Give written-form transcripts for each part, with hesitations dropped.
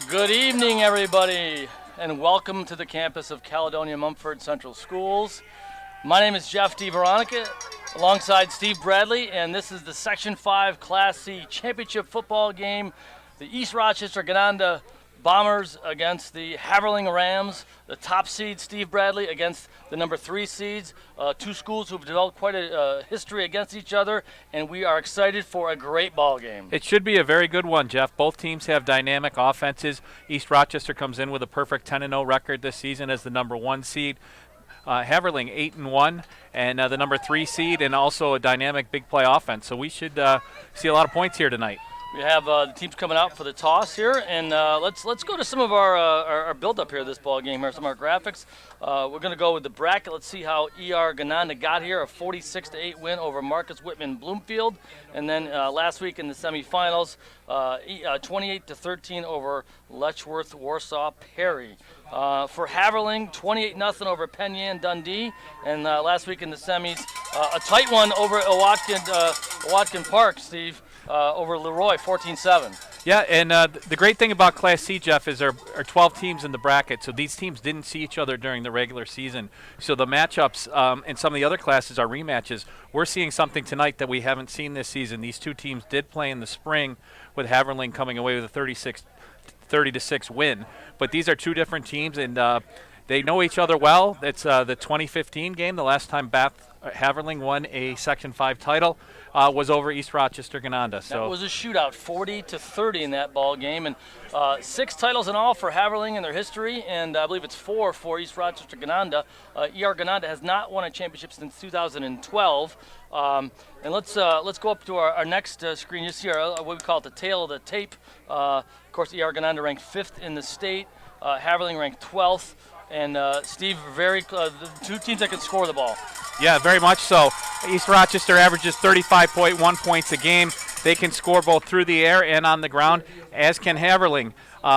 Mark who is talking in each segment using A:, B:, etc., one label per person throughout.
A: Good evening, everybody, and welcome to the campus of Caledonia-Mumford Central Schools. My name is Jeff DeVeronica, alongside Steve Bradley, and this is the Section 5 Class C Championship football game. The East Rochester Gananda Bombers against the Haverling Rams, the top seed Steve Bradley against the number 3 seeds, two schools who've developed quite a history against each other, and we are excited for a great ball game.
B: It should be a very good one, Jeff. Both teams have dynamic offenses. East Rochester comes in with a perfect 10-0 record this season as the number 1 seed. Haverling 8-1, and the number 3 seed, and also a dynamic big play offense. So we should see a lot of points here tonight.
A: We have the teams coming out for the toss here, and let's go to some of our build-up here this ball game here, some of our graphics. We're going to go with the bracket. Let's see how E.R. Gananda got here, a 46-8 win over Marcus Whitman Bloomfield, and then last week in the semifinals, 28-13 over Letchworth Warsaw Perry. For Haverling, 28-0 over Penn Yan Dundee, and last week in the semis, a tight one over Watkin Park, Steve. Over Leroy, 14-7.
B: Yeah, and the great thing about Class C, Jeff, is there are 12 teams in the bracket, so these teams didn't see each other during the regular season. So the matchups in some of the other classes are rematches. We're seeing something tonight that we haven't seen this season. These two teams did play in the spring, with Haverling coming away with a 30-6 win. But these are two different teams, and they know each other well. It's the 2015 game, the last time Haverling won a Section 5 title. Was over East Rochester Gananda. So
A: that was a shootout, 40-30 in that ball game, and 6 titles in all for Haverling in their history, and I believe it's 4 for East Rochester Gananda. E.R. Gananda has not won a championship since 2012. And let's go up to our next screen. You see what we call it, the tail of the tape. Of course, E.R. Gananda ranked 5th in the state. Haverling ranked 12th. And Steve, the two teams that can score the ball.
B: Yeah, very much so. East Rochester averages 35.1 points a game. They can score both through the air and on the ground, as can Haverling.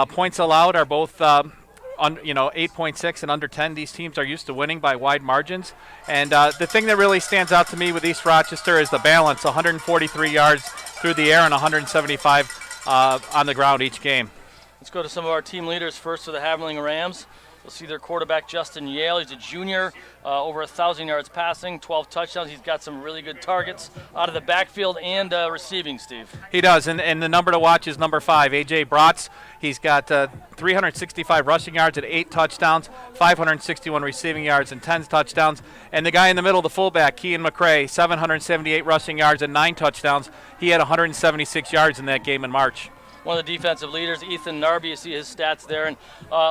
B: Points allowed are both 8.6 and under 10. These teams are used to winning by wide margins. And the thing that really stands out to me with East Rochester is the balance, 143 yards through the air and 175 on the ground each game.
A: Let's go to some of our team leaders first for the Haverling Rams. You'll see their quarterback, Justin Yale. He's a junior, over 1,000 yards passing, 12 touchdowns. He's got some really good targets out of the backfield and receiving, Steve.
B: He does, and the number to watch is number 5, A.J. Bratz. He's got 365 rushing yards and 8 touchdowns, 561 receiving yards and 10 touchdowns. And the guy in the middle, the fullback, Kean McCrae, 778 rushing yards and 9 touchdowns. He had 176 yards in that game in March.
A: One of the defensive leaders, Ethan Narby. You see his stats there. And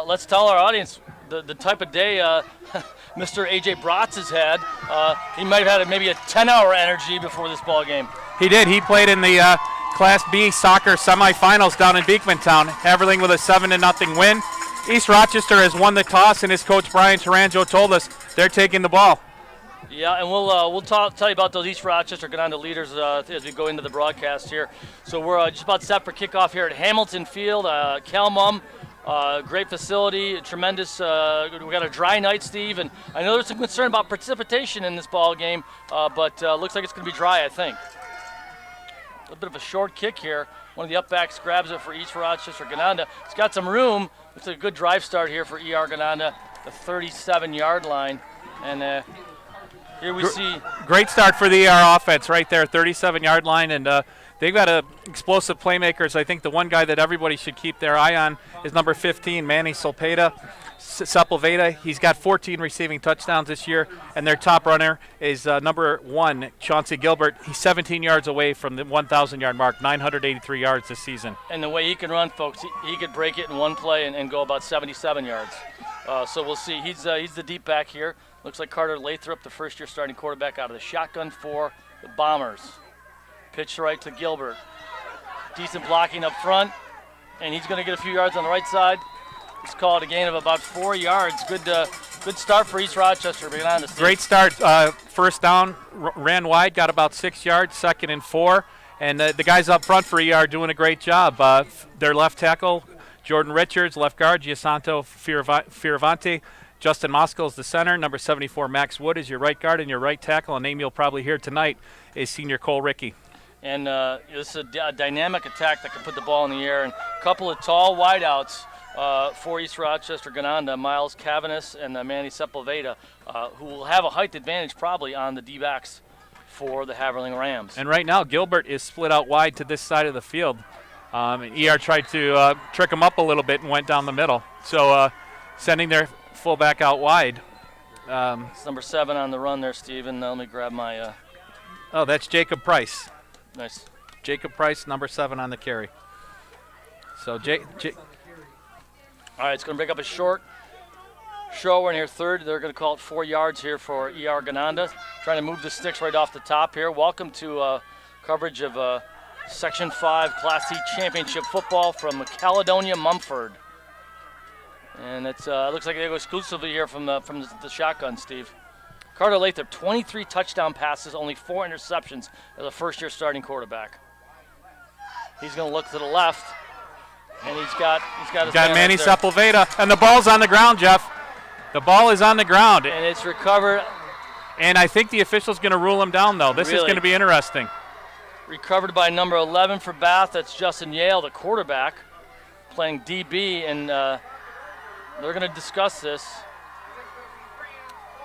A: let's tell our audience the type of day Mr. A.J. Bratz has had. He might have had maybe a 10-hour energy before this ball game.
B: He did. He played in the Class B soccer semifinals down in Beekmantown. Haverling with a 7-0 win. East Rochester has won the toss, and his coach Brian Taranjo told us they're taking the ball.
A: Yeah, and we'll tell you about those East Rochester Gananda leaders as we go into the broadcast here. So we're just about set for kickoff here at Hamilton Field, Calmum. Great facility, tremendous. We got a dry night, Steve, and I know there's some concern about precipitation in this ball game, but looks like it's going to be dry, I think. A little bit of a short kick here. One of the upbacks grabs it for East Rochester Gananda. It's got some room. It's a good drive start here for E.R. Gananda, the 37-yard line, and. Here we see.
B: Great start for the ER offense right there, 37-yard line, and they've got explosive playmakers. I think the one guy that everybody should keep their eye on is number 15, Manny Sepulveda. He's got 14 receiving touchdowns this year, and their top runner is number 1, Chauncey Gilbert. He's 17 yards away from the 1,000-yard mark, 983 yards this season.
A: And the way he can run, folks, he could break it in one play and go about 77 yards. So we'll see. He's the deep back here. Looks like Carter Lathrop, the first-year starting quarterback out of the shotgun for the Bombers. Pitch right to Gilbert. Decent blocking up front, and he's going to get a few yards on the right side. Let's call it a gain of about 4 yards. Good start for East Rochester.
B: Great start. First down, ran wide, got about 6 yards, 2nd and 4. And the guys up front for ER doing a great job. Their left tackle, Jordan Richards, left guard, Giasanto Fioravanti. Justin Moskal is the center. Number 74, Max Wood, is your right guard, and your right tackle, a name you'll probably hear tonight, is senior Cole Rickey.
A: And this is a dynamic attack that can put the ball in the air. And a couple of tall wideouts for East Rochester Gananda, Miles Cavanis and Manny Sepulveda, who will have a height advantage probably on the D-backs for the Haverling Rams.
B: And right now, Gilbert is split out wide to this side of the field. And ER tried to trick him up a little bit and went down the middle. So sending their fullback out wide.
A: It's number 7 on the run there, Steven. Let me grab my...
B: Oh, that's Jacob Price.
A: Nice.
B: Jacob Price, number 7 on the carry. So,
A: all right, it's going to break up a short. We're in here third. They're going to call it 4 yards here for ER Gananda. Trying to move the sticks right off the top here. Welcome to coverage of Section 5 Class C Championship football from Caledonia-Mumford. And it looks like they go exclusively here from the shotgun, Steve. Carter Lathrop, 23 touchdown passes, only 4 interceptions as a first-year starting quarterback. He's going to look to the left, and he's got
B: Manny Sepulveda, and the ball's on the ground, Jeff. The ball is on the ground.
A: And it's recovered.
B: And I think the official's going to rule him down, though. This is going to be interesting.
A: Recovered by number 11 for Bath. That's Justin Yale, the quarterback, playing DB, and they're going to discuss this.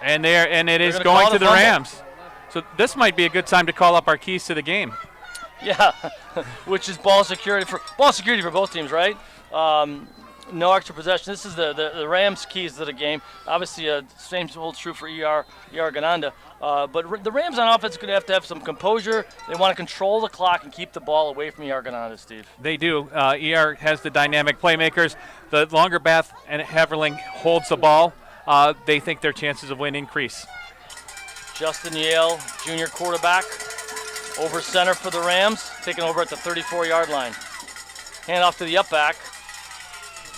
B: And it is going to the Rams. So this might be a good time to call up our keys to the game.
A: Yeah, which is ball security for both teams, right? No extra possession. This is the Rams' keys to the game. Obviously, same holds true for ER Gananda. But the Rams on offense are going to have some composure. They want to control the clock and keep the ball away from ER Gananda, Steve.
B: They do. ER has the dynamic playmakers. The longer Bath and Haverling holds the ball, they think their chances of win increase.
A: Justin Yale, junior quarterback, over center for the Rams, taking over at the 34-yard line. Hand off to the up back.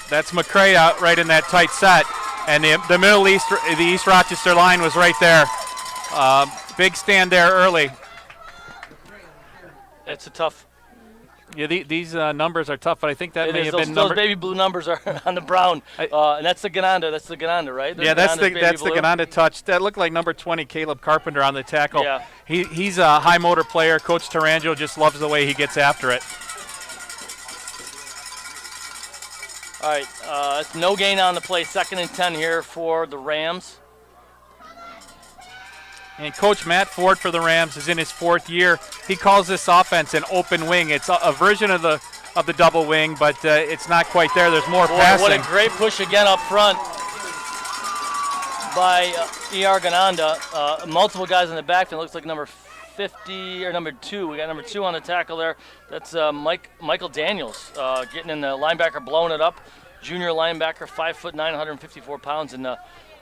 B: That's McCray out right in that tight set. And the East Rochester line was right there. Big stand there early.
A: It's a tough.
B: Yeah, these numbers are tough, but I think that may have been
A: those baby blue numbers are on the brown, and that's the Gananda. That's the Gananda, right?
B: That's the Gananda touch. That looked like number 20, Caleb Carpenter, on the tackle.
A: Yeah.
B: He's a high motor player. Coach Tarango just loves the way he gets after it.
A: All right, it's no gain on the play. 2nd and 10 here for the Rams.
B: And Coach Matt Ford for the Rams is in his 4th year. He calls this offense an open wing. It's a version of the double wing, but it's not quite there. There's more passing.
A: What a great push again up front by ER Gananda. Multiple guys in the backfield. Looks like number 50 or number 2. We got number 2 on the tackle there. That's Michael Daniels getting in the linebacker, blowing it up. Junior linebacker, 5'9", 154 pounds, and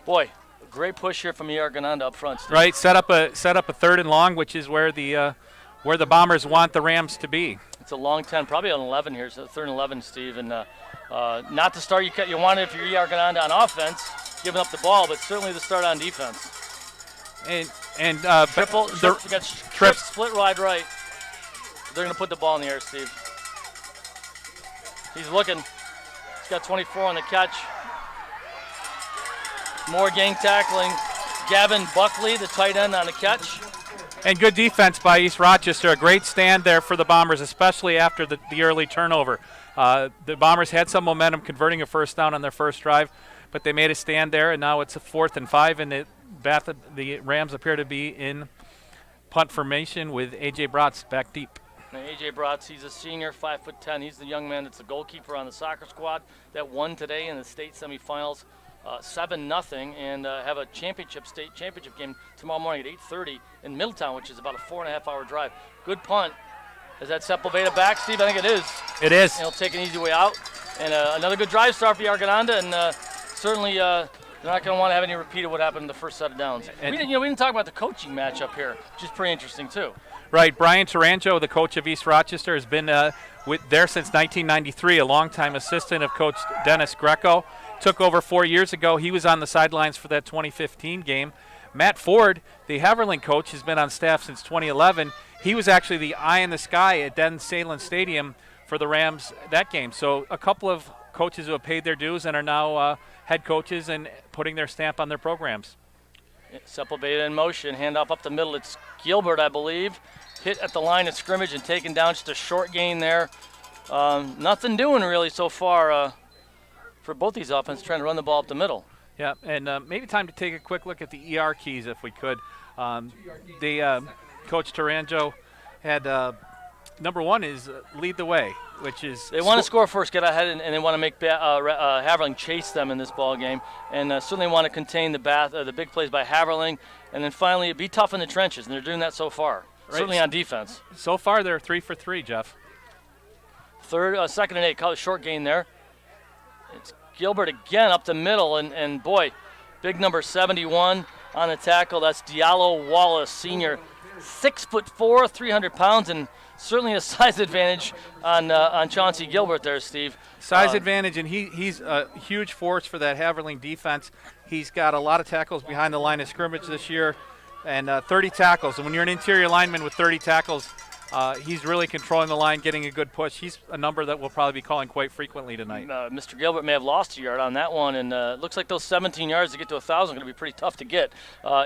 A: boy. Great push here from ER Gananda up front, Steve.
B: Right, set up a 3rd and long, which is where the Bombers want the Rams to be.
A: It's a long 10, probably an 11 here, so 3rd and 11, Steve. And not the start you want it if you're ER Gananda on offense, giving up the ball, but certainly the start on defense.
B: And
A: Trips split wide right. They're going to put the ball in the air, Steve. He's looking. He's got 24 on the catch. More gang tackling. Gavin Buckley, the tight end, on the catch.
B: And good defense by East Rochester. A great stand there for the Bombers, especially after the early turnover. The Bombers had some momentum converting a first down on their first drive, but they made a stand there, and now it's a 4th and 5, and the Rams appear to be in punt formation with A.J. Bratz back deep.
A: Now, A.J. Bratz, he's a senior, 5'10". He's the young man that's the goalkeeper on the soccer squad that won today in the state semifinals. 7-0, and have a state championship game tomorrow morning at 8:30 in Middletown, which is about a 4.5-hour drive. Good punt. Is that Sepulveda back, Steve? I think it is.
B: It is.
A: And he'll take an easy way out. And another good drive start for Gananda, and certainly they're not going to want to have any repeat of what happened in the first set of downs. We didn't talk about the coaching matchup here, which is pretty interesting too.
B: Right. Brian Tarango, the coach of East Rochester, has been there since 1993, a longtime assistant of Coach Dennis Greco. Took over 4 years ago. He was on the sidelines for that 2015 game. Matt Ford, the Haverling coach, has been on staff since 2011. He was actually the eye in the sky at Den Salem Stadium for the Rams that game. So a couple of coaches who have paid their dues and are now head coaches and putting their stamp on their programs.
A: Sepulveda in motion, handoff up the middle. It's Gilbert, I believe. Hit at the line of scrimmage and taken down, just a short gain there. Nothing doing really so far for both these offenses trying to run the ball up the middle.
B: Yeah, and maybe time to take a quick look at the ER keys if we could. Coach Taranjo had number one is lead the way, which is
A: they want to score first, get ahead, and they want to make Haverling chase them in this ball game, and certainly want to contain the big plays by Haverling, and then finally be tough in the trenches, and they're doing that so far. Right. Certainly on defense.
B: So far, they're 3 for 3, Jeff.
A: Second and 8, call it short gain there. It's Gilbert again up the middle, and boy, big number 71 on the tackle. That's Diallo Wallace, senior, 6'4", 300 pounds, and certainly a size advantage on Chauncey Gilbert there, Steve.
B: Size advantage, and he's a huge force for that Haverling defense. He's got a lot of tackles behind the line of scrimmage this year, and 30 tackles. And when you're an interior lineman with 30 tackles, he's really controlling the line, getting a good push. He's a number that we'll probably be calling quite frequently tonight.
A: Mr. Gilbert may have lost a yard on that one, and it looks like those 17 yards to get to 1,000 are going to be pretty tough to get.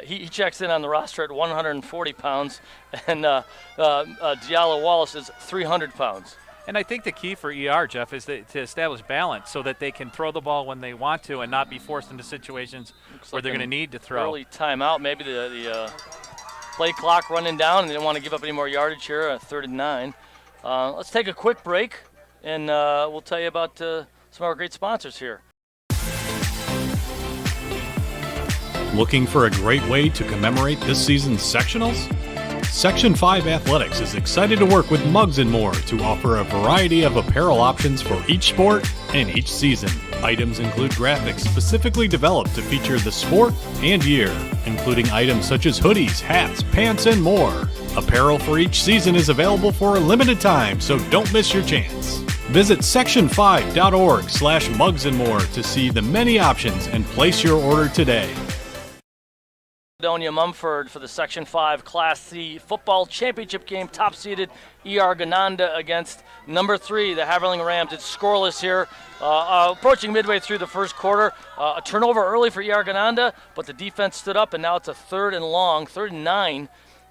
A: He checks in on the roster at 140 pounds, and Diallo Wallace is 300 pounds.
B: And I think the key for ER, Jeff, is to establish balance so that they can throw the ball when they want to and not be forced into situations where they're going to need to throw.
A: Early timeout, maybe the play clock running down, and they don't want to give up any more yardage here, 3rd and 9. Let's take a quick break, and we'll tell you about some of our great sponsors here.
C: Looking for a great way to commemorate this season's sectionals? Section 5 Athletics is excited to work with Muggs & More to offer a variety of apparel options for each sport and each season. Items include graphics specifically developed to feature the sport and year, including items such as hoodies, hats, pants, and more. Apparel for each season is available for a limited time, so don't miss your chance. Visit section5.org/Muggs & More to see the many options and place your order today.
A: Caledonia-Mumford for the Section 5 Class C football championship game, top-seeded ER Gananda against number 3, the Haverling Rams. It's scoreless here, approaching midway through the first quarter. A turnover early for ER Gananda, but the defense stood up, and now it's a 3rd and 9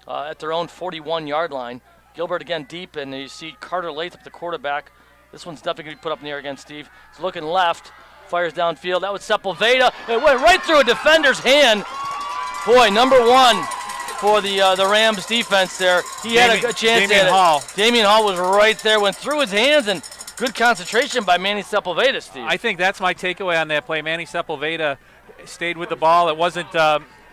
A: at their own 41-yard line. Gilbert again deep, and you see Carter Lathrop, the quarterback. This one's definitely going to be put up in the air again, Steve. He's looking left, fires downfield. That was Sepulveda. It went right through a defender's hand. Boy, number 1 for the Rams defense there. He had a chance.
B: Damian Hall.
A: Damian Hall was right there, went through his hands, and good concentration by Manny Sepulveda, Steve.
B: I think that's my takeaway on that play. Manny Sepulveda stayed with the ball. It wasn't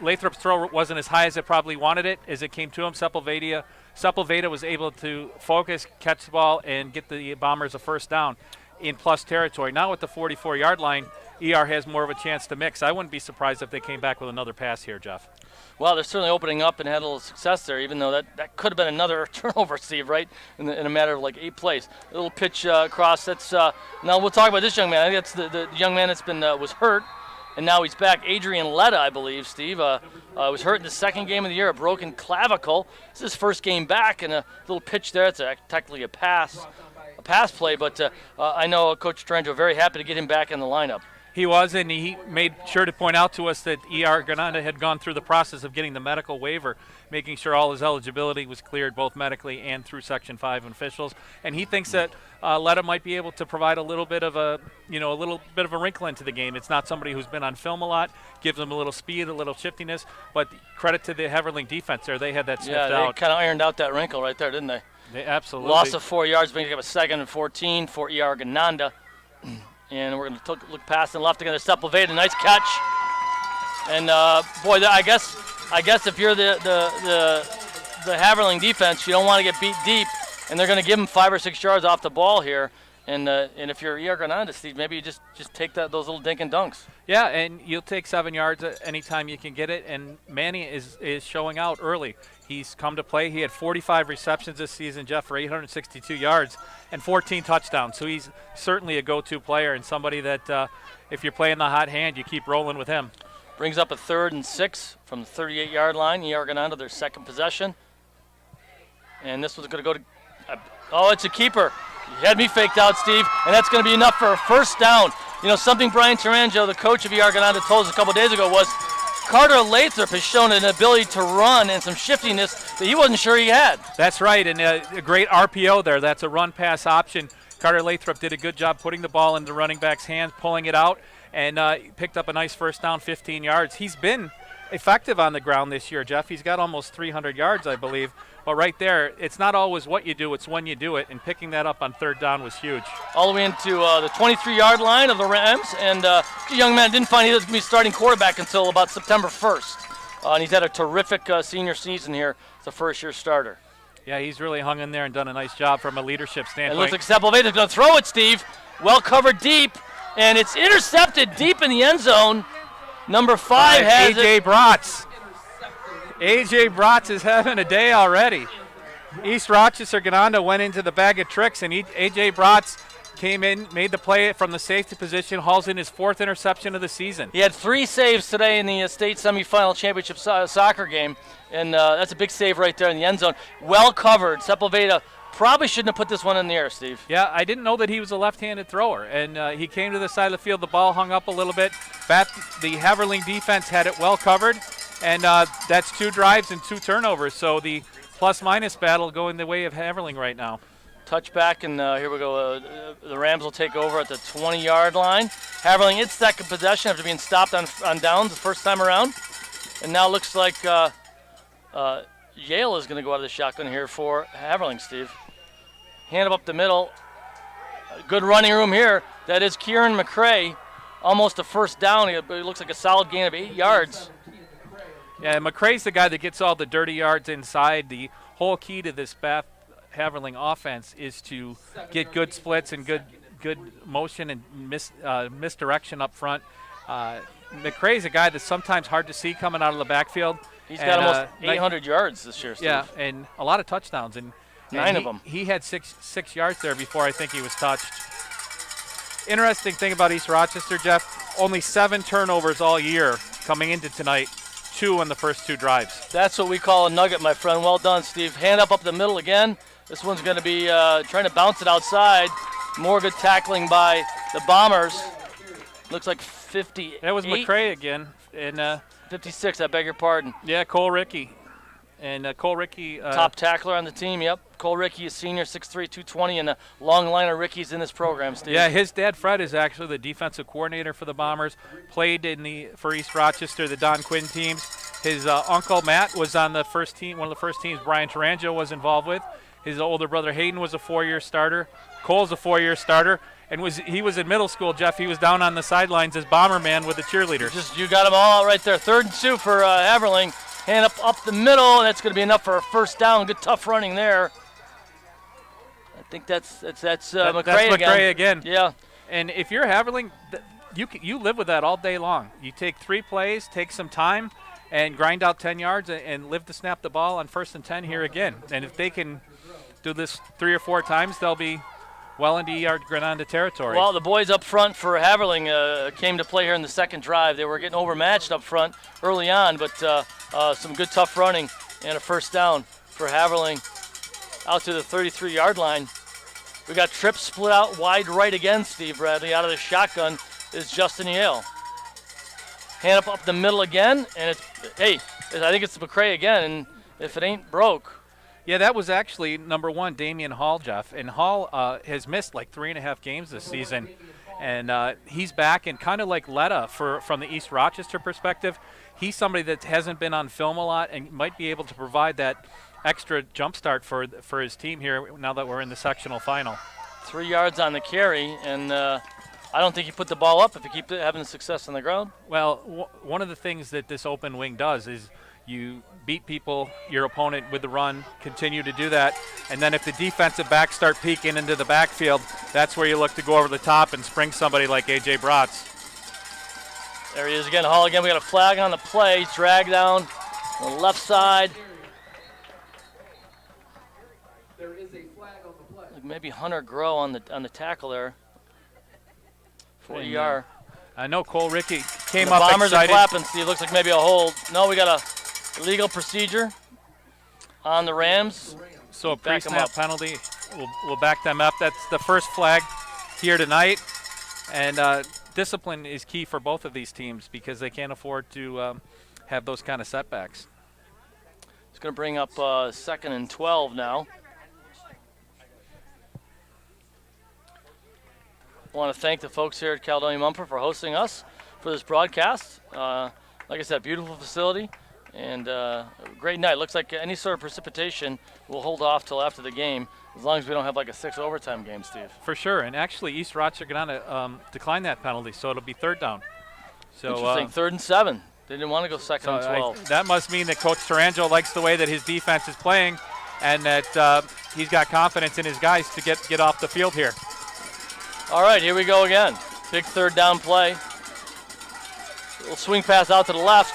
B: Lathrop's throw wasn't as high as it probably wanted it. As it came to him, Sepulveda was able to focus, catch the ball, and get the Bombers a first down in plus territory. Now with the 44-yard line, ER has more of a chance to mix. I wouldn't be surprised if they came back with another pass here, Jeff.
A: Well, they're certainly opening up and had a little success there, even though that could have been another turnover, Steve, right, in a matter of like 8 plays. A little pitch across. That's now we'll talk about this young man. I think that's the young man that's been was hurt, and now he's back. Adrian Letta, I believe, Steve, was hurt in the second game of the year, a broken clavicle. It's his first game back, and a little pitch there. It's technically a pass play, but I know Coach Taranjo very happy to get him back in the lineup.
B: He was, and he made sure to point out to us that ER Gananda had gone through the process of getting the medical waiver, making sure all his eligibility was cleared both medically and through Section 5 officials. And he thinks that Letta might be able to provide a little bit of a wrinkle into the game. It's not somebody who's been on film a lot, gives them a little speed, a little shiftiness, but credit to the Haverling defense there. They had that sniffed out.
A: Yeah, they kind of ironed out that wrinkle right there, didn't they?
B: They absolutely.
A: Loss of 4 yards, bringing up a 2nd and 14 for ER Gananda. And we're going to look past and left again to Sepulveda. Nice catch. And boy, I guess if you're the Haverling defense, you don't want to get beat deep, and they're going to give them 5 or 6 yards off the ball here. And if you're ER Gananda, Steve, maybe you just take those little dink and dunks. Yeah,
B: and you'll take 7 yards anytime you can get it. And Manny is showing out early. He's come to play. He had 45 receptions this season, Jeff, for 862 yards and 14 touchdowns. So he's certainly a go-to player and somebody that if you're playing the hot hand, you keep rolling with him.
A: Brings up a 3rd and 6 from the 38-yard line. ER Gananda, their second possession. And this was going to go to it's a keeper. You had me faked out, Steve, and that's going to be enough for a first down. You know, something Brian Taranjo, the coach of ER Gananda, told us a couple days ago was Carter Lathrop has shown an ability to run and some shiftiness that he wasn't sure he had.
B: That's right, and a great RPO there. That's a run-pass option. Carter Lathrop did a good job putting the ball in the running back's hands, pulling it out, and picked up a nice first down, 15 yards. He's been effective on the ground this year, Jeff. He's got almost 300 yards, I believe. But right there, it's not always what you do, it's when you do it, and picking that up on third down was huge.
A: All the way into the 23-yard line of the Rams, and the young man didn't find he was going to be starting quarterback until about September 1st. And he's had a terrific senior season here as a first-year starter.
B: Yeah, he's really hung in there and done a nice job from a leadership standpoint.
A: It looks like Sepulveda's going to throw it, Steve. Well covered deep, and it's intercepted deep in the end zone. Number 5 has
B: A.J. Bratz. A.J. Bratz is having a day already. East Rochester Gananda went into the bag of tricks, and A.J. Bratz came in, made the play from the safety position, hauls in his 4th interception of the season.
A: He had 3 saves today in the state semifinal championship soccer game, and that's a big save right there in the end zone. Well covered. Sepulveda probably shouldn't have put this one in the air, Steve.
B: Yeah, I didn't know that he was a left-handed thrower, and he came to the side of the field. The ball hung up a little bit. The Haverling defense had it well covered, and that's 2 drives and 2 turnovers. So the plus-minus battle going the way of Haverling right now.
A: Touchback, and here we go. The Rams will take over at the 20-yard line. Haverling its second possession after being stopped on downs the first time around. And now looks like Yale is going to go out of the shotgun here for Haverling, Steve. Hand him up the middle. Good running room here. That is Kieran McCrae. Almost a first down. It looks like a solid gain of 8 yards.
B: Yeah, McCrae's the guy that gets all the dirty yards inside. The whole key to this Haverling offense is to get good splits and good motion and misdirection up front. McCrae's a guy that's sometimes hard to see coming out of the backfield.
A: He's got almost 800 yards this year, Steve.
B: Yeah, and a lot of touchdowns. And
A: 9 of them.
B: He had six yards there before I think he was touched. Interesting thing about East Rochester, Jeff, only 7 turnovers all year coming into tonight, 2 on the first 2 drives.
A: That's what we call a nugget, my friend. Well done, Steve. Hand up the middle again. This one's going to be trying to bounce it outside. More good tackling by the Bombers. Looks like 58.
B: That was McCrae again. And
A: 56, I beg your pardon.
B: Yeah, Cole Rickey. And Cole Rickey.
A: Top tackler on the team, yep. Cole Rickey is senior, 6'3", 220, and a long line of Rickeys in this program, Steve.
B: Yeah, his dad, Fred, is actually the defensive coordinator for the Bombers. Played for East Rochester, the Don Quinn teams. His uncle, Matt, was on the first team, one of the first teams Brian Tarango was involved with. His older brother, Hayden, was a 4-year starter. Cole's a 4-year starter. And he was in middle school, Jeff. He was down on the sidelines as bomber man with the cheerleaders.
A: You got them all out right there. 3rd and 2 for Haverling. Hand up the middle. That's going to be enough for a first down. Good tough running there. I think that's McCrae again.
B: That's McCrae again.
A: Yeah.
B: And if you're Haverling, you live with that all day long. You take 3 plays, take some time, and grind out 10 yards and live to snap the ball on 1st and 10 here again. And if they can do this 3 or 4 times, they'll be well into our Gananda territory.
A: Well, the boys up front for Haverling came to play here in the second drive. They were getting overmatched up front early on, but some good tough running and a first down for Haverling out to the 33-yard line. We got trips split out wide right again, Steve Bradley. Out of the shotgun is Justin Yale. Hand up the middle again, and I think it's McCrae again, and if it ain't broke.
B: Yeah, that was actually number 1, Damian Hall, Jeff. And Hall has missed like 3.5 games this season. And he's back, and kind of like Letta from the East Rochester perspective, he's somebody that hasn't been on film a lot and might be able to provide that extra jump start for his team here now that we're in the sectional final.
A: 3 yards on the carry, and I don't think you put the ball up if you keep having success on the ground.
B: Well, one of the things that this open wing does is you beat your opponent with the run, continue to do that, and then if the defensive backs start peeking into the backfield, that's where you look to go over the top and spring somebody like A.J. Bratz.
A: There he is again, Hall again. We got a flag on the play. Drag down on the left side.
D: There is a flag on the play.
A: Like maybe Hunter Grow on the tackle there for ER.
B: I know Cole Rickey came
A: the
B: up
A: Bombers
B: excited.
A: are clapping, Steve. Looks like maybe a hold. No, we got a legal procedure on the Rams.
B: So a
A: Back 'em
B: pre-snap
A: up.
B: penalty will back them up. That's the first flag here tonight. And discipline is key for both of these teams because they can't afford to have those kind of setbacks.
A: It's going to bring up 2nd and 12 now. want to thank the folks here at Caledonia-Mumford for hosting us for this broadcast. Like I said, beautiful facility and great night. Looks like any sort of precipitation will hold off till after the game, as long as we don't have like a 6 overtime game, Steve.
B: For sure, and actually East Rochester Gananda declined that penalty, so it'll be 3rd down. So
A: interesting, 3rd and 7. They didn't want to go 2nd and 12.
B: That must mean that Coach Tarangelo likes the way that his defense is playing, and that he's got confidence in his guys to get off the field here.
A: All right, here we go again. Big 3rd down play. Little swing pass out to the left.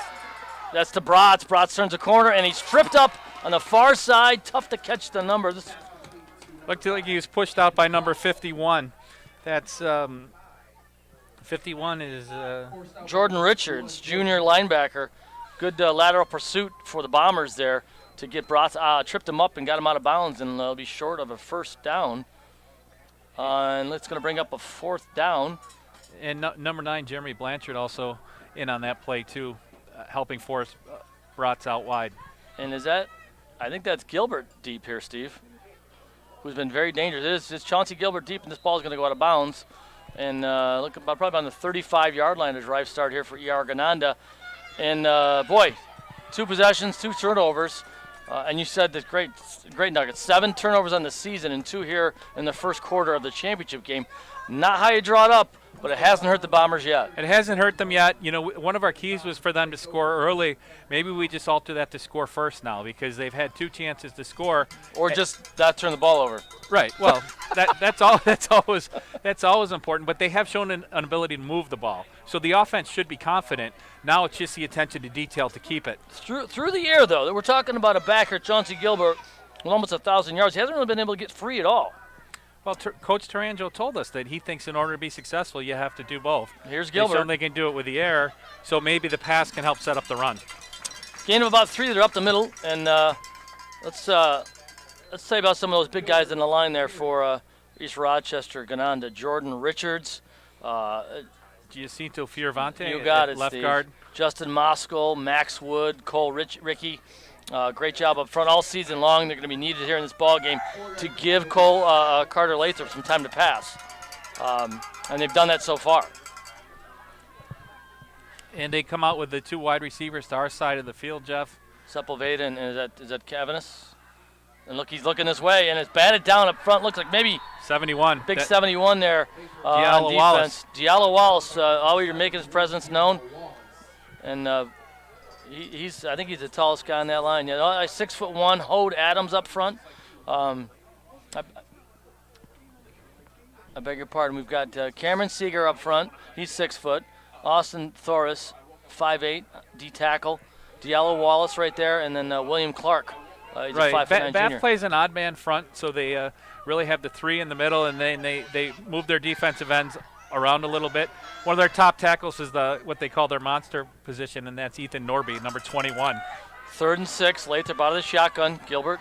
A: That's to Bratz. Bratz turns a corner, and he's tripped up on the far side. Tough to catch the number.
B: Looked like he was pushed out by number 51. That's 51 is
A: Jordan Richards, junior linebacker. Good lateral pursuit for the Bombers there to get Bratz. Tripped him up and got him out of bounds, and they'll be short of a 1st down. And it's going to bring up a 4th down.
B: And number 9, Jeremy Blanchard, also in on that play too, helping force Bratz out wide.
A: And I think that's Gilbert deep here, Steve, who's been very dangerous. It's Chauncey Gilbert deep, and this ball is going to go out of bounds. And look, probably on the 35-yard line to drive start here for ER Gananda. And, boy, 2 possessions, 2 turnovers. And you said that great nuggets. 7 turnovers on the season and 2 here in the first quarter of the championship game. Not how you draw it up, but it hasn't hurt the Bombers yet.
B: It hasn't hurt them yet. You know, one of our keys was for them to score early. Maybe we just alter that to score first now, because they've had 2 chances to score.
A: Or just not turn the ball over.
B: Right. Well, that's always important. But they have shown an ability to move the ball, so the offense should be confident. Now it's just the attention to detail to keep it.
A: Through the air, though, we're talking about a backer, Chauncey Gilbert, with almost 1,000 yards. He hasn't really been able to get free at all.
B: Well, Coach Tarangelo told us that he thinks in order to be successful, you have to do both.
A: Here's Gilbert.
B: They certainly can do it with the air, so maybe the pass can help set up the run.
A: Gain of about 3. They're up the middle, and let's say about some of those big guys in the line there for East Rochester Gananda. Jordan Richards.
B: Giacinto Fioravante,
A: you got it,
B: left
A: Steve.
B: guard.
A: Justin Moskal, Max Wood, Cole Ricky. Great job up front all season long. They're going to be needed here in this ball game to give Cole Carter Lathrop some time to pass. And they've done that so far.
B: And they come out with the 2 wide receivers to our side of the field, Jeff.
A: Sepulveda and is that Cavanis? And look, he's looking this way, and it's batted down up front. Looks like maybe
B: 71.
A: Big 71 there on defense.
B: Wallace.
A: Diallo Wallace, always making his presence known. And I think he's the tallest guy on that line. 6'1", Hode Adams up front. I beg your pardon. We've got Cameron Seeger up front. He's 6 foot. Austin Thoris, 5'8", D tackle. Diallo Wallace right there, and then William Clark. He's
B: right.
A: a 5'9" junior.
B: Bath plays an odd man front, so they really have the 3 in the middle, and then they move their defensive ends around a little bit. One of their top tackles is what they call their monster position, and that's Ethan Norby, number 21.
A: 3rd and 6. Lathrop out of the shotgun. Gilbert,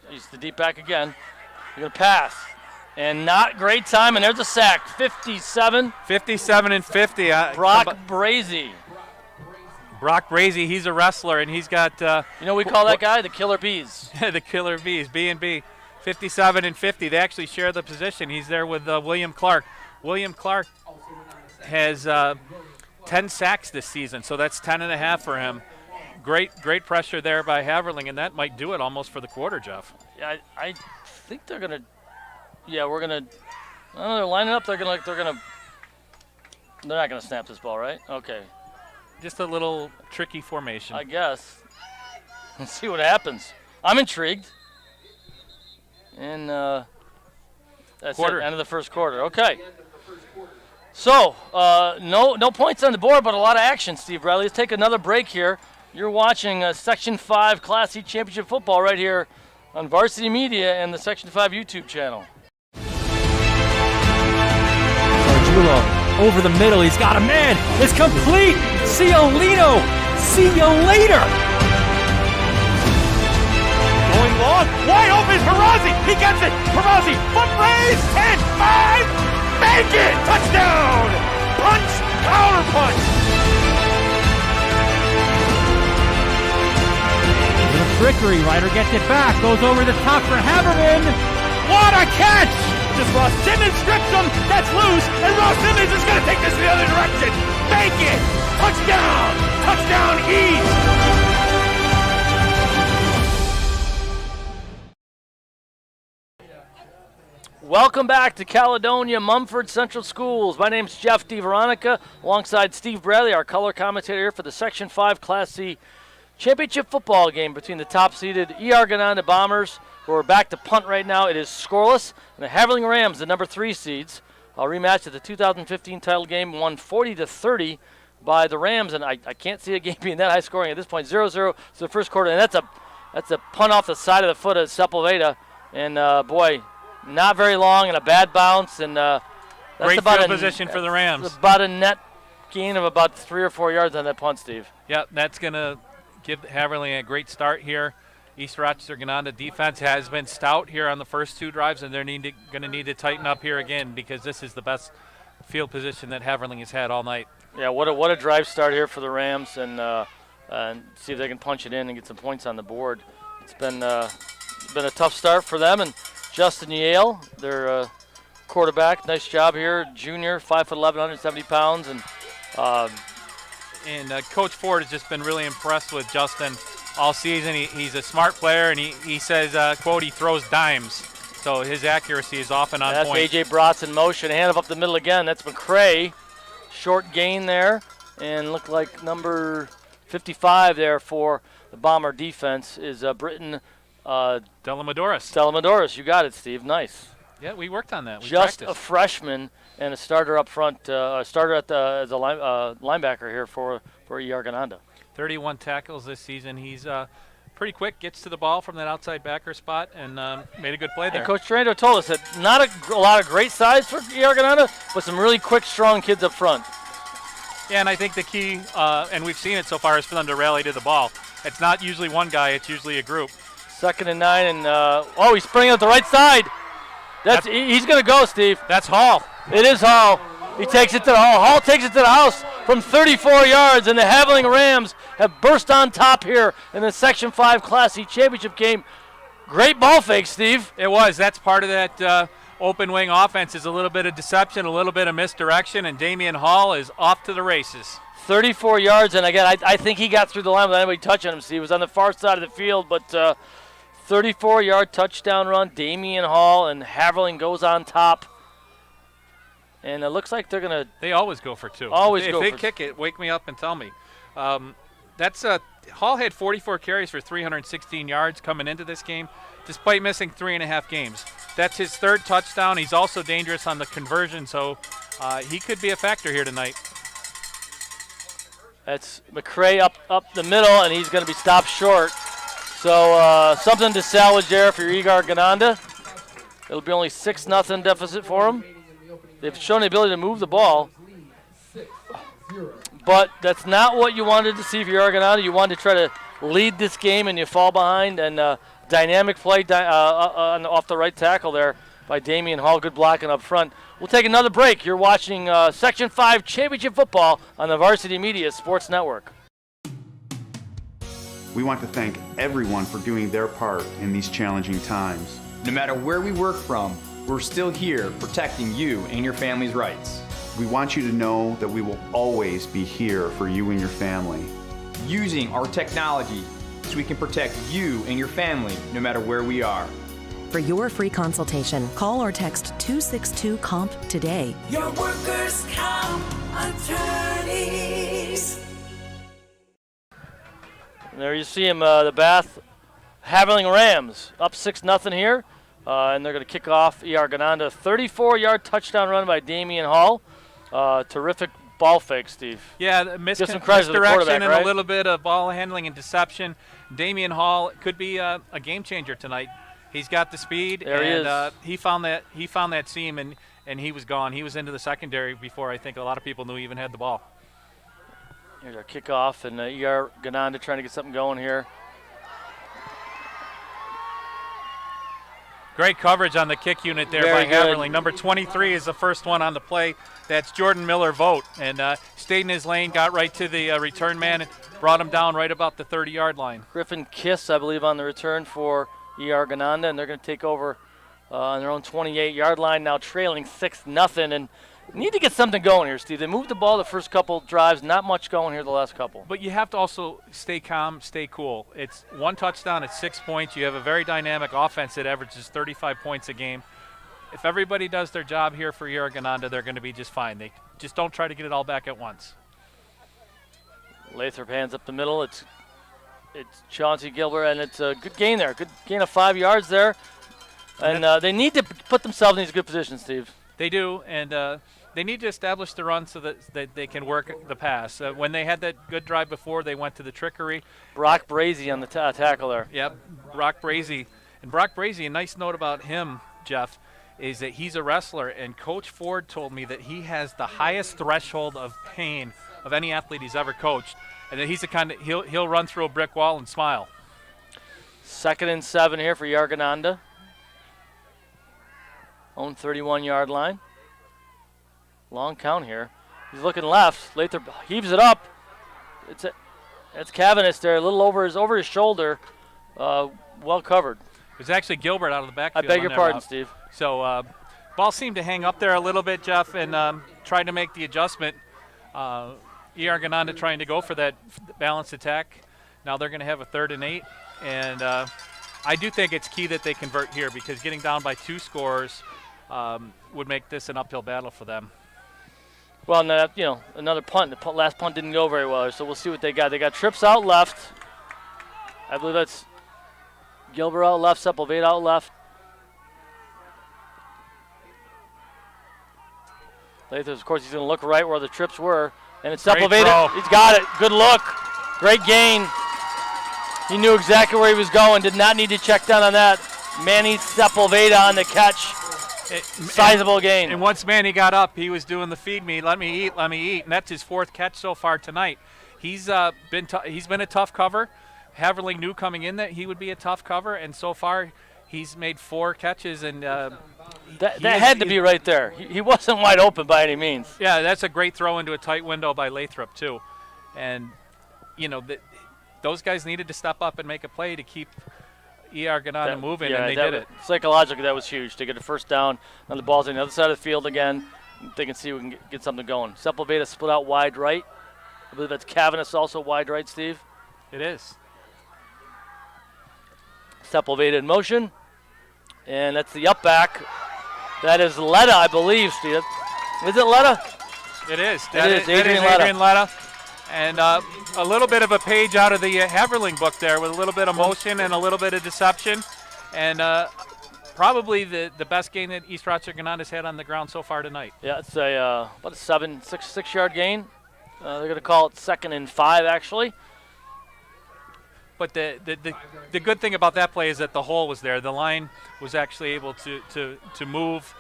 A: he's the deep back again. You're going to pass. And not great time, and there's a sack. 57.
B: 57 and 50.
A: Brock Brazy.
B: Brock Brazy, he's a wrestler, and he's got...
A: we call that guy the Killer Bees.
B: The Killer Bees, B&B. 57 and 50. They actually share the position. He's there with William Clark. William Clark has 10 sacks this season, so that's 10.5 for him. Great pressure there by Haverling, and that might do it almost for the quarter, Jeff.
A: Yeah, I think they're gonna. Yeah, we're gonna. I don't know, they're lining up. They're not gonna snap this ball, right? Okay.
B: Just a little tricky formation.
A: I guess. Let's see what happens. I'm intrigued. And that's it. End of the first quarter. Okay. So no points on the board, but a lot of action, Steve Bradley. Let's take another break here. You're watching Section 5 Class C Championship Football right here on Varsity Media and the Section 5 YouTube channel.
E: Sargiulo over the middle. He's got a man. It's complete. Ciolino. See you later.
F: Going long. Wide open. Perazzi. He gets it. Perazzi. Foot raise. 10, 5. Make it. Touchdown. Punch. Counter punch.
E: Trickery. Ryder gets it back. Goes over the top for Haverman. What a catch!
F: practice Ross. Simmons strips him. That's loose. And Ross Simmons is going to take this the other direction. Make it. Touchdown. Touchdown East.
A: Welcome back to Caledonia-Mumford Central Schools. My name's Jeff DeVeronica, alongside Steve Bradley, our color commentator here for the Section 5 Class C championship football game between the top-seeded Gananda Bombers, who are back to punt right now. It is scoreless, and the Haverling Rams, the number 3 seeds, rematch at the 2015 title game, won 40-30 by the Rams, and I can't see a game being that high scoring at this point. 0-0 to the first quarter, and that's a punt off the side of the foot of Sepulveda, and boy, not very long and a bad bounce, and that's
B: great
A: about
B: field position for the Rams.
A: About a net gain of about 3 or 4 yards on that punt, Steve.
B: Yep, that's going to give Haverling a great start here. East Rochester Gananda defense has been stout here on the first 2 drives, and they're going to need to tighten up here again because this is the best field position that Haverling has had all night.
A: Yeah, what a drive start here for the Rams, and see if they can punch it in and get some points on the board. It's been a tough start for them, and Justin Yale, their quarterback, nice job here. Junior, 5'11", 170 pounds, and
B: Coach Ford has just been really impressed with Justin all season. He's a smart player, and he says, quote, he throws dimes. So his accuracy is often on
A: that's
B: point.
A: A.J. Bratz in motion. Handoff up the middle again. That's McCray. Short gain there, and looked like number 55 there for the Bomber defense is Britton
B: Delamadoris.
A: You got it, Steve. Nice.
B: Yeah, we worked on that. We
A: Just
B: practiced.
A: a freshman and a starter up front, starter as a linebacker here for Gananda.
B: 31 tackles this season. He's pretty quick, gets to the ball from that outside backer spot, and made a good play there.
A: And Coach Durando told us that not a lot of great size for Gananda, but some really quick, strong kids up front.
B: Yeah, and I think the key, and we've seen it so far, is for them to rally to the ball. It's not usually one guy, it's usually a group.
A: 2nd and 9, and he's springing at the right side. He's going to go, Steve.
B: That's Hall.
A: It is Hall. He takes it to the Hall. Hall takes it to the house from 34 yards, and the Haverling Rams have burst on top here in the Section 5 Class C championship game. Great ball fake, Steve.
B: It was. That's part of that open wing offense is a little bit of deception, a little bit of misdirection, and Damian Hall is off to the races.
A: 34 yards, and again, I think he got through the line without anybody touching him, Steve. He was on the far side of the field, but 34-yard touchdown run, Damian Hall, and Haverling goes on top. And it looks like they're going to...
B: They always go for 2.
A: If
B: they kick it, wake me up and tell me. Hall had 44 carries for 316 yards coming into this game, despite missing 3.5 games. That's his 3rd touchdown. He's also dangerous on the conversion, so he could be a factor here tonight. That's
A: McCray up the middle, and he's going to be stopped short. So something to salvage there for your Gananda. It'll be only 6-0 deficit for them. They've shown the ability to move the ball. But that's not what you wanted to see for your Gananda. You wanted to try to lead this game, and you fall behind. And dynamic play off the right tackle there by Damian Hall. Good blocking up front. We'll take another break. You're watching Section 5 Championship Football on the Varsity Media Sports Network.
G: We want to thank everyone for doing their part in these challenging times.
H: No matter where we work from, we're still here protecting you and your family's rights.
G: We want you to know that we will always be here for you and your family.
H: Using our technology so we can protect you and your family no matter where we are.
I: For your free consultation, call or text 262-COMP today.
J: Your workers' comp attorneys.
A: And there you see him, the Bath Haverling Rams up 6-0 here. And they're going to kick off Gananda. 34-yard touchdown run by Damian Hall. Terrific ball fake, Steve.
B: Yeah, misdirection and a little bit of ball handling and deception. Damian Hall could be a game changer tonight. He's got the speed,
A: there
B: and he found that seam, and he was gone. He was into the secondary before I think a lot of people knew he even had the ball.
A: Here's our kickoff, and Gananda trying to get something going here.
B: Great coverage on the kick unit there by Haverling. Number 23 is the first one on the play. That's Jordan Miller-Vogt, and stayed in his lane, got right to the return man, and brought him down right about the 30-yard line.
A: Griffin Kiss, I believe, on the return for Gananda, and they're going to take over on their own 28-yard line, now trailing 6-0, and need to get something going here, Steve. They moved the ball the first couple drives, not much going here the last couple.
B: But you have to also stay calm, stay cool. It's 1 touchdown at 6 points. You have a very dynamic offense that averages 35 points a game. If everybody does their job here for Gananda, they're going to be just fine. They just don't try to get it all back at once.
A: Lathrop hands up the middle. It's Chauncey Gilbert, and it's a good gain there. Good gain of 5 yards there. And they need to put themselves in these good positions, Steve.
B: They do, and they need to establish the run so that they can work the pass. When they had that good drive before, they went to the trickery.
A: Brock Brazy on the tackle there.
B: Yep, Brock Brazy. And Brock Brazy, a nice note about him, Jeff, is that he's a wrestler, and Coach Ford told me that he has the highest threshold of pain of any athlete he's ever coached, and that he's the kind of he'll run through a brick wall and smile.
A: 2nd and 7 here for Gananda. Own 31-yard line. Long count here. He's looking left. Lathrop heaves it up. It's Cavanis there, a little over his shoulder. Well covered.
B: It was actually Gilbert out of the backfield.
A: I beg your pardon, Steve.
B: So ball seemed to hang up there a little bit, Jeff, and tried to make the adjustment. Gananda trying to go for that balanced attack. Now they're going to have a 3rd and 8, and I do think it's key that they convert here, because getting down by 2 scores would make this an uphill battle for them.
A: Well, another punt. The last punt didn't go very well, so we'll see what they got. They got trips out left. I believe that's Gilbert out left, Sepulveda out left. Lathrop, of course, he's going to look right where the trips were. And it's Sepulveda. He's got it. Good look. Great gain. He knew exactly where he was going. Did not need to check down on that. Manny Sepulveda on the catch. Sizable gain.
B: And once Manny got up, he was doing the feed me, let me eat, and that's his 4th catch so far tonight. He's been a tough cover. Haverling knew coming in that he would be a tough cover, and so far he's made 4 catches, and
A: that had to be right there. He wasn't wide open by any means.
B: Yeah, that's a great throw into a tight window by Lathrop too, and those guys needed to step up and make a play to keep Gananda moving, and they did it.
A: Psychologically, that was huge to get a first down. And the ball's on the other side of the field again. They can see we can get something going. Sepulveda split out wide right. I believe that's Cavanis also wide right, Steve.
B: It is.
A: Sepulveda in motion, and that's the up back. That is Letta, I believe, Steve. Is it Letta?
B: It is.
A: It is Adrian
B: Letta. And a little bit of a page out of the Haverling book there, with a little bit of motion and a little bit of deception, and probably the best game that East Rochester Gananda's had on the ground so far tonight.
A: Yeah, it's about a 6-yard gain. They're going to call it 2nd and 5, actually.
B: But the good thing about that play is that the hole was there. The line was actually able to move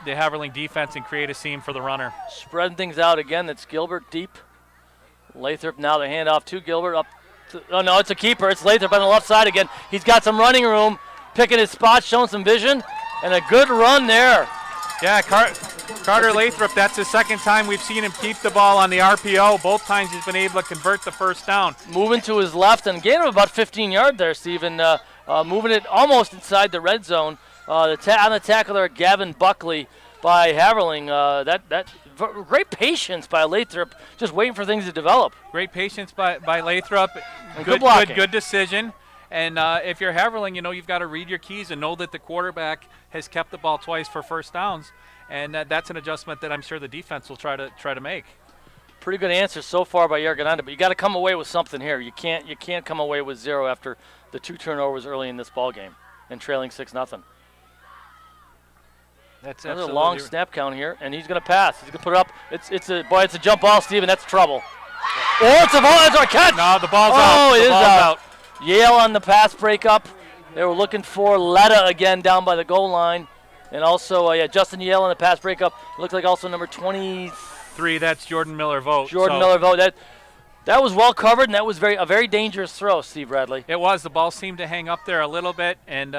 B: the Haverling defense and create a seam for the runner.
A: Spreading things out again. That's Gilbert deep. Lathrop now the handoff to Gilbert. Oh, no, it's a keeper. It's Lathrop on the left side again. He's got some running room, picking his spot, showing some vision, and a good run there.
B: Yeah, Carter Lathrop, that's the 2nd time we've seen him keep the ball on the RPO. Both times he's been able to convert the first down.
A: Moving to his left and gain of about 15 yards there, Stephen. Moving it almost inside the red zone. On the tackle there, Gavin Buckley by Haverling. Great patience by Lathrop, just waiting for things to develop.
B: Great patience by Lathrop.
A: And good blocking.
B: Good decision. And if you're Haverling, you've got to read your keys and know that the quarterback has kept the ball twice for first downs, and that's an adjustment that I'm sure the defense will try to make.
A: Pretty good answer so far by Gananda, but you got to come away with something here. You can't come away with 0 after the 2 turnovers early in this ball game and trailing 6-0.
B: That's
A: a long snap count here, and he's going to pass. He's going to put it up. It's a jump ball, Steven. That's trouble. Oh, it's a catch.
B: No, the ball's out.
A: Oh, it is
B: out.
A: Yale on the pass breakup. They were looking for Letta again down by the goal line. And also, Justin Yale on the pass breakup. It looked like also number 23.
B: That's Jordan Miller-Vogt.
A: Miller-Vogt. That was well covered, and that was a very dangerous throw, Steve Bradley.
B: It was. The ball seemed to hang up there a little bit, and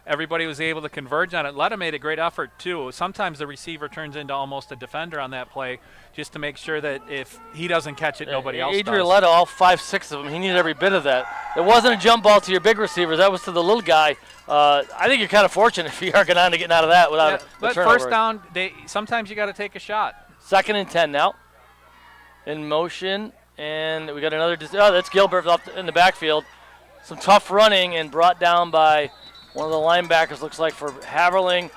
B: everybody was able to converge on it. Letta made a great effort, too. Sometimes the receiver turns into almost a defender on that play just to make sure that if he doesn't catch it, nobody else
A: Adrian
B: does.
A: Letta, all 5'6" of them, he needed every bit of that. It wasn't a jump ball to your big receivers. That was to the little guy. I think you're kind of fortunate if you are Gananda getting out of that without a turnover.
B: First down, sometimes you got to take a shot.
A: 2nd and 10 now. In motion, and we got another. That's Gilbert up in the backfield. Some tough running and brought down by one of the linebackers, looks like, for Haverling.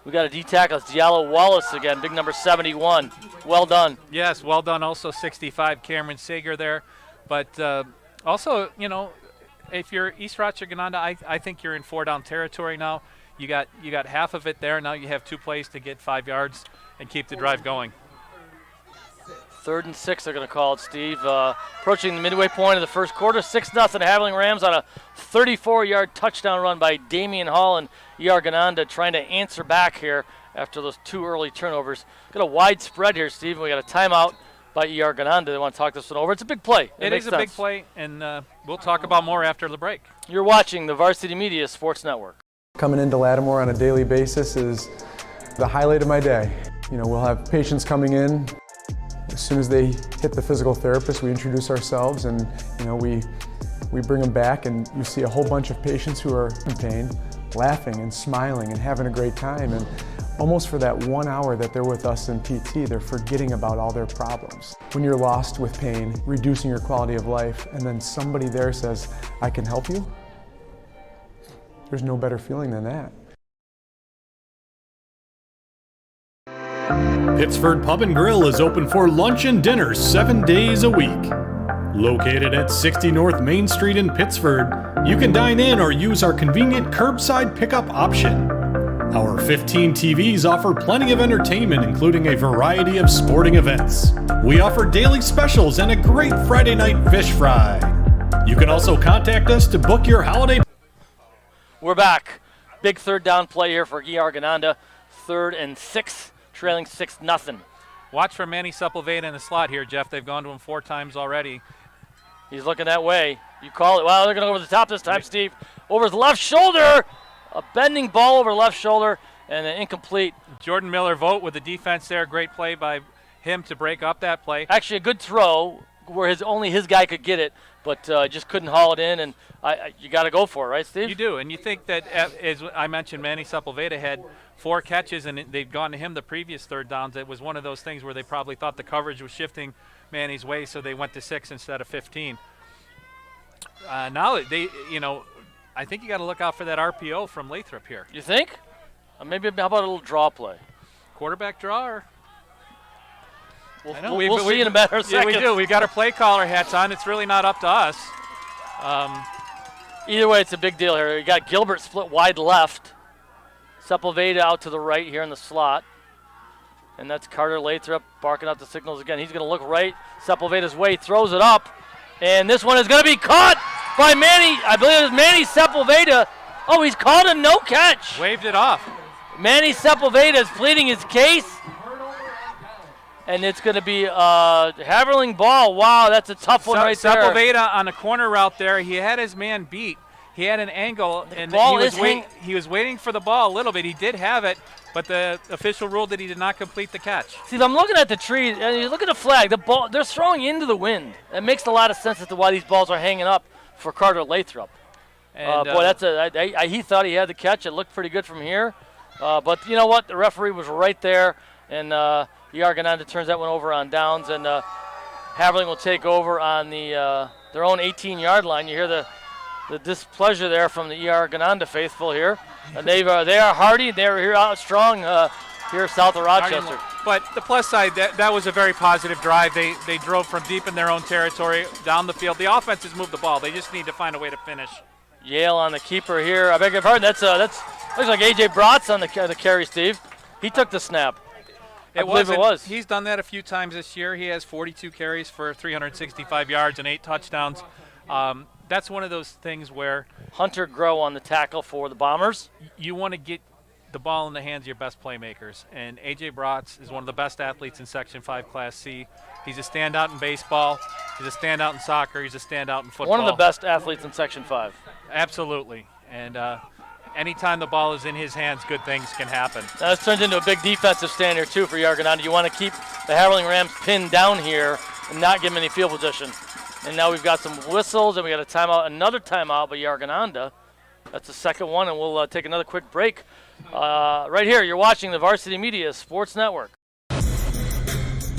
A: We got a D-tackle. It's Diallo Wallace again, big number 71. Well done.
B: Yes, well done. Also 65, Cameron Sager there. But also, you know, if you're East Rochester Gananda, I think you're in 4-down territory now. You got half of it there. Now you have 2 plays to get 5 yards and keep the drive going.
A: 3rd and 6, they're going to call it, Steve. Approaching the midway point of the first quarter, 6-0 Haverling Rams on a 34-yard touchdown run by Damian Hall and E.R. Gananda trying to answer back here after those 2 early turnovers. Got a wide spread here, Steve. We got a timeout by E.R. Gananda. They want to talk this one over. It's a big play.
B: It is a big play, and we'll talk about more after the break.
A: You're watching the Varsity Media Sports Network.
K: Coming into Lattimore on a daily basis is the highlight of my day. You know, we'll have patients coming in. As soon as they hit the physical therapist, we introduce ourselves, and you know, we bring them back, and you see a whole bunch of patients who are in pain, laughing and smiling and having a great time. And almost for that 1 hour that they're with us in PT, they're forgetting about all their problems. When you're lost with pain, reducing your quality of life, and then somebody there says, "I can help you," there's no better feeling than that.
C: Pittsford Pub and Grill is open for lunch and dinner 7 days a week. Located at 60 North Main Street in Pittsford, you can dine in or use our convenient curbside pickup option. Our 15 TVs offer plenty of entertainment, including a variety of sporting events. We offer daily specials and a great Friday night fish fry. You can also contact us to book your holiday.
A: We're back. Big 3rd down play here for E.R. Gananda. 3rd and 6. Trailing 6-0.
B: Watch for Manny Sepulveda in the slot here, Jeff. They've gone to him 4 times already.
A: He's looking that way. You call it. Wow, they're going to go over the top this time, Steve. Over his left shoulder. A bending ball over left shoulder and an incomplete.
B: Jordan Miller Vogt with the defense there. Great play by him to break up that play.
A: Actually, a good throw where only his guy could get it, but just couldn't haul it in. And you got to go for it, right, Steve?
B: You do, and you think that, as I mentioned, Manny Sepulveda had 4 catches, and they'd gone to him the previous 3rd downs. It was one of those things where they probably thought the coverage was shifting Manny's way, so they went to 6 instead of 15. Now they, you know, I think you got to look out for that RPO from Lathrop here.
A: You think? Maybe how about a little draw play?
B: Quarterback draw, or?
A: We'll see in a matter of seconds.
B: Yeah, we do. We've got our play caller hats on. It's really not up to us.
A: Either way, it's a big deal here. You got Gilbert split wide left. Sepulveda out to the right here in the slot. And that's Carter Lathrop barking out the signals again. He's going to look right Sepulveda's way, throws it up. And this one is going to be caught by Manny. I believe it was Manny Sepulveda. Oh, he's called a no catch.
B: Waved it off.
A: Manny Sepulveda is pleading his case. And it's going to be Haverling ball. Wow, that's a tough one right there.
B: Sepulveda on the corner route there. He had his man beat. He had an angle, and he was waiting for the ball a little bit. He did have it, but the official ruled that he did not complete the catch.
A: See, I'm looking at the tree, and you look at the flag. The ball, they're throwing into the wind. That makes a lot of sense as to why these balls are hanging up for Carter Lathrop.
B: And,
A: boy, he thought he had the catch. It looked pretty good from here. But you know what? The referee was right there, and E.R. Gananda turns that one over on downs, and Haverling will take over on their own 18-yard line. You hear the displeasure there from the E.R. Gananda faithful here. And they are hardy. They're here out strong here south of Rochester.
B: But the plus side, that was a very positive drive. They drove from deep in their own territory down the field. The offense has moved the ball. They just need to find a way to finish.
A: Yale on the keeper here. I beg your pardon. That's looks like A.J. Bratz on the carry, Steve. He took the snap. I believe it was.
B: He's done that a few times this year. He has 42 carries for 365 yards and 8 touchdowns. That's one of those things where
A: Hunter Grow on the tackle for the Bombers.
B: You want to get the ball in the hands of your best playmakers, and A.J. Bratz is one of the best athletes in Section 5 Class C. He's a standout in baseball. He's a standout in soccer. He's a standout in football.
A: One of the best athletes in Section 5.
B: Absolutely. And anytime the ball is in his hands, good things can happen.
A: Now this turns into a big defensive stand here, too, for Gananda. You want to keep the Haverling Rams pinned down here and not give them any field position. And now we've got some whistles, and we got a timeout, another timeout by Gananda. That's the second one, and we'll take another quick break. Right here, you're watching the Varsity Media Sports Network.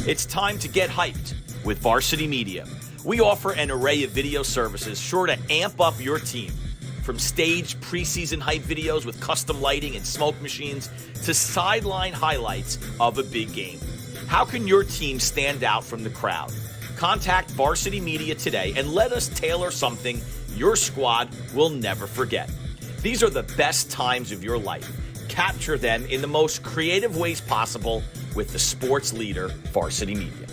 L: It's time to get hyped with Varsity Media. We offer an array of video services sure to amp up your team. From staged preseason hype videos with custom lighting and smoke machines to sideline highlights of a big game. How can your team stand out from the crowd? Contact Varsity Media today and let us tailor something your squad will never forget. These are the best times of your life. Capture them in the most creative ways possible with the sports leader, Varsity Media.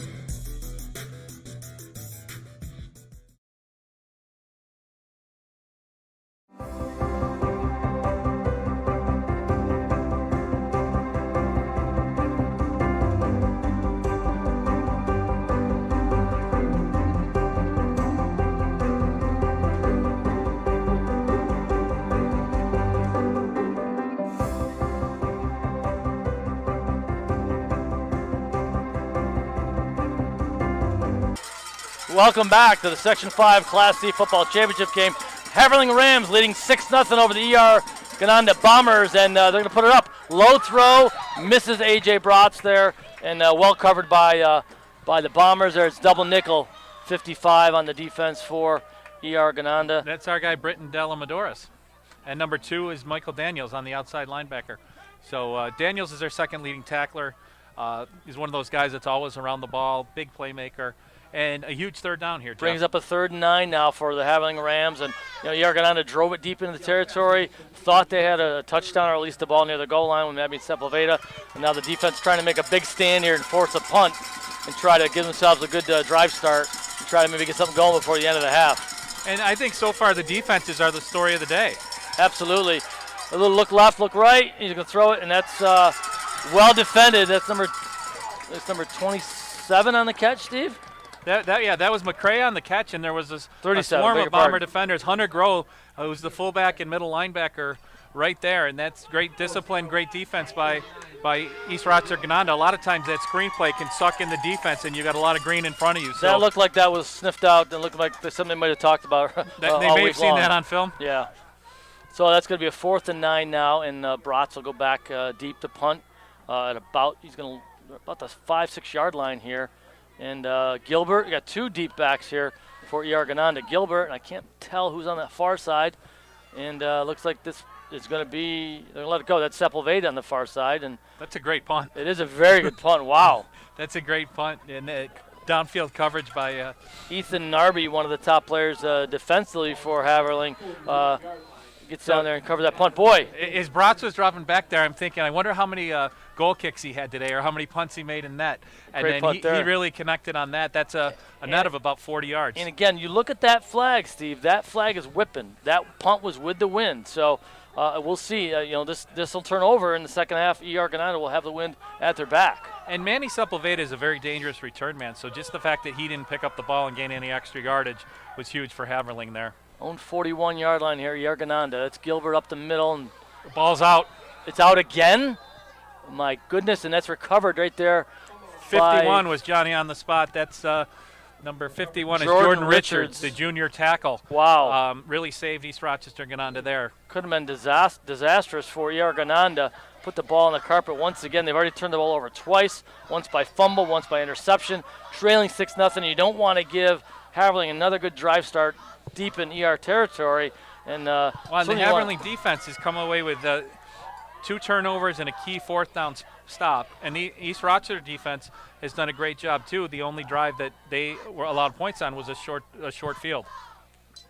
A: Welcome back to the Section 5 Class C Football Championship game. Haverling Rams leading 6-0 over the Gananda Bombers, and they're going to put it up. Low throw, misses A.J. Bratz there, and well covered by the Bombers there. It's double nickel, 55 on the defense for Gananda.
B: That's our guy, Britton Delamadoris. And number 2 is Michael Daniels on the outside linebacker. So Daniels is their second leading tackler. He's one of those guys that's always around the ball, big playmaker. And a huge third down here, Jeff.
A: Brings up a 3rd and 9 now for the Haverling Rams. And, Gananda drove it deep into the territory, thought they had a touchdown or at least the ball near the goal line when that means Sepulveda. And now the defense trying to make a big stand here and force a punt and try to give themselves a good drive start and try to maybe get something going before the end of the half.
B: And I think so far the defenses are the story of the day.
A: Absolutely. A little look left, look right. He's going to throw it, and that's well defended. That's number 27 on the catch, Steve.
B: That was McCray on the catch, and there was a swarm of Bomber defenders. Hunter Groh, who's the fullback and middle linebacker, right there, and that's great discipline, great defense by East Rochester Gananda. A lot of times that screenplay can suck in the defense, and you got a lot of green in front of you. So
A: that looked like that was sniffed out, and looked like something they might have talked about.
B: They may have seen that on film.
A: Yeah. So that's going to be a 4th and 9 now, and Bratz will go back deep to punt at about the 5-6 yard line here. And Gilbert, you got 2 deep backs here for Gananda. Gilbert, and I can't tell who's on that far side. And looks like this is going to be, they're going to let it go. That's Sepulveda on the far side. And
B: that's a great punt.
A: It is a very good punt. Wow.
B: That's a great punt. And downfield coverage by
A: Ethan Narby, one of the top players defensively for Haverling. Gets down there and covers that punt. Boy.
B: As Bratz was dropping back there, I'm thinking, I wonder how many goal kicks he had today or how many punts he made in net. And
A: Great
B: then
A: punt
B: he really connected on that. That's a net of about 40 yards.
A: And again, you look at that flag, Steve. That flag is whipping. That punt was with the wind. So we'll see. This will turn over in the second half. Gananda will have the wind at their back.
B: And Manny Sepulveda is a very dangerous return man. So just the fact that he didn't pick up the ball and gain any extra yardage was huge for Haverling there.
A: Own 41 yard line here, Gananda. That's Gilbert up the middle. And
B: the ball's out.
A: It's out again? My goodness, and that's recovered right there.
B: 51 was Johnny on the spot. That's number 51 is Jordan Richards, the junior tackle.
A: Wow.
B: Really saved East Rochester Gananda there.
A: Could have been disastrous for Gananda. Put the ball on the carpet once again. They've already turned the ball over twice, once by fumble, once by interception. Trailing 6-0. You don't want to give Haverling another good drive start deep in territory. And
B: the Haverling defense has come away with 2 turnovers and a key 4th down stop. And the East Rochester defense has done a great job too. The only drive that they were allowed points on was a short field.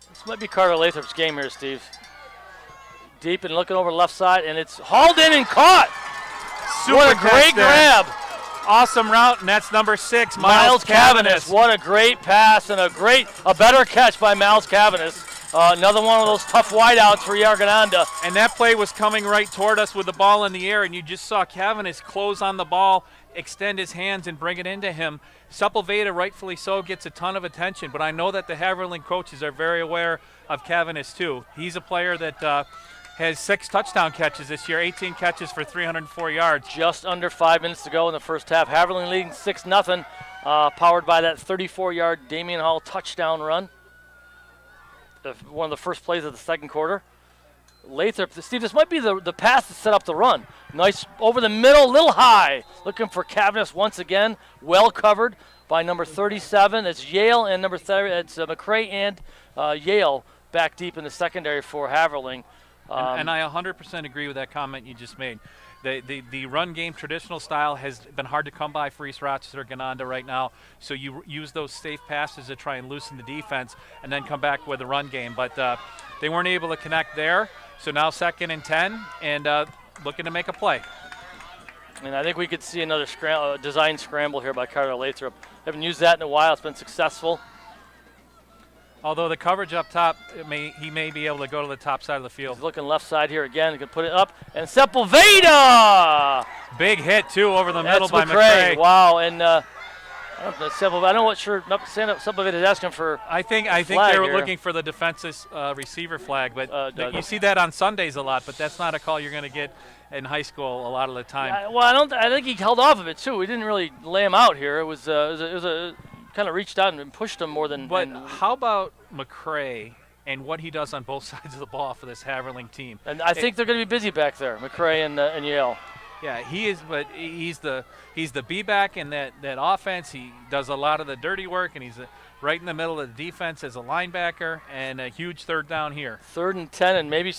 A: This might be Carter Lathrop's game here, Steve. Deep and looking over the left side, and it's hauled in and caught. What a great grab.
B: Awesome route, and that's number 6, Miles Cavanis.
A: What a great pass and a better catch by Miles Cavanis. Another one of those tough wideouts for Gananda.
B: And that play was coming right toward us with the ball in the air, and you just saw Cavanis close on the ball, extend his hands, and bring it into him. Sepulveda, rightfully so, gets a ton of attention, but I know that the Haverling coaches are very aware of Cavanis too. He's a player that has 6 touchdown catches this year, 18 catches for 304 yards.
A: Just under 5 minutes to go in the first half. Haverling leading 6-0, powered by that 34-yard Damian Hall touchdown run. One of the first plays of the second quarter. Lathrop, Steve, this might be the pass that set up the run. Nice over the middle, little high. Looking for Cavanis once again. Well covered by number 37. It's Yale and number 30. It's McCray and Yale back deep in the secondary for Haverling.
B: And I 100% agree with that comment you just made. The run game traditional style has been hard to come by for East Rochester Gananda right now. So you use those safe passes to try and loosen the defense and then come back with a run game. But they weren't able to connect there. So now 2nd and 10 and looking to make a play.
A: And I think we could see another design scramble here by Carter Lathrop. Haven't used that in a while. It's been successful.
B: Although the coverage up top, he may be able to go to the top side of the field.
A: He's looking left side here again. He can put it up. And Sepulveda!
B: Big hit, too, over the middle by McCray.
A: Wow. And I don't know what sure Sepulveda is asking for.
B: I think they're looking for the defensive receiver flag. But you see that on Sundays a lot, but that's not a call you're going to get in high school a lot of the time.
A: I think he held off of it, too. He didn't really lay him out here. It was a kind of reached out and pushed him more than.
B: But how about McCray and what he does on both sides of the ball for this Haverling team?
A: And I think they're going to be busy back there, McCray and Yale.
B: Yeah, he is, but he's the B-back in that offense. He does a lot of the dirty work, and he's right in the middle of the defense as a linebacker, and a huge 3rd down here.
A: 3rd and 10, and maybe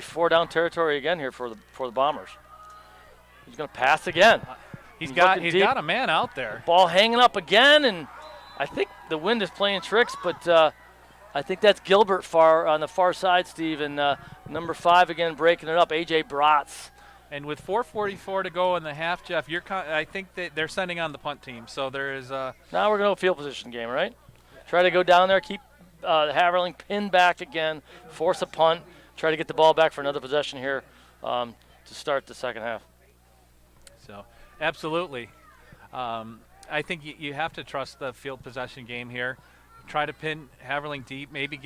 A: 4 down territory again here for the Bombers. He's going to pass again.
B: He's got a man out there.
A: Ball hanging up again, and I think the wind is playing tricks, but I think that's Gilbert on the far side, Steve, and number 5 again breaking it up, A.J. Bratz.
B: And with 4:44 to go in the half, Jeff, I think that they're sending on the punt team. So there is
A: now we're going to a field position game, right? Try to go down there, keep the Haverling pinned back again, force a punt, try to get the ball back for another possession here to start the second half.
B: So absolutely. I think you have to trust the field possession game here. Try to pin Haverling deep. Maybe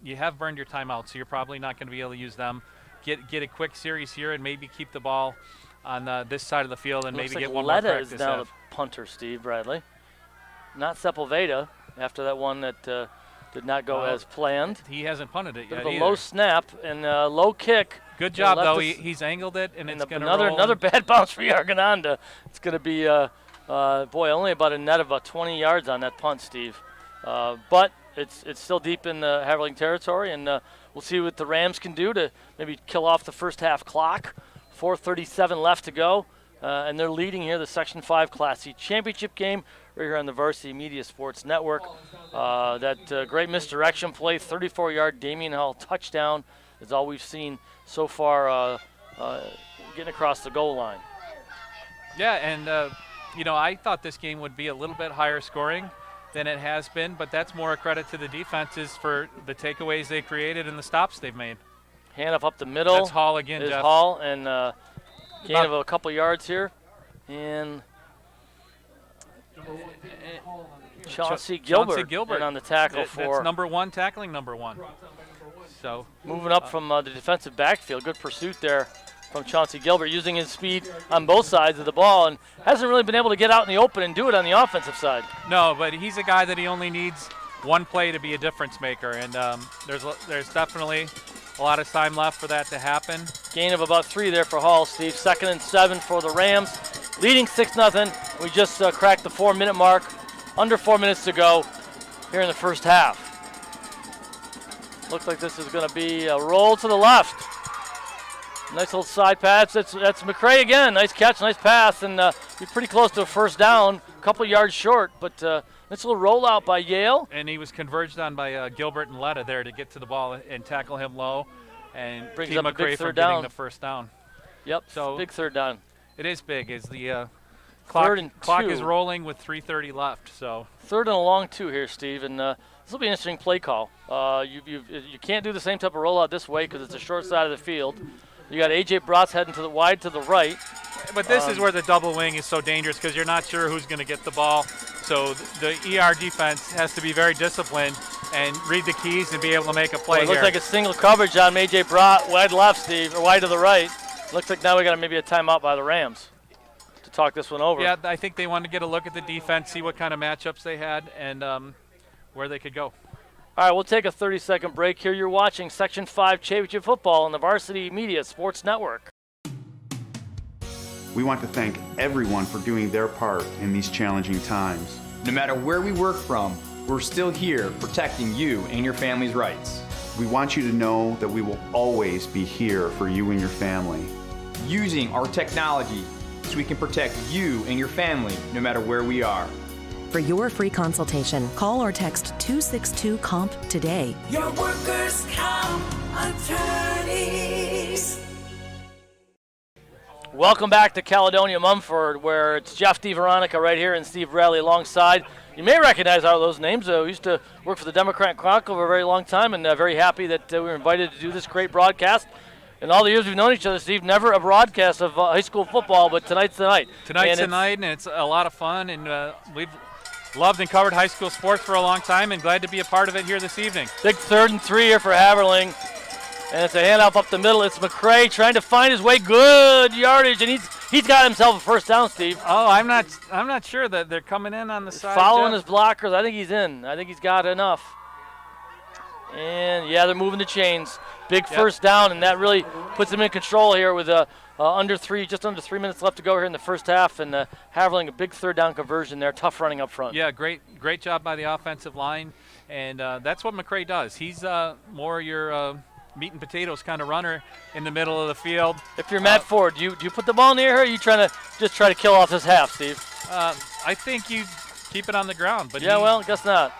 B: you have burned your timeout, so you're probably not going to be able to use them. Get a quick series here and maybe keep the ball on this side of the field and maybe get one more practice.
A: Is now the punter, Steve Bradley. Not Sepulveda after that one that did not go as planned.
B: He hasn't punted it yet.
A: A low snap and low kick.
B: Good job, though. He's angled it, and it's going to roll.
A: Another bad bounce for Gananda. It's going to be, only about a net of about 20 yards on that punt, Steve. But it's still deep in the Haverling territory, and we'll see what the Rams can do to maybe kill off the first half clock. 4:37 left to go, and they're leading here the Section 5 Class C championship game right here on the Varsity Media Sports Network. That great misdirection play, 34-yard Damian Hall touchdown is all we've seen so far getting across the goal line.
B: Yeah, and, I thought this game would be a little bit higher scoring than it has been, but that's more a credit to the defenses for the takeaways they created and the stops they've made.
A: Hand up the middle.
B: That's Hall again,
A: Jeff.
B: Hall,
A: and gain of a couple yards here. And Chauncey Gilbert on the tackle
B: that's number 1, tackling number 1. So
A: moving up from the defensive backfield. Good pursuit there from Chauncey Gilbert, using his speed on both sides of the ball, and hasn't really been able to get out in the open and do it on the offensive side.
B: No, but he's a guy that he only needs one play to be a difference maker, and there's definitely a lot of time left for that to happen.
A: Gain of about 3 there for Hall, Steve. 2nd and 7 for the Rams, leading 6-0. We just cracked the 4-minute mark. Under 4 minutes to go here in the first half. Looks like this is going to be a roll to the left. Nice little side pass. That's McCray again. Nice catch, nice pass, and you're pretty close to a first down. A couple yards short, but nice little rollout by Yale.
B: And he was converged on by Gilbert and Letta there to get to the ball and tackle him low and keep McCray from getting the first down.
A: Yep, so big third down.
B: It is big as the clock is rolling with 3:30 left. So
A: 3rd and a long 2 here, Steve, and this will be an interesting play call. You can't do the same type of rollout this way because it's a short side of the field. You got A.J. Bratz heading wide to the right.
B: But this is where the double wing is so dangerous because you're not sure who's going to get the ball. So the ER defense has to be very disciplined and read the keys and be able to make a play
A: It looks
B: here.
A: like a single coverage on A.J. Brott, wide left, Steve, or wide to the right. Looks like now we got maybe a timeout by the Rams to talk this one over.
B: Yeah, I think they wanted to get a look at the defense, see what kind of matchups they had, and where they could go.
A: All right, we'll take a 30-second break here. You're watching Section 5 Championship Football on the Varsity Media Sports Network.
G: We want to thank everyone for doing their part in these challenging times.
H: No matter where we work from, we're still here protecting you and your family's rights.
G: We want you to know that we will always be here for you and your family.
H: Using our technology so we can protect you and your family no matter where we are.
I: For your free consultation, call or text 262-COMP today.
J: Your workers' comp attorneys.
A: Welcome back to Caledonia-Mumford, where it's Jeff DeVeronica right here and Steve Bradley alongside. You may recognize all those names. We used to work for the Democrat Chronicle for a very long time, and very happy that we were invited to do this great broadcast. In all the years we've known each other, Steve, never a broadcast of high school football, but tonight's the night.
B: Tonight's the night, and it's a lot of fun, and we've loved and covered high school sports for a long time, and glad to be a part of it here this evening.
A: Big 3rd and 3 here for Haverling, and it's a handoff up the middle. It's McCray trying to find his way, good yardage, and he's got himself a first down, Steve.
B: Oh, I'm not sure that they're coming in on the side.
A: Following
B: Jeff.
A: his blockers, I think he's in. I think he's got enough. And yeah, they're moving the chains. Big first down, and that really puts them in control here with just under 3 minutes left to go here in the first half, and Haverling a big 3rd down conversion there. Tough running up front.
B: Yeah, great job by the offensive line, and that's what McCray does. He's more your meat and potatoes kind of runner in the middle of the field.
A: If you're Matt Ford, do you put the ball in the air, or are you trying to just try to kill off this half, Steve?
B: I think you keep it on the ground. But
A: yeah, well, guess not.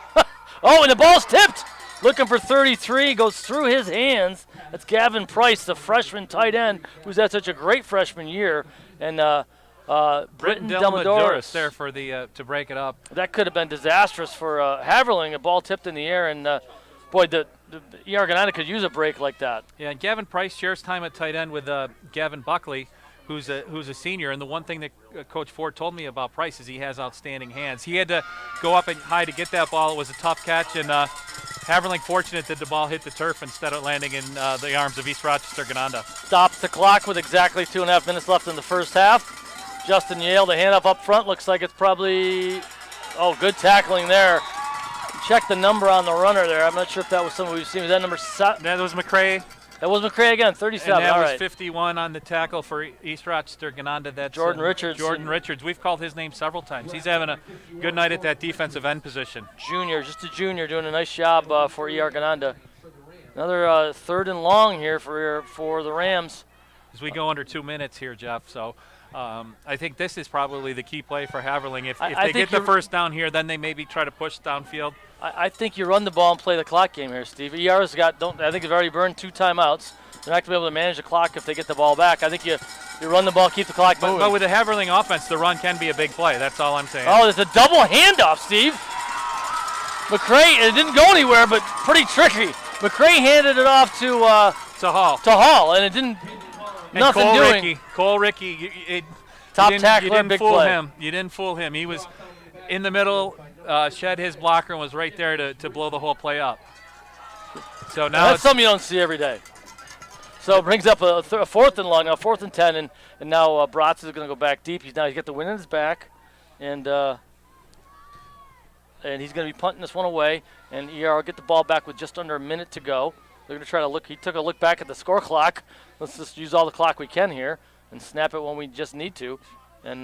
A: Oh, and the ball's tipped. Looking for 33, goes through his hands. That's Gavin Price, the freshman tight end, who's had such a great freshman year. And Britton Delmadoris
B: there for the to break it up.
A: That could have been disastrous for Haverling. A ball tipped in the air, and boy, the ER Gananda could use a break like that.
B: Yeah, and Gavin Price shares time at tight end with Gavin Buckley, who's a senior. And the one thing that Coach Ford told me about Price is he has outstanding hands. He had to go up and high to get that ball. It was a tough catch, and Haverling fortunate that the ball hit the turf instead of landing in the arms of East Rochester Gananda.
A: Stops the clock with exactly 2.5 minutes left in the first half. Justin Yale, the handoff up front, looks like it's probably, good tackling there. Check the number on the runner there. I'm not sure if that was someone we've seen. Was that number 7?
B: That was McCray.
A: That was McCray again, 37.
B: And that
A: all
B: was
A: right.
B: 51 on the tackle for East Rochester Gananda. That's
A: Jordan Richards.
B: Jordan Richards. We've called his name several times. He's having a good night at that defensive end position.
A: Just a junior, doing a nice job for ER Gananda. Another 3rd and long here for the Rams.
B: As we go under 2 minutes here, Jeff. So I think this is probably the key play for Haverling. If they get the first down here, then they maybe try to push downfield.
A: I think you run the ball and play the clock game here, Steve. ER's I think they've already burned 2 timeouts. They're not going to be able to manage the clock if they get the ball back. I think you run the ball, keep the clock moving.
B: But with the Haverling offense, the run can be a big play. That's all I'm saying.
A: Oh, there's a double handoff, Steve. McCray, it didn't go anywhere, but pretty tricky. McCray handed it off to Hall, and it didn't.
B: And
A: nothing doing.
B: Cole Rickey,
A: top tackler, big play.
B: You didn't fool him. He was in the middle, shed his blocker, and was right there to blow the whole play up. So now
A: that's something you don't see every day. So it brings up a 4th and long, now 4th and 10, and now Bratz is going to go back deep. He's got the wind in his back, and he's going to be punting this one away. And ER will get the ball back with just under a minute to go. They're going to try to look. He took a look back at the score clock. Let's just use all the clock we can here and snap it when we just need to. And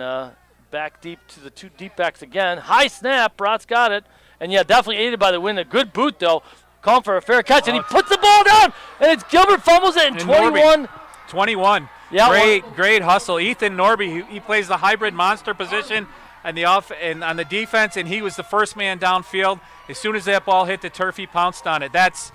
A: back deep to the 2 deep backs again. High snap. Bratz got it. And yeah, definitely aided by the wind. A good boot though. Calling for a fair catch, and he puts the ball down, and it's Gilbert fumbles it, and 21.
B: 21.
A: Yeah,
B: great hustle. Ethan Norby, he plays the hybrid monster position and on the defense, and he was the first man downfield. As soon as that ball hit the turf, he pounced on it. That's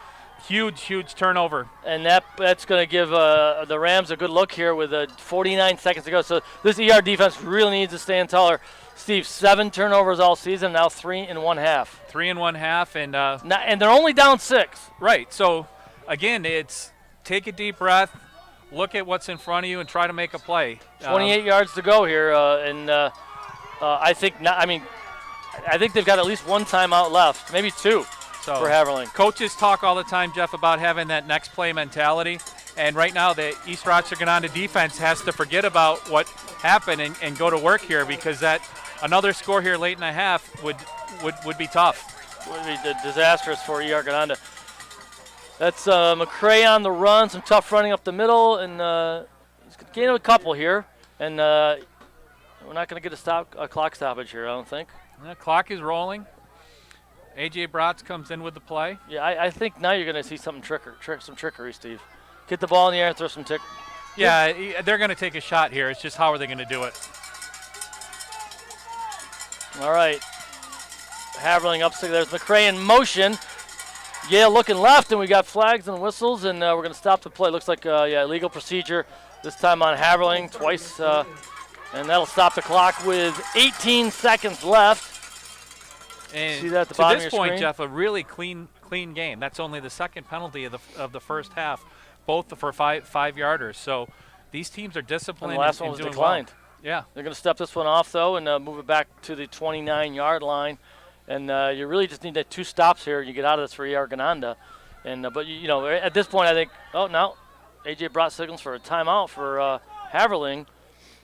B: huge turnover.
A: And that's going to give the Rams a good look here with 49 seconds to go. So this ER defense really needs to stand taller. Steve, 7 turnovers all season, now 3 in 1/2.
B: 3 in 1/2,
A: and they're only down 6.
B: Right. So again, it's take a deep breath, look at what's in front of you and try to make a play.
A: 28 yards to go here, and I think not. I mean, I think they've got at least one timeout left, maybe two for Haverling.
B: Coaches talk all the time, Jeff, about having that next play mentality. And right now, the East Rochester Gananda defense has to forget about what happened and go to work here, because that another score here late in the half would be tough.
A: Would be disastrous for ER Gananda. That's McCray on the run, some tough running up the middle, and he's gaining a couple here. And we're not going to get a clock stoppage here, I don't think.
B: The clock is rolling. A.J. Bratz comes in with the play.
A: Yeah, I think now you're going to see some trickery, Steve. Get the ball in the air and throw some tick.
B: Yeah, they're going to take a shot here. It's just how are they going to do it?
A: All right. Haverling up 6. There's McCray in motion. Yale looking left, and we got flags and whistles, and we're going to stop the play. Looks like, illegal procedure this time on Haverling twice, and that'll stop the clock with 18 seconds left.
B: And
A: see that at the bottom of your
B: to this point,
A: screen?
B: Jeff, a really clean game. That's only the second penalty of the first half, both for five-yarders. So these teams are disciplined.
A: And the last one was declined.
B: Well. Yeah.
A: They're going to step this one off, though, and move it back to the 29-yard line. And you really just need that 2 stops here. You get out of this for ER Gananda. And but you know, at this point, I think, no, AJ brought signals for a timeout for Haverling.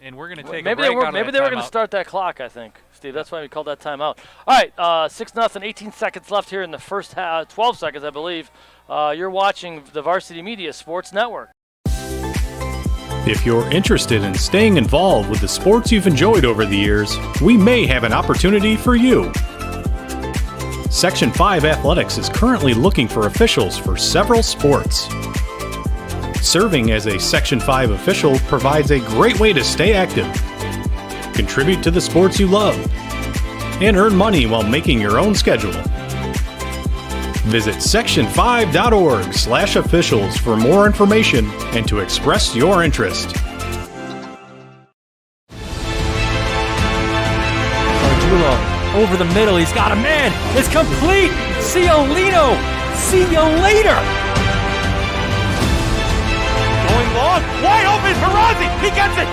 B: And we're going to take
A: maybe
B: a break out of
A: maybe
B: that
A: they were going to
B: timeout.
A: start that clock, I think, Steve. That's why we called that timeout. All right, 6-0, 18 seconds left here in the first half, 12 seconds, I believe. You're watching the Varsity Media Sports Network.
C: If you're interested in staying involved with the sports you've enjoyed over the years, we may have an opportunity for you. Section 5 Athletics is currently looking for officials for several sports. Serving as a Section 5 official provides a great way to stay active, contribute to the sports you love, and earn money while making your own schedule. Visit section5.org/officials for more information and to express your interest.
E: Arjulo over the middle. He's got a man. It's complete. Ciolino. See you later.
F: Going long. Wide open. Perazzi. He gets it.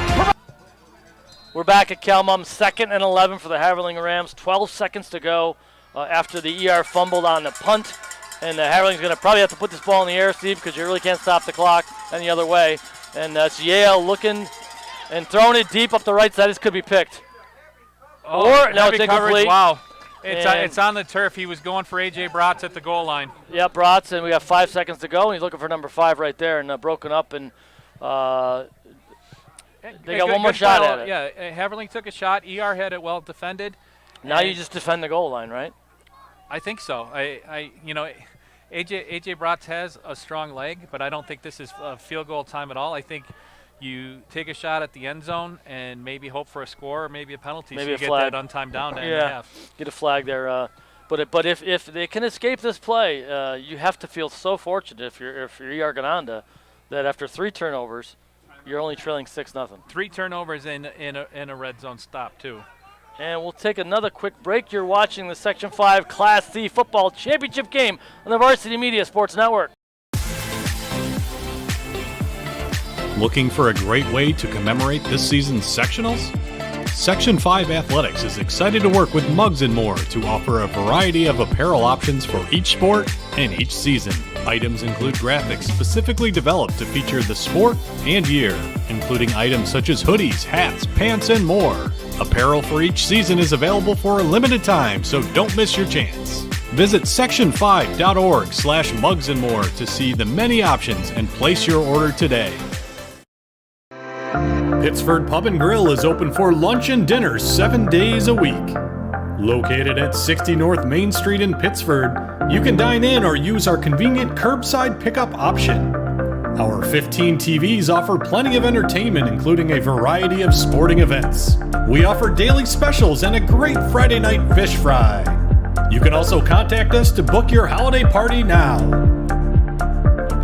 A: We're back at Calmum, 2nd and 11 for the Haverling Rams. 12 seconds to go after the ER fumbled on the punt. And Haverling's going to probably have to put this ball in the air, Steve, because you really can't stop the clock any other way. And that's Yale looking and throwing it deep up the right side. This could be picked. Or, no, it's incomplete.
B: Wow. It's on the turf. He was going for A.J. Bratz at the goal line.
A: Yeah, Bratz, and we got 5 seconds to go. And he's looking for number 5 right there, and broken up. And they got one more shot at it.
B: Yeah, Haverling took a shot. ER had it well defended.
A: Now you just defend the goal line, right?
B: I think so. AJ Bratz has a strong leg, but I don't think this is a field goal time at all. I think you take a shot at the end zone and maybe hope for a score or maybe a penalty.
A: Maybe
B: so you
A: a flag.
B: Get that untimed down to end the half.
A: Get a flag there. But if they can escape this play, you have to feel so fortunate if you're ER Gananda that after 3 turnovers, you're only trailing 6-0.
B: 3 turnovers in a red zone stop too.
A: And we'll take another quick break. You're watching the Section 5 Class C Football Championship game on the Varsity Media Sports Network.
C: Looking for a great way to commemorate this season's sectionals? Section 5 Athletics is excited to work with Muggs & More to offer a variety of apparel options for each sport and each season. Items include graphics specifically developed to feature the sport and year, including items such as hoodies, hats, pants, and more. Apparel for each season is available for a limited time, so don't miss your chance. Visit section5.org/mugsandmore to see the many options and place your order today. Pittsford Pub and Grill is open for lunch and dinner 7 days a week. Located at 60 North Main Street in Pittsford, you can dine in or use our convenient curbside pickup option. Our 15 TVs offer plenty of entertainment, including a variety of sporting events. We offer daily specials and a great Friday night fish fry. You can also contact us to book your holiday party now.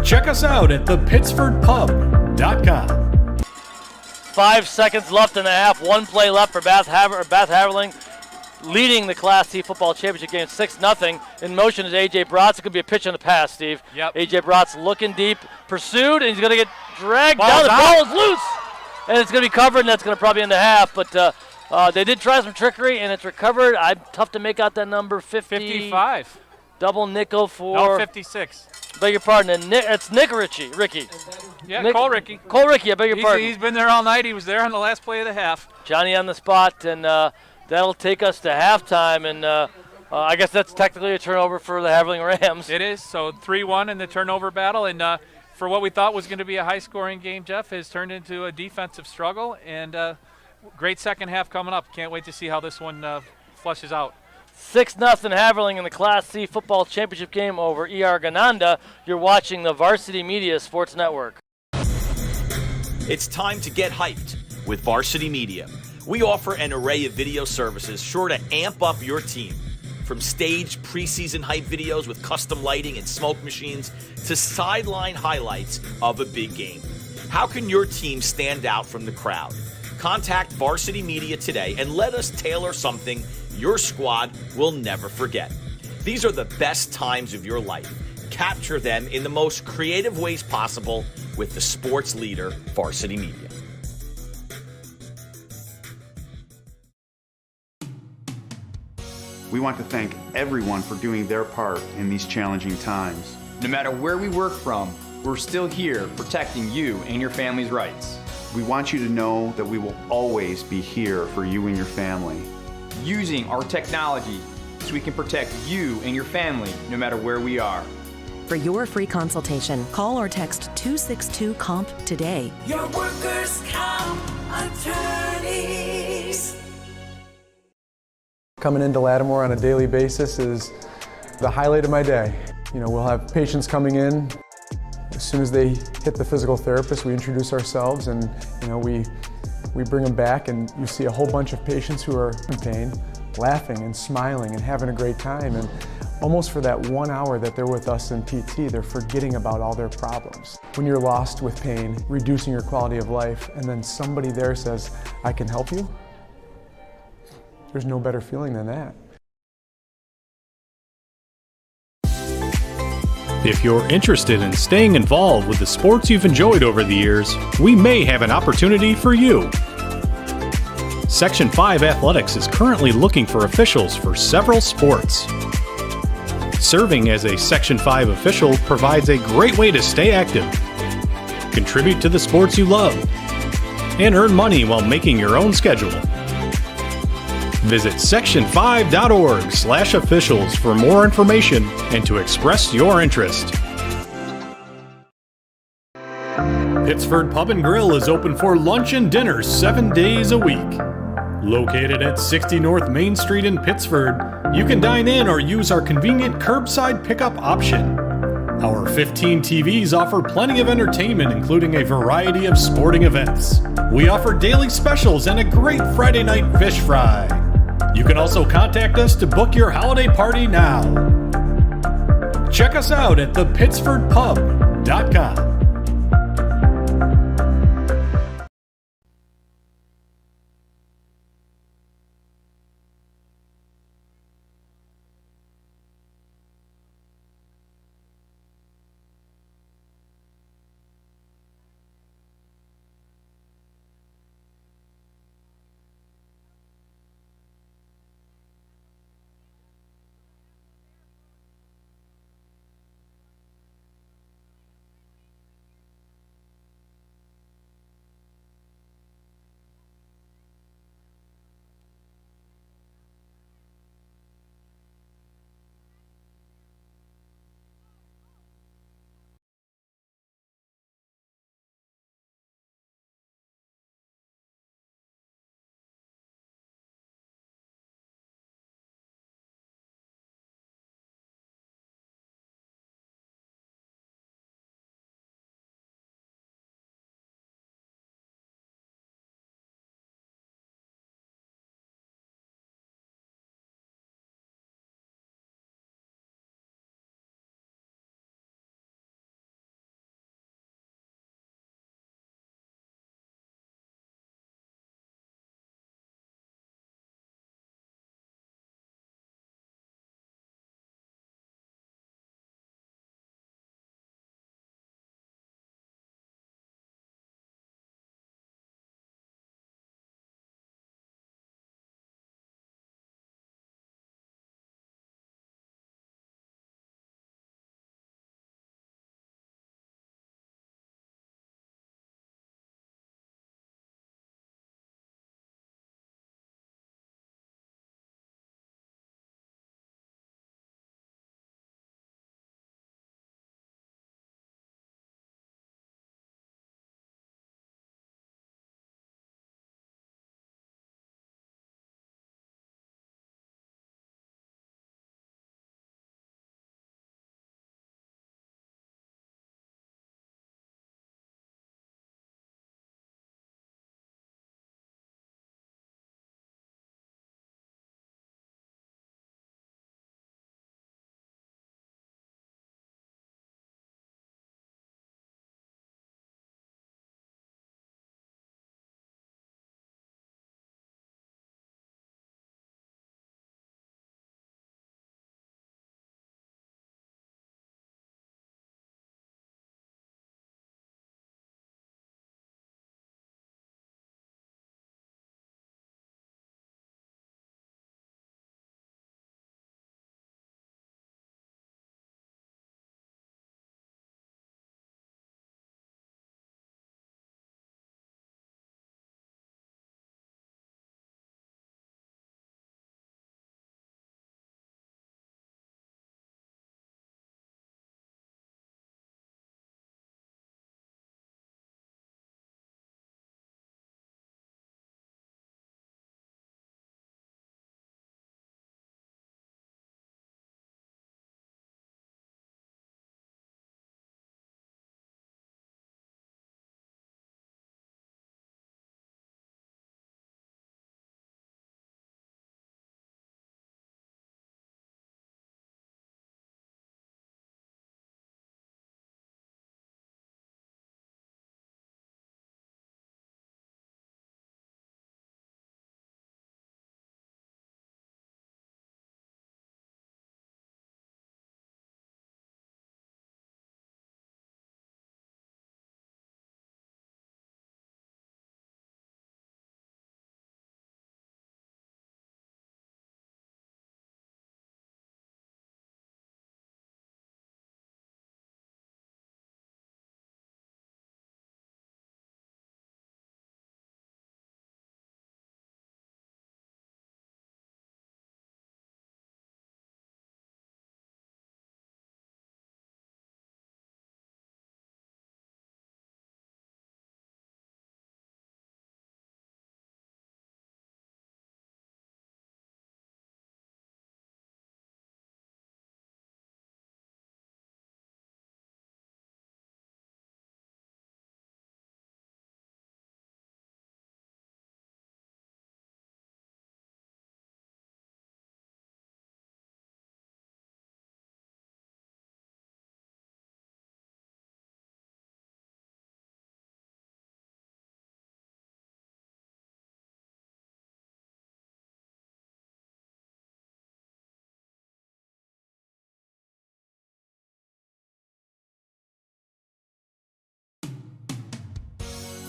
C: Check us out at thepittsfordpub.com.
A: 5 seconds left in the half. 1 play left for Bath Haverling. leading the Class C football championship game 6-0. In motion is A.J. Bratz. It's going to be a pitch on the pass, Steve.
B: Yep.
A: A.J. Bratz looking deep, pursued, and he's going to get dragged
B: Ball's
A: down. The
B: out.
A: ball is loose, and it's going to be covered, and that's going to probably end the half. But they did try some trickery, and it's recovered. I'm tough to make out that number,
B: 55.
A: Double nickel for.
B: No, 56.
A: Beg your pardon. And it's Ricky.
B: Yeah, Cole Ricky.
A: Cole Ricky, I beg your pardon.
B: He's been there all night. He was there on the last play of the half.
A: Johnny on the spot, and that'll take us to halftime. And I guess that's technically a turnover for the Haverling Rams.
B: It is. So 3-1 in the turnover battle. And for what we thought was going to be a high-scoring game, Jeff, has turned into a defensive struggle. And great second half coming up. Can't wait to see how this one flushes out.
A: 6-0 Haverling in the Class C football championship game over ER Gananda. You're watching the Varsity Media Sports Network.
L: It's time to get hyped with Varsity Media. We offer an array of video services sure to amp up your team. From staged preseason hype videos with custom lighting and smoke machines to sideline highlights of a big game. How can your team stand out from the crowd? Contact Varsity Media today and let us tailor something your squad will never forget. These are the best times of your life. Capture them in the most creative ways possible with the sports leader, Varsity Media.
G: We want to thank everyone for doing their part in these challenging times.
H: No matter where we work from, we're still here protecting you and your family's rights.
G: We want you to know that we will always be here for you and your family.
H: Using our technology so we can protect you and your family no matter where we are.
I: For your free consultation, call or text 262-COMP today.
J: Your workers' comp attorneys.
K: Coming into Lattimore on a daily basis is the highlight of my day. We'll have patients coming in. As soon as they hit the physical therapist, we introduce ourselves and we bring them back, and you see a whole bunch of patients who are in pain, laughing and smiling and having a great time. And almost for that 1 hour that they're with us in PT, they're forgetting about all their problems. When you're lost with pain, reducing your quality of life, and then somebody there says, I can help you, there's no better feeling than that.
C: If you're interested in staying involved with the sports you've enjoyed over the years, we may have an opportunity for you. Section 5 Athletics is currently looking for officials for several sports. Serving as a Section 5 official provides a great way to stay active, contribute to the sports you love, and earn money while making your own schedule. Visit section5.org/officials for more information and to express your interest. Pittsford Pub and Grill is open for lunch and dinner 7 days a week. Located at 60 North Main Street in Pittsford, you can dine in or use our convenient curbside pickup option. Our 15 TVs offer plenty of entertainment, including a variety of sporting events. We offer daily specials and a great Friday night fish fry. You can also contact us to book your holiday party now. Check us out at thepittsfordpub.com.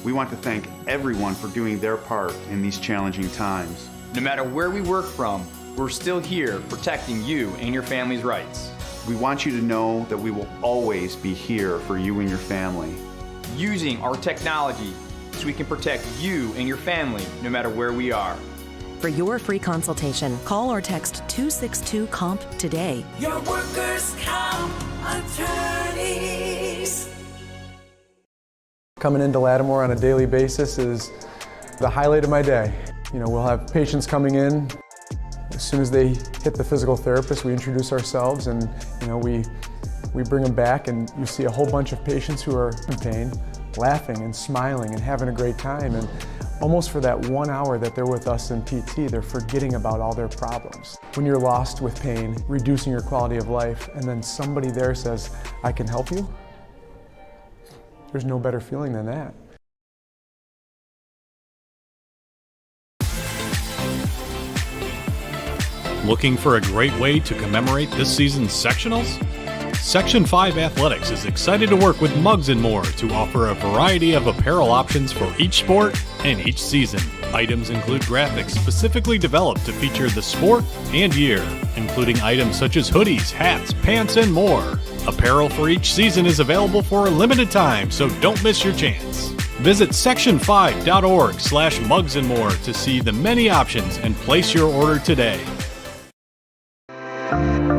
G: we want to thank everyone for doing their part in these challenging times.
H: No matter where we work from, we're still here protecting you and your family's rights.
G: We want you to know that we will always be here for you and your family.
H: Using our technology so we can protect you and your family no matter where we are.
I: For your free consultation, call or text 262-COMP today.
J: Your workers' comp attorneys.
K: Coming into Lattimore on a daily basis is the highlight of my day. We'll have patients coming in. As soon as they hit the physical therapist, we introduce ourselves and we bring them back, and you see a whole bunch of patients who are in pain, laughing and smiling and having a great time. And almost for that 1 hour that they're with us in PT, they're forgetting about all their problems. When you're lost with pain, reducing your quality of life, and then somebody there says, "I can help you," there's no better feeling than that.
C: Looking for a great way to commemorate this season's sectionals? Section 5 Athletics is excited to work with Muggs & More to offer a variety of apparel options for each sport and each season. Items include graphics specifically developed to feature the sport and year, including items such as hoodies, hats, pants, and more. Apparel for each season is available for a limited time, so don't miss your chance. Visit section5.org/Muggs & More to see the many options and place your order today.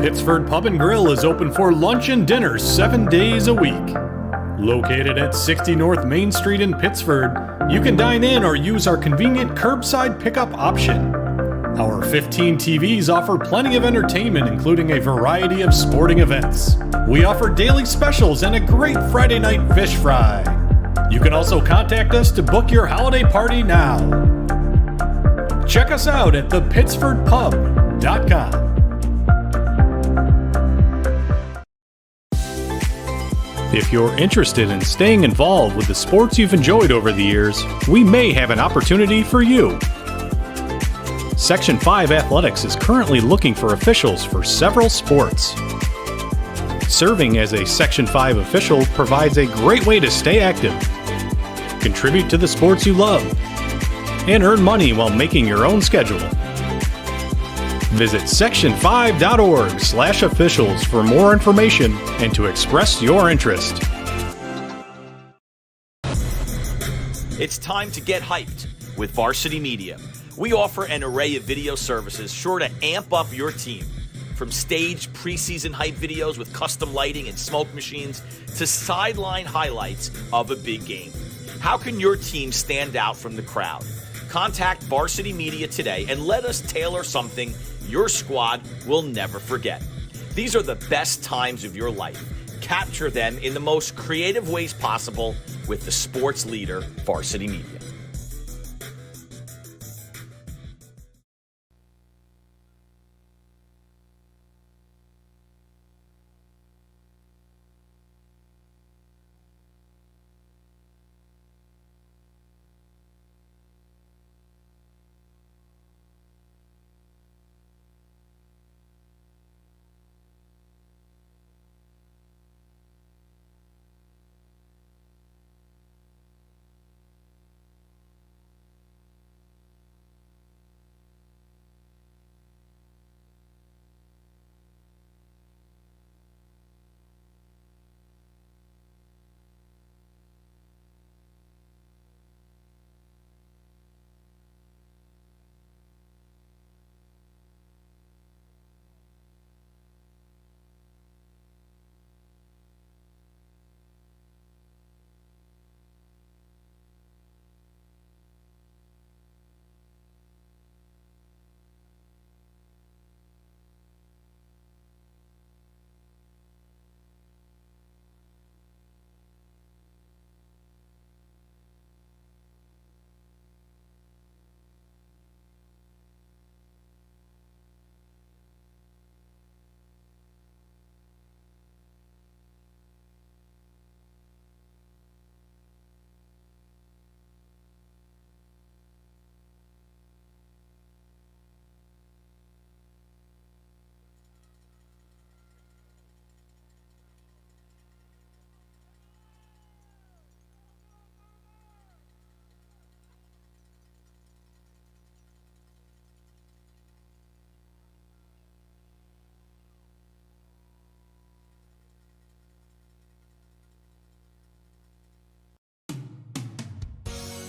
C: Pittsford Pub and Grill is open for lunch and dinner 7 days a week. Located at 60 North Main Street in Pittsford, you can dine in or use our convenient curbside pickup option. Our 15 TVs offer plenty of entertainment, including a variety of sporting events. We offer daily specials and a great Friday night fish fry. You can also contact us to book your holiday party now. Check us out at thepittsfordpub.com. If you're interested in staying involved with the sports you've enjoyed over the years, we may have an opportunity for you. Section 5 Athletics is currently looking for officials for several sports. Serving as a Section 5 official provides a great way to stay active, contribute to the sports you love, and earn money while making your own schedule. Visit section5.org/officials for more information and to express your interest.
L: It's time to get hyped with Varsity Media. We offer an array of video services sure to amp up your team. From staged preseason hype videos with custom lighting and smoke machines to sideline highlights of a big game. How can your team stand out from the crowd? Contact Varsity Media today and let us tailor something your squad will never forget. These are the best times of your life. Capture them in the most creative ways possible with the sports leader, Varsity Media.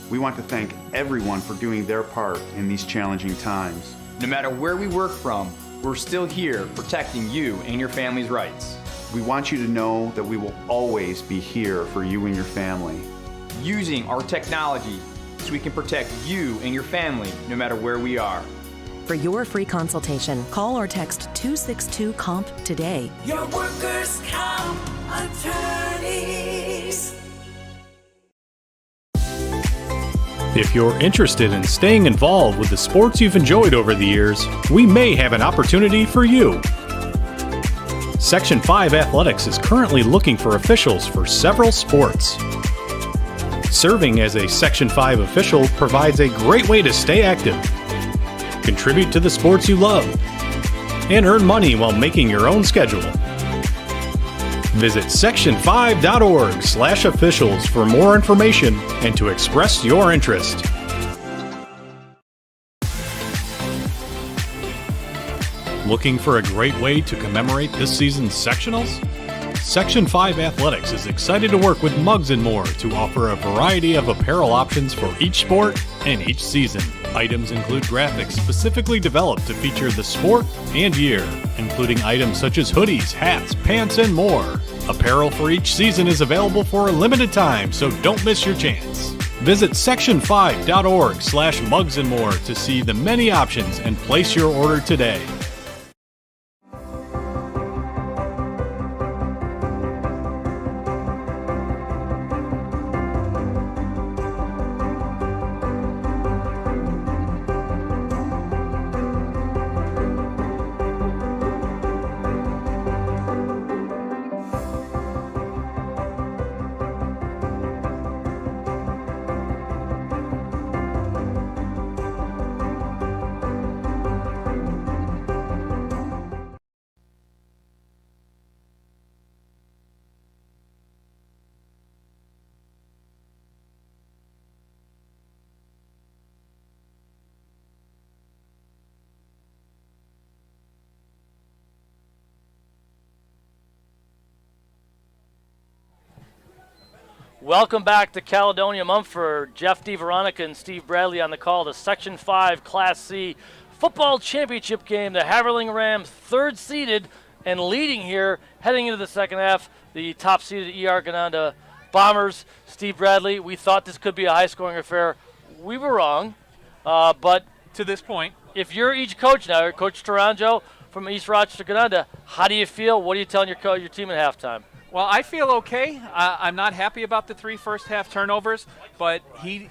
G: We want to thank everyone for doing their part in these challenging times.
H: No matter where we work from, we're still here protecting you and your family's rights.
G: We want you to know that we will always be here for you and your family.
H: Using our technology so we can protect you and your family no matter where we are.
I: For your free consultation, call or text 262-COMP today.
J: Your workers' comp attorneys.
C: If you're interested in staying involved with the sports you've enjoyed over the years, we may have an opportunity for you. Section 5 Athletics is currently looking for officials for several sports. Serving as a Section 5 official provides a great way to stay active, contribute to the sports you love, and earn money while making your own schedule. Visit section5.org/officials for more information and to express your interest. Looking for a great way to commemorate this season's sectionals? Section 5 Athletics is excited to work with Mugs & More to offer a variety of apparel options for each sport and each season. Items include graphics specifically developed to feature the sport and year, including items such as hoodies, hats, pants, and more. Apparel for each season is available for a limited time, so don't miss your chance. Visit section5.org/mugsandmore to see the many options and place your order today.
A: Welcome back to Caledonia-Mumford. Jeff D. Veronica and Steve Bradley on the call. The Section 5 Class C football championship game. The Haverling Rams, third seeded and leading here, heading into the second half. The top seeded ER Gananda Bombers. Steve Bradley, we thought this could be a high-scoring affair. We were wrong, but
B: to this point,
A: if you're each coach now, Coach Taranjo from East Rochester Gananda, how do you feel? What are you telling your team at halftime?
B: Well, I feel okay. I'm not happy about the 3 first-half turnovers, but he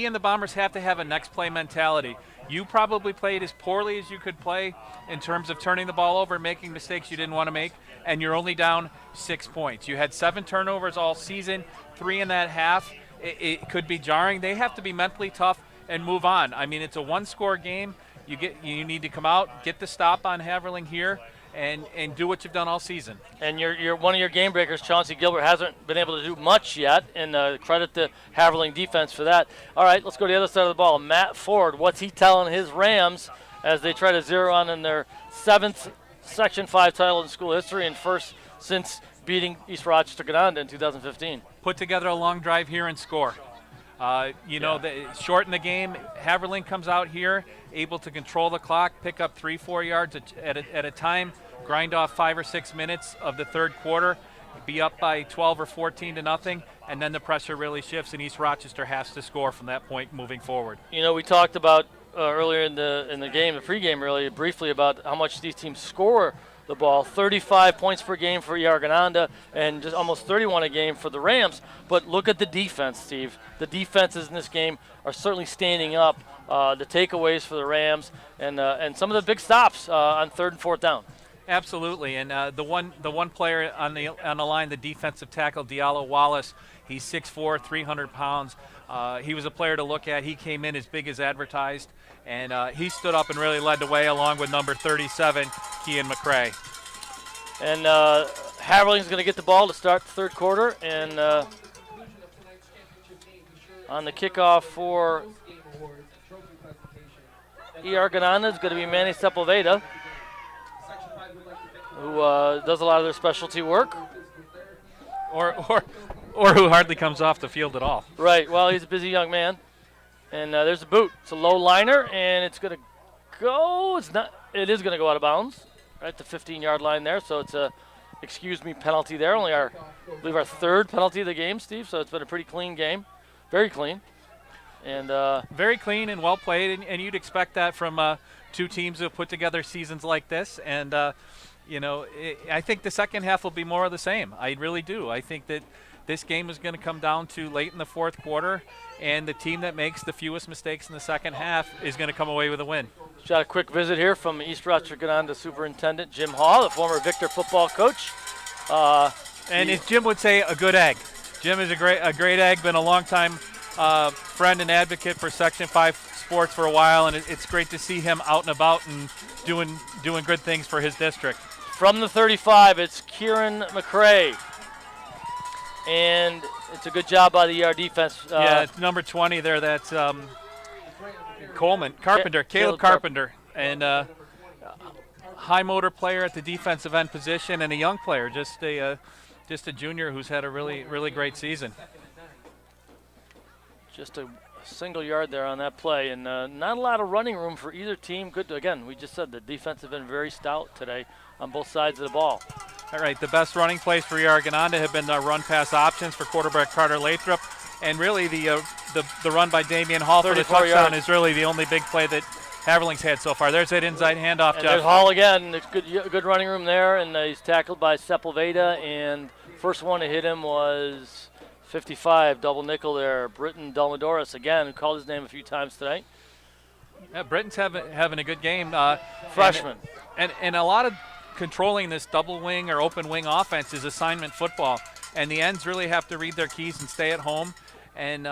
B: and the Bombers have to have a next-play mentality. You probably played as poorly as you could play in terms of turning the ball over and making mistakes you didn't want to make, and you're only down 6 points. You had 7 turnovers all season, 3 in that half. It could be jarring. They have to be mentally tough and move on. I mean, it's a one-score game. You need to come out, get the stop on Haverling here, and do what you've done all season.
A: And you're one of your game breakers, Chauncey Gilbert, hasn't been able to do much yet, and credit the Haverling defense for that. All right, let's go to the other side of the ball. Matt Ford, what's he telling his Rams as they try to zero on in their 7th Section 5 title in school history and first since beating East Rochester Gananda in 2015?
B: Put together a long drive here and score. Shorten the game. Haverling comes out here, able to control the clock, pick up 3-4 yards at a time, grind off 5 or 6 minutes of the third quarter, be up by 12 or 14 to nothing, and then the pressure really shifts, and East Rochester has to score from that point moving forward.
A: You know, we talked about earlier in the game, the pregame, really briefly about how much these teams score the ball. 35 points per game for ER Gananda and just almost 31 a game for the Rams. But look at the defense, Steve. The defenses in this game are certainly standing up. The takeaways for the Rams and some of the big stops on 3rd and 4th down.
B: Absolutely, and the one player on the line, the defensive tackle, Diallo Wallace, he's 6'4", 300 pounds. He was a player to look at. He came in as big as advertised, and he stood up and really led the way along with number 37, Kean McCrae.
A: And Haverling's going to get the ball to start the third quarter, and on the kickoff for ER Gananda is going to be Manny Sepulveda, who does a lot of their specialty work.
B: Or who hardly comes off the field at all.
A: Right, well, he's a busy young man. And there's a boot. It's a low liner, and it's going to go. It is going to go out of bounds right at the 15-yard line there. So it's a excuse me penalty there. Only I believe our third penalty of the game, Steve. So it's been a pretty clean game, very clean. And
B: very clean and well played, and you'd expect that from two teams who have put together seasons like this. And I think the second half will be more of the same. I really do. I think that this game is going to come down to late in the fourth quarter, and the team that makes the fewest mistakes in the second half is going to come away with a win.
A: Just got a quick visit here from East Rochester Gananda Superintendent Jim Hall, the former Victor football coach.
B: And as Jim would say, a good egg. Jim is a great egg, been a long time friend and advocate for Section 5 sports for a while, and it's great to see him out and about and doing good things for his district.
A: From the 35, it's Kieran McRae. And it's a good job by the ER defense.
B: It's number 20 there. That's Caleb Carpenter. And high motor player at the defensive end position, and a young player, just a junior who's had a really, really great season.
A: Just a single yard there on that play, and not a lot of running room for either team. Good, again, we just said the defense have been very stout today on both sides of the ball.
B: All right, the best running plays for ER Gananda have been run-pass options for quarterback Carter Lathrop, and really the run by Damian Hall for the touchdown is really the only big play that Haverling's had so far. There's that inside handoff,
A: and
B: Jeff.
A: There's Hall again. There's good running room there, and he's tackled by Sepulveda, and first one to hit him was 55, double nickel there. Britton Dalmadoris again, who called his name a few times tonight.
B: Yeah, Britton's having a good game.
A: Freshman.
B: And a lot of controlling this double wing or open wing offense is assignment football, and the ends really have to read their keys and stay at home and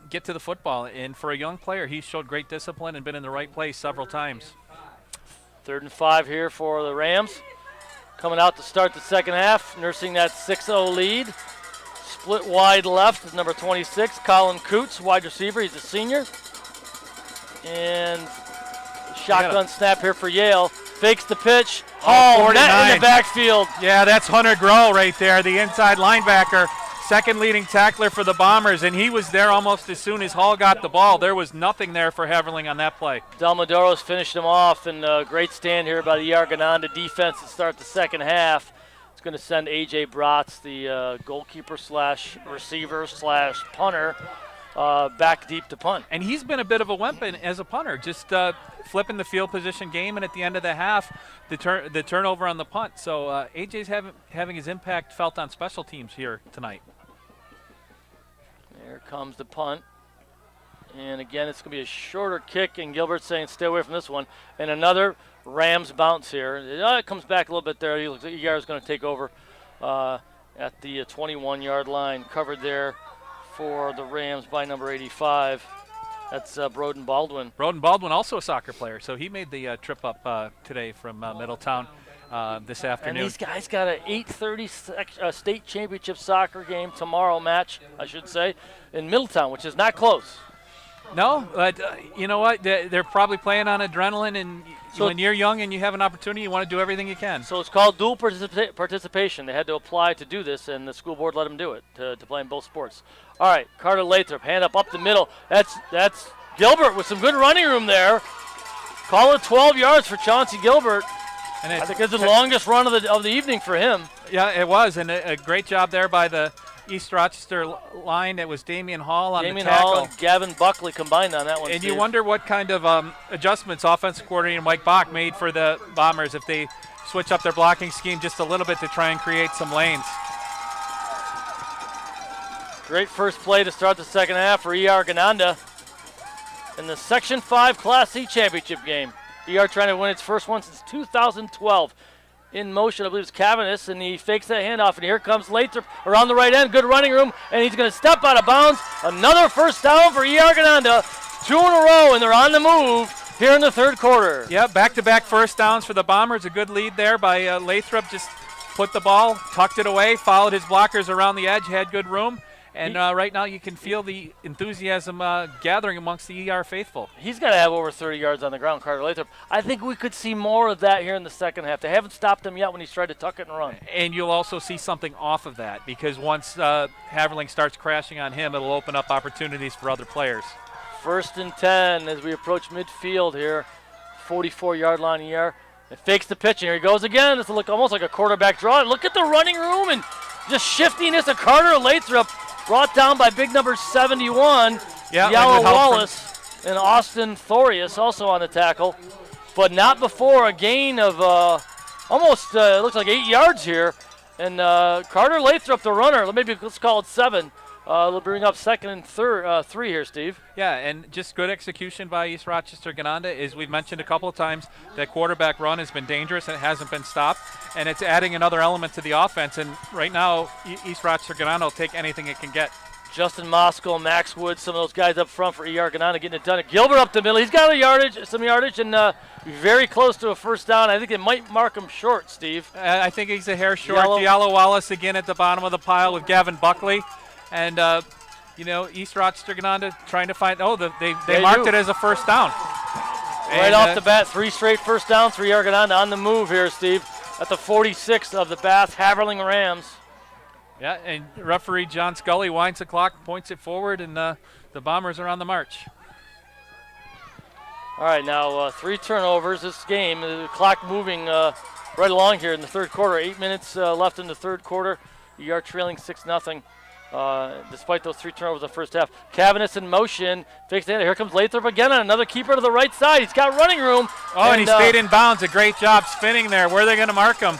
B: get to the football. And for a young player, he showed great discipline and been in the right place several times.
A: 3rd and 5 here for the Rams. Coming out to start the second half, nursing that 6-0 lead. Split wide left is number 26, Colin Coots, wide receiver. He's a senior. And shotgun snap here for Yale. Fakes the pitch. Net in the backfield.
B: Yeah, that's Hunter Groh right there, the inside linebacker, second leading tackler for the Bombers, and he was there almost as soon as Hall got the ball. There was nothing there for Haverling on that play.
A: Dalmadoros finished him off, and a great stand here by the ER Gananda defense to start the second half. It's going to send A.J. Bratz, the goalkeeper slash receiver slash punter, back deep to punt.
B: And he's been a bit of a weapon as a punter, just flipping the field position game, and at the end of the half, the turnover on the punt. So AJ's having his impact felt on special teams here tonight.
A: There comes the punt. And again, it's going to be a shorter kick, and Gilbert's saying stay away from this one. And another Rams bounce here. It comes back a little bit there. He looks like ER is going to take over at the 21-yard line, covered there for the Rams by number 85. That's Broden Baldwin.
B: Broden Baldwin, also a soccer player, so he made the trip up today from Middletown this afternoon.
A: And these guys got an 8:30 state championship soccer game tomorrow match, I should say, in Middletown, which is not close.
B: No, but you know what? They're probably playing on adrenaline, and so when you're young and you have an opportunity, you want to do everything you can.
A: So it's called dual participation. They had to apply to do this, and the school board let them do it to play in both sports. All right, Carter Lathrop, hand up the middle. That's Gilbert with some good running room there. Call it 12 yards for Chauncey Gilbert. And I think it's the longest run of the evening for him.
B: Yeah, it was, and a great job there by the East Rochester line. It was Damian Hall on the tackle.
A: Hall and Gavin Buckley combined on that one.
B: And
A: Steve,
B: you wonder what kind of adjustments offensive coordinator Mike Bach made for the Bombers if they switch up their blocking scheme just a little bit to try and create some lanes.
A: Great first play to start the second half for ER Gananda in the Section 5 Class C championship game. ER trying to win its first one since 2012. In motion, I believe it's Cavanis, and he fakes that handoff, and here comes Lathrop around the right end. Good running room, and he's going to step out of bounds. Another first down for ER Gananda. 2 in a row, and they're on the move here in the third quarter.
B: Yeah, back-to-back first downs for the Bombers. A good lead there by Lathrop. Just put the ball, tucked it away, followed his blockers around the edge, had good room. And right now you can feel the enthusiasm gathering amongst the ER faithful.
A: He's got to have over 30 yards on the ground, Carter Lathrop. I think we could see more of that here in the second half. They haven't stopped him yet when he's tried to tuck it and run.
B: And you'll also see something off of that because once Haverling starts crashing on him, it'll open up opportunities for other players.
A: 1st and 10 as we approach midfield here. 44-yard line here. It fakes the pitch, and here he goes again. This will look almost like a quarterback draw. Look at the running room and just shiftiness of Carter Lathrop, brought down by big number 71, Yellow Wallace, and Austin Thorius also on the tackle. But not before a gain of almost, looks like 8 yards here. And Carter Lathrop, the runner, maybe let's call it 7. They'll bring up 2nd and 3 here, Steve.
B: Yeah, and just good execution by East Rochester Gananda. As we've mentioned a couple of times, that quarterback run has been dangerous and it hasn't been stopped. And it's adding another element to the offense. And right now, East Rochester Gananda will take anything it can get.
A: Justin Moskell, Max Wood, some of those guys up front for ER Gananda getting it done. Gilbert up the middle. He's got some yardage, and very close to a first down. I think it might mark him short, Steve.
B: I think he's a hair short. Yellow Wallace again at the bottom of the pile with Gavin Buckley. And, East Rochester Gananda trying to find, they marked it as a first down.
A: Right off the bat, 3 straight first downs for ER Gananda on the move here, Steve, at the 46 of the Bath Haverling Rams.
B: Yeah, and referee John Scully winds the clock, points it forward, and the Bombers are on the march.
A: All right, now 3 turnovers this game. The clock moving right along here in the third quarter. 8 minutes left in the third quarter. ER trailing 6-0. Despite those 3 turnovers in the first half. Cavanis in motion. Fakes it. Here comes Lathrop again on another keeper to the right side. He's got running room.
B: And he stayed in bounds. A great job spinning there. Where are they going to mark him?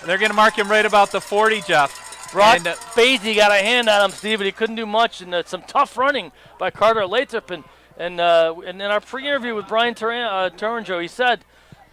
B: They're going to mark him right about the 40, Jeff.
A: Brock Beatty got a hand on him, Steve, but he couldn't do much. And some tough running by Carter Lathrop. And in our pre-interview with Brian Turanjo, he said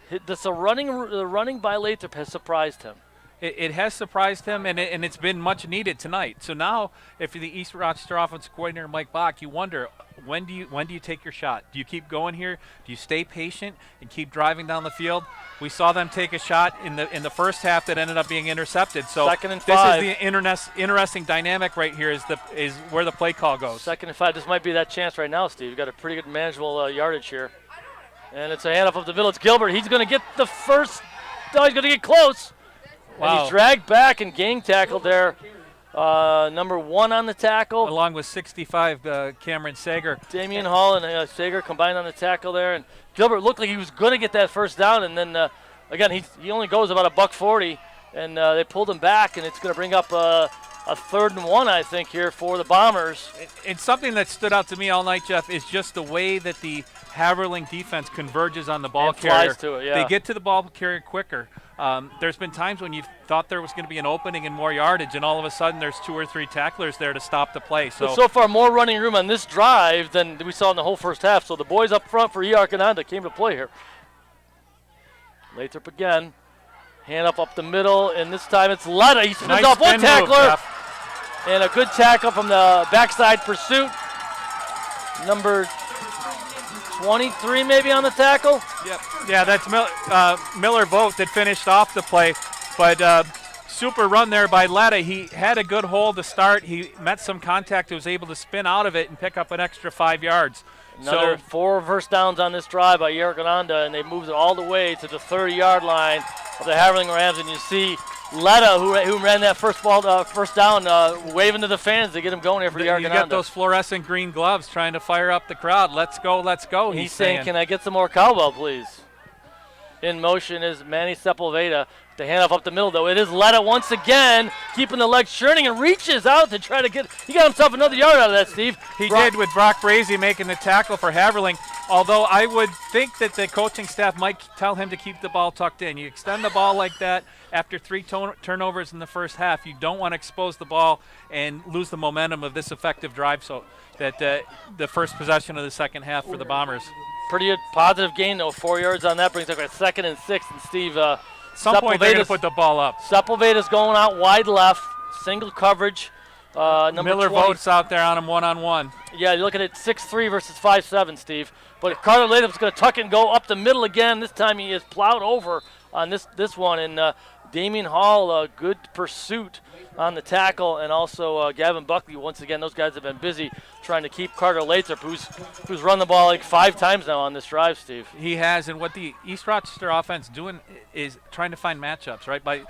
A: the running by Lathrop has surprised him.
B: It has surprised him, and it's been much needed tonight. So now, if you're the East Rochester offensive coordinator Mike Bach, you wonder when do you take your shot? Do you keep going here? Do you stay patient and keep driving down the field? We saw them take a shot in the first half that ended up being intercepted. So
A: 2nd and 5.
B: This is the interesting dynamic right here. Is where the play call goes.
A: 2nd and 5. This might be that chance right now, Steve. You've got a pretty good manageable yardage here, and it's a handoff up the middle. It's Gilbert. He's going to get the first. No, he's going to get close.
B: Wow.
A: And he's dragged back and gang tackled there. Number 1 on the tackle.
B: Along with 65, Cameron Sager.
A: Damian Hall and Sager combined on the tackle there. And Gilbert looked like he was going to get that first down. And then, again, he only goes about $140. And they pulled him back, and it's going to bring up a 3rd and 1, I think, here for the Bombers.
B: And something that stood out to me all night, Jeff, is just the way that the Haverling defense converges on the ball carrier.
A: Flies to it, yeah.
B: They get to the ball carrier quicker. There's been times when you thought there was going to be an opening and more yardage, and all of a sudden there's 2 or 3 tacklers there to stop the play.
A: So far, more running room on this drive than we saw in the whole first half. So the boys up front for ER Gananda came to play here. Lathrop again. Hand up the middle, and this time it's Letta. He spins off one tackler. And a good tackle from the backside pursuit. Number 23 maybe on the tackle.
B: Yep. Yeah, that's Miller Vogt that finished off the play. But super run there by Letta. He had a good hold to start. He met some contact. He was able to spin out of it and pick up an extra 5 yards.
A: Another 4 first downs on this drive by ER Gananda, and they moved it all the way to the 30-yard line of the Haverling Rams. And you see Letta, who ran that first down, waving to the fans to get him going here for ER Gananda.
B: You got those fluorescent green gloves trying to fire up the crowd. Let's go, let's go.
A: He's saying, can I get some more cowbell, please? In motion is Manny Sepulveda. The handoff up the middle, though. It is Letta once again, keeping the legs churning and reaches out to try to get. He got himself another yard out of that, Steve.
B: He did, with Brock Brazy making the tackle for Haverling. Although I would think that the coaching staff might tell him to keep the ball tucked in. You extend the ball like that after 3 turnovers in the first half. You don't want to expose the ball and lose the momentum of this effective drive. So that the first possession of the second half for the Bombers.
A: Pretty positive gain, though. 4 yards on that brings up a 2nd and 6. And Steve.
B: Some point they're going to put the ball up.
A: Sepulveda's going out wide left, single coverage.
B: Miller Vogt's out there on him one-on-one.
A: Yeah, you're looking at 6'3" versus 5'7", Steve. But Carter Lathrop's going to tuck and go up the middle again. This time he is plowed over on this one. And Damian Hall, good pursuit on the tackle, and also Gavin Buckley. Once again, those guys have been busy trying to keep Carter Lathrop, who's run the ball like 5 times now on this drive, Steve.
B: He has, and what the East Rochester offense doing is trying to find matchups, right? By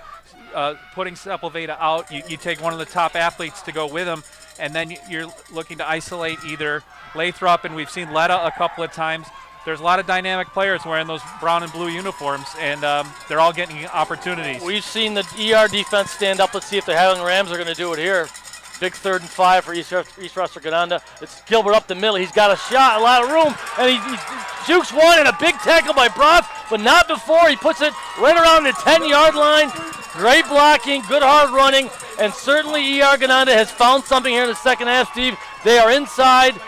B: putting Sepulveda out, you take one of the top athletes to go with him, and then you're looking to isolate either Lathrop, and we've seen Letta a couple of times. There's a lot of dynamic players wearing those brown and blue uniforms, and they're all getting opportunities.
A: We've seen the ER defense stand up. Let's see if the Haverling Rams are going to do it here. Big 3rd and 5 for East Rochester Gananda. It's Gilbert up the middle. He's got a shot, a lot of room, and he jukes one, and a big tackle by Broth, but not before. He puts it right around the 10-yard line. Great blocking, good hard running, and certainly ER Gananda has found something here in the second half, Steve. They are inside.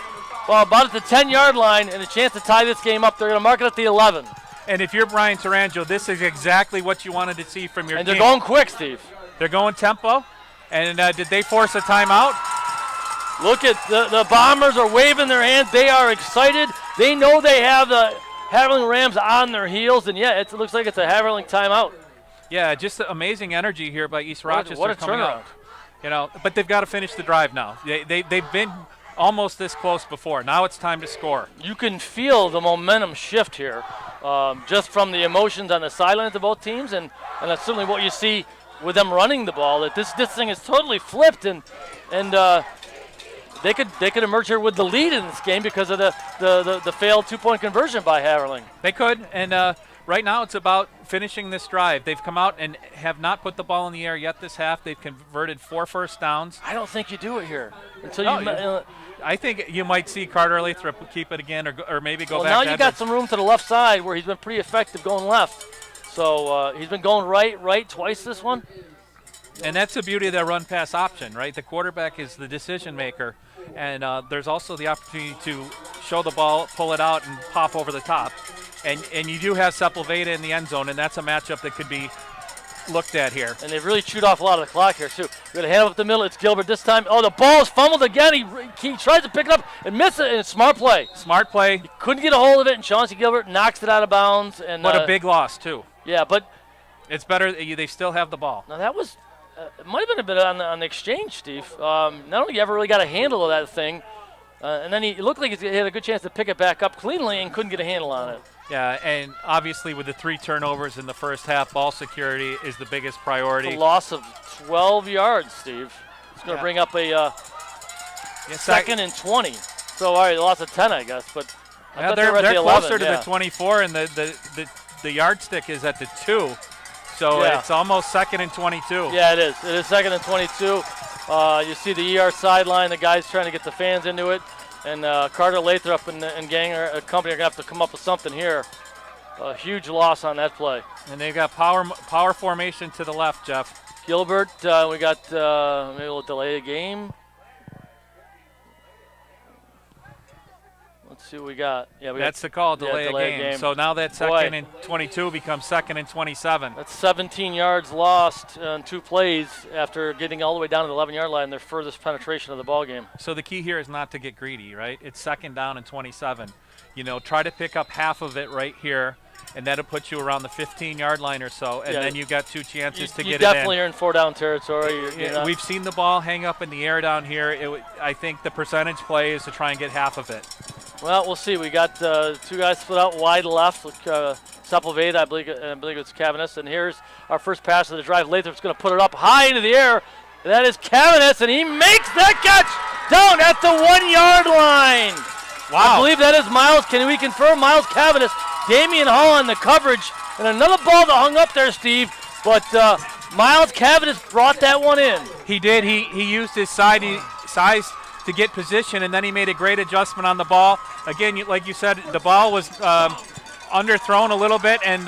A: Well, about at the 10-yard line, and a chance to tie this game up. They're going to mark it at the 11.
B: And if you're Brian Tarango, this is exactly what you wanted to see from your team.
A: And they're going quick, Steve.
B: They're going tempo. And did they force a timeout?
A: Look at the Bombers are waving their hands. They are excited. They know they have the Haverling Rams on their heels. And, yeah, it looks like it's a Haverling timeout.
B: Yeah, just amazing energy here by East Rochester.
A: What a turnaround.
B: But they've got to finish the drive now. They've been almost this close before. Now it's time to score.
A: You can feel the momentum shift here just from the emotions on the sidelines of both teams, and that's certainly what you see with them running the ball, that this thing is totally flipped, and they could emerge here with the lead in this game because of the failed 2-point conversion by Haverling.
B: They could, and right now it's about finishing this drive. They've come out and have not put the ball in the air yet this half. They've converted 4 first downs.
A: I don't think you do it here until
B: I think you might see Carter Lathrop keep it again, or maybe go back.
A: Well, now you got some room to the left side where he's been pretty effective going left. So he's been going right twice this one.
B: And that's the beauty of that run-pass option, right? The quarterback is the decision maker, and there's also the opportunity to show the ball, pull it out, and pop over the top. And you do have Sepulveda in the end zone, and that's a matchup that could be looked at here.
A: And they've really chewed off a lot of the clock here, too. We're going to hand it up the middle. It's Gilbert this time. Oh, the ball is fumbled again. He tries to pick it up and misses it, and it's smart play.
B: Smart play.
A: He couldn't get a hold of it, and Chauncey Gilbert knocks it out of bounds.
B: But a big loss, too.
A: Yeah, but
B: it's better. They still have the ball.
A: Now, that was it might have been a bit on the exchange, Steve. Not only ever really got a handle of that thing, and then he looked like he had a good chance to pick it back up cleanly and couldn't get a handle on it.
B: Yeah, and obviously with the 3 turnovers in the first half, ball security is the biggest priority.
A: It's a loss of 12 yards, Steve. It's going to bring up a second and 20. So, all right, loss of 10, I guess. But I thought
B: they're
A: the 11,
B: closer to the 24, and the yardstick is at the 2. So it's almost 2nd and 22.
A: Yeah, it is. It is 2nd and 22. You see the ER sideline. The guys trying to get the fans into it. And Carter Lathrop and Gang company are going to have to come up with something here. A huge loss on that play.
B: And they've got power formation to the left, Jeff.
A: Gilbert, we got maybe we'll delay a game. Let's see what we got. Yeah,
B: that's the call, delay a game. So now that 2nd and 22 becomes 2nd and 27.
A: That's 17 yards lost on 2 plays after getting all the way down to the 11-yard line, their furthest penetration of the ball game.
B: So the key here is not to get greedy, right? It's 2nd down and 27. Try to pick up half of it right here, and that'll put you around the 15-yard line or so, and then you've got 2 chances to get it in.
A: You definitely are in 4-down territory.
B: We've seen the ball hang up in the air down here. I think the percentage play is to try and get half of it.
A: Well, we'll see. We got 2 guys split out wide left with Sepulveda, I believe it's Cavanis. And here's our first pass of the drive. Lathrop's going to put it up high into the air. And that is Cavanis, and he makes that catch down at the 1-yard line.
B: Wow.
A: I believe that is Miles. Can we confirm Miles Cavanis? Damian Hall on the coverage. And another ball that hung up there, Steve. But Miles Cavanis brought that one in.
B: He did. He used his size to get position, and then he made a great adjustment on the ball. Again, like you said, the ball was underthrown a little bit, and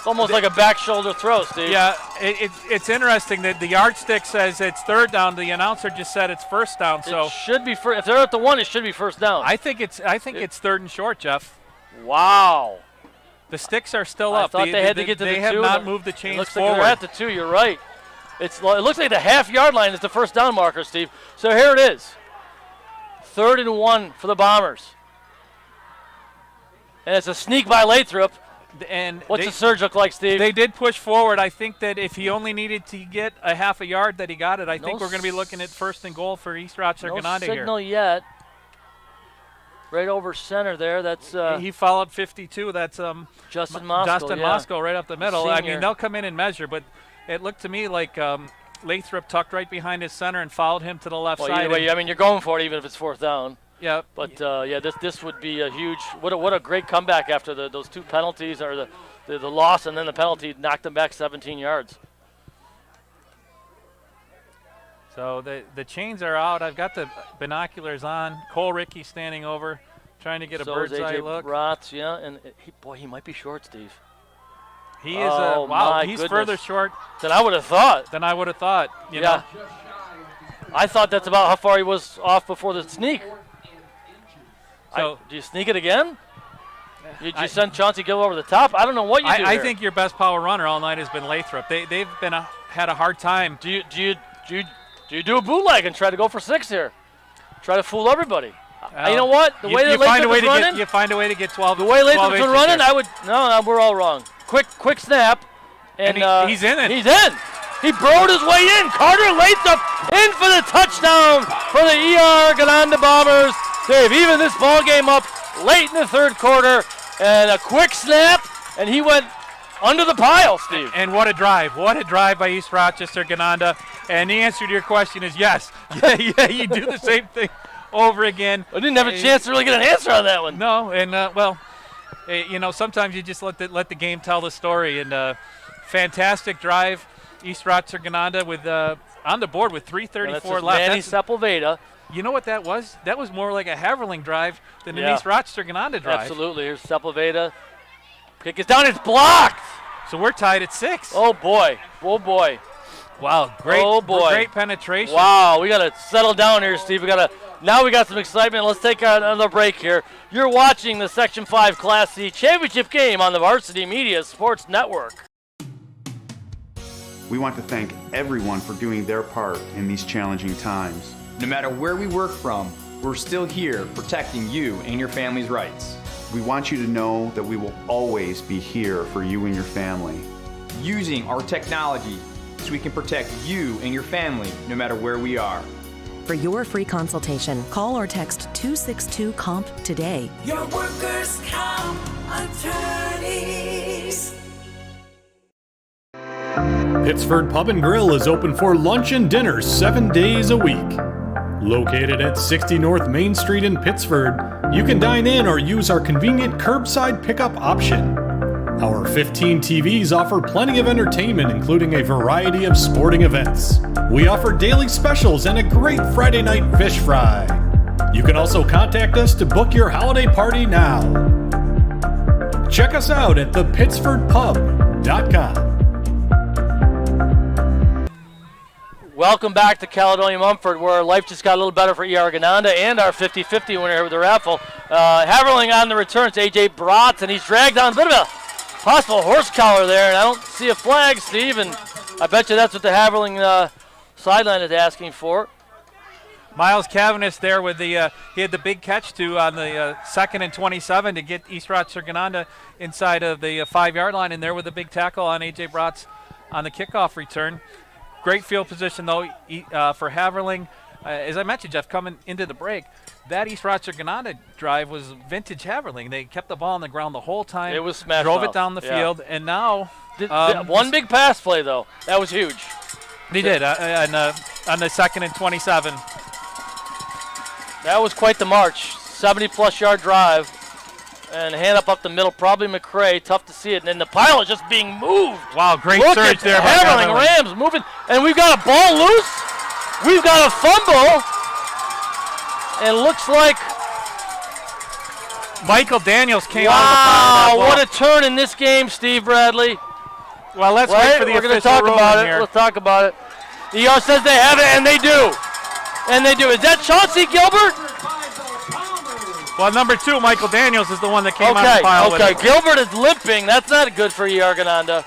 A: almost like a back shoulder throw, Steve.
B: Yeah, it's interesting that the yardstick says it's 3rd down. The announcer just said it's 1st down. So
A: it should be if they're at the 1, it should be 1st down.
B: I think it's 3rd and short, Jeff.
A: Wow.
B: The sticks are still up.
A: I thought they had to get to the 2.
B: They have not moved the chains forward.
A: Like they're at the 2. You're right. It looks like the half-yard line is the 1st down marker, Steve. So here it is. 3rd and 1 for the Bombers. And it's a sneak by Lathrop.
B: And
A: What's the surge look like, Steve?
B: They did push forward. I think that if he only needed to get a half a yard, that he got it. I think we're going to be looking at 1st and goal for East Rochester Gananda here.
A: No signal yet. Right over center there. That's
B: he followed 52. That's
A: Justin Moscow.
B: Moscow right up the middle.
A: Senior.
B: I mean, they'll come in and measure, but it looked to me like Lathrop tucked right behind his center and followed him to the left side.
A: Either way, I mean, you're going for it even if it's 4th down.
B: Yeah.
A: But this would be a huge. What a great comeback after those 2 penalties or the loss and then the penalty knocked them back 17 yards.
B: So the chains are out. I've got the binoculars on. Cole Rickey standing over, trying to get a bird's eye look.
A: Brotz, and he might be short, Steve.
B: He is. Wow, he's further short
A: than I would have thought.
B: You know.
A: I thought that's about how far he was off before the sneak.
B: So
A: do you sneak it again? Did you send Chauncey Gill over the top? I don't know what you do.
B: I think your best power runner all night has been Lathrop. They've been had a hard time.
A: Do you do a bootleg and try to go for 6 here? Try to fool everybody. You know what? The way that Lathrop was running,
B: you find a way to get 12.
A: The way Lathrop's been running, I would. No, we're all wrong. Quick snap, and
B: he's in it.
A: He's in. He broed his way in. Carter Lathrop in for the touchdown for the ER Gananda Bombers. They've evened this ball game up late in the 3rd quarter, and a quick snap, and he went under the pile, Steve.
B: And what a drive. What a drive by East Rochester Gananda. And the answer to your question is yes. Yeah, you do the same thing over again.
A: I didn't have a chance to really get an answer on that one.
B: No, and sometimes you just let the game tell the story. And fantastic drive, East Rochester Gananda with on the board with 3:34 left.
A: Manny Sepulveda.
B: You know what that was? That was more like a Haverling drive than an East Rochester Gananda drive.
A: Absolutely. Here's Sepulveda. Kick is down. It's blocked.
B: So we're tied at 6.
A: Oh boy.
B: Wow, great penetration.
A: Wow, we got to settle down here, Steve. Now we got some excitement. Let's take another break here. You're watching the Section 5 Class C championship game on the Varsity Media Sports Network.
G: We want to thank everyone for doing their part in these challenging times.
H: No matter where we work from, we're still here protecting you and your family's rights.
G: We want you to know that we will always be here for you and your family.
H: Using our technology so we can protect you and your family no matter where we are.
I: For your free consultation, call or text 262-COMP today.
J: Your workers' comp attorneys.
C: Pittsford Pub and Grill is open for lunch and dinner 7 days a week. Located at 60 North Main Street in Pittsford, you can dine in or use our convenient curbside pickup option. Our 15 TVs offer plenty of entertainment, including a variety of sporting events. We offer daily specials and a great Friday night fish fry. You can also contact us to book your holiday party now. Check us out at thepittsfordpub.com.
A: Welcome back to Caledonia-Mumford, where life just got a little better for ER Gananda and our 50-50 winner here with the raffle. Haverling on the return. It's A.J. Brotz, and he's dragged on a bit of a possible horse collar there, and I don't see a flag, Steve, and I bet you that's what the Haverling sideline is asking for.
B: Miles Cavaness there with he had the big catch on the 2nd and 27 to get East Rochester Gananda inside of the 5-yard line, and there with the big tackle on A.J. Brotz on the kickoff return. Great field position, though, for Haverling. As I mentioned, Jeff, coming into the break, that East Rochester Gananda drive was vintage Haverling. They kept the ball on the ground the whole time.
A: It was smashed
B: drove
A: off.
B: It down the field, and now
A: one big pass play, though. That was huge.
B: They did on the 2nd and 27.
A: That was quite the march. 70-plus yard drive. And hand up the middle, probably McCray. Tough to see it. And then the pile is just being moved.
B: Wow, great surge there by
A: Haverling. Rams moving. And we've got a ball loose. We've got a fumble. And looks like
B: Michael Daniels came
A: out
B: of the pile.
A: Wow, what a turn in this game, Steve Bradley.
B: Well, let's wait for the official ruling here.
A: Let's talk about it. ER says they have it, and they do. Is that Chauncey Gilbert?
B: Well, number 2, Michael Daniels, is the one that came out of the pile.
A: Okay, Gilbert is limping. That's not good for ER Gananda.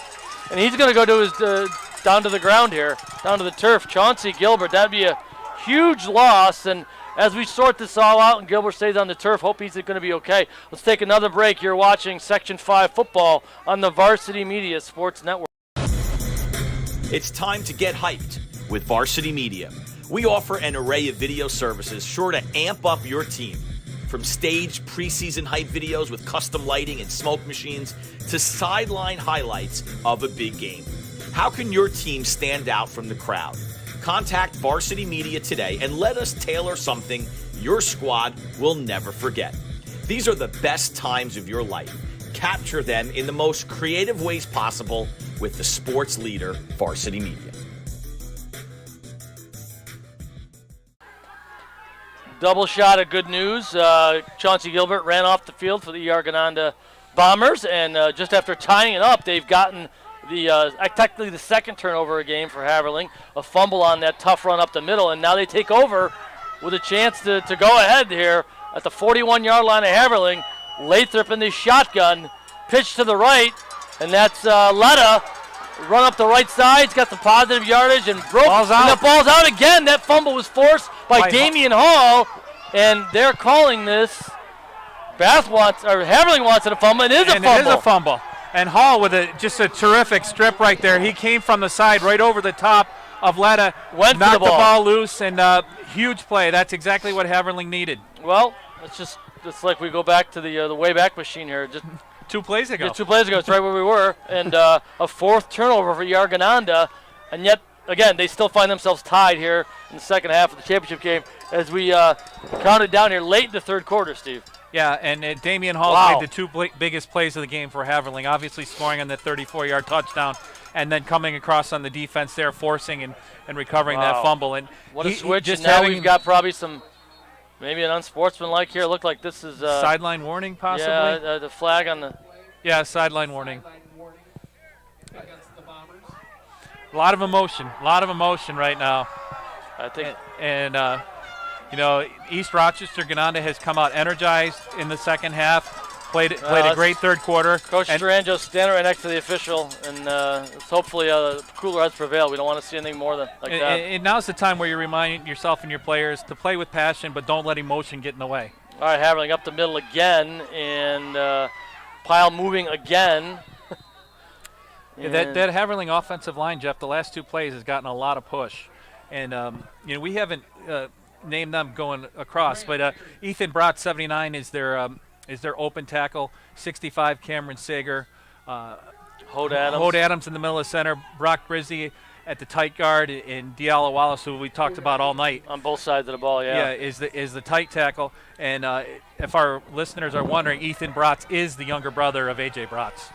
A: And he's going to go to his down to the ground here, down to the turf. Chauncey Gilbert, that'd be a huge loss. And as we sort this all out and Gilbert stays on the turf, hope he's going to be okay. Let's take another break. You're watching Section 5 football on the Varsity Media Sports Network.
L: It's time to get hyped with Varsity Media. We offer an array of video services sure to amp up your team. From staged preseason hype videos with custom lighting and smoke machines to sideline highlights of a big game. How can your team stand out from the crowd? Contact Varsity Media today and let us tailor something your squad will never forget. These are the best times of your life. Capture them in the most creative ways possible with the sports leader, Varsity Media.
A: Double shot of good news. Chauncey Gilbert ran off the field for the Gananda Bombers, and just after tying it up, they've gotten technically the second turnover a game for Haverling, a fumble on that tough run up the middle, and now they take over with a chance to go ahead here at the 41-yard line of Haverling. Lathrop in the shotgun, pitch to the right, and that's Letta. Run up the right side, he's got some positive yardage and broke.
B: Ball's out.
A: And the ball's out again. That fumble was forced by Damian Hall, and they're calling this. Haverling wants it a fumble, and it is a fumble.
B: It is a fumble. And Hall with just a terrific strip right there. He came from the side right over the top of Letta, knocked the ball loose, and huge play. That's exactly what Haverling needed.
A: Well, it's like we go back to the Wayback Machine here. Just
B: 2 plays ago.
A: Yeah, 2 plays ago. It's right where we were. And a fourth turnover for Gananda. And yet, again, they still find themselves tied here in the second half of the championship game as we counted down here late in the third quarter, Steve.
B: Yeah, and Damian Hall made the 2 biggest plays of the game for Haverling, obviously scoring on that 34-yard touchdown and then coming across on the defense there, forcing and recovering that fumble. And
A: what a switch. And now we've got probably maybe an unsportsmanlike here. Looked like this is
B: sideline warning, possibly.
A: Yeah, the flag on the.
B: Yeah, sideline warning. A lot of emotion right now.
A: I think.
B: And East Rochester Gananda has come out energized in the second half. Played a great third quarter.
A: Coach Stranjo standing right next to the official, and hopefully cooler heads prevail. We don't want to see anything more than that.
B: And now's the time where you remind yourself and your players to play with passion, but don't let emotion get in the way.
A: All right, Haverling up the middle again, and pile moving again.
B: That Haverling offensive line, Jeff, the last 2 plays has gotten a lot of push, and we haven't named them going across, but Ethan Brott, 79, is their open tackle. 65, Cameron Sager.
A: Hode
B: Adams in the middle of the center. Brock Brizzy at the tight guard, and Diallo Wallace, who we talked about all night.
A: On both sides of the ball, yeah.
B: Yeah, is the tight tackle. And if our listeners are wondering, Ethan Bratz is the younger brother of A.J. Bratz.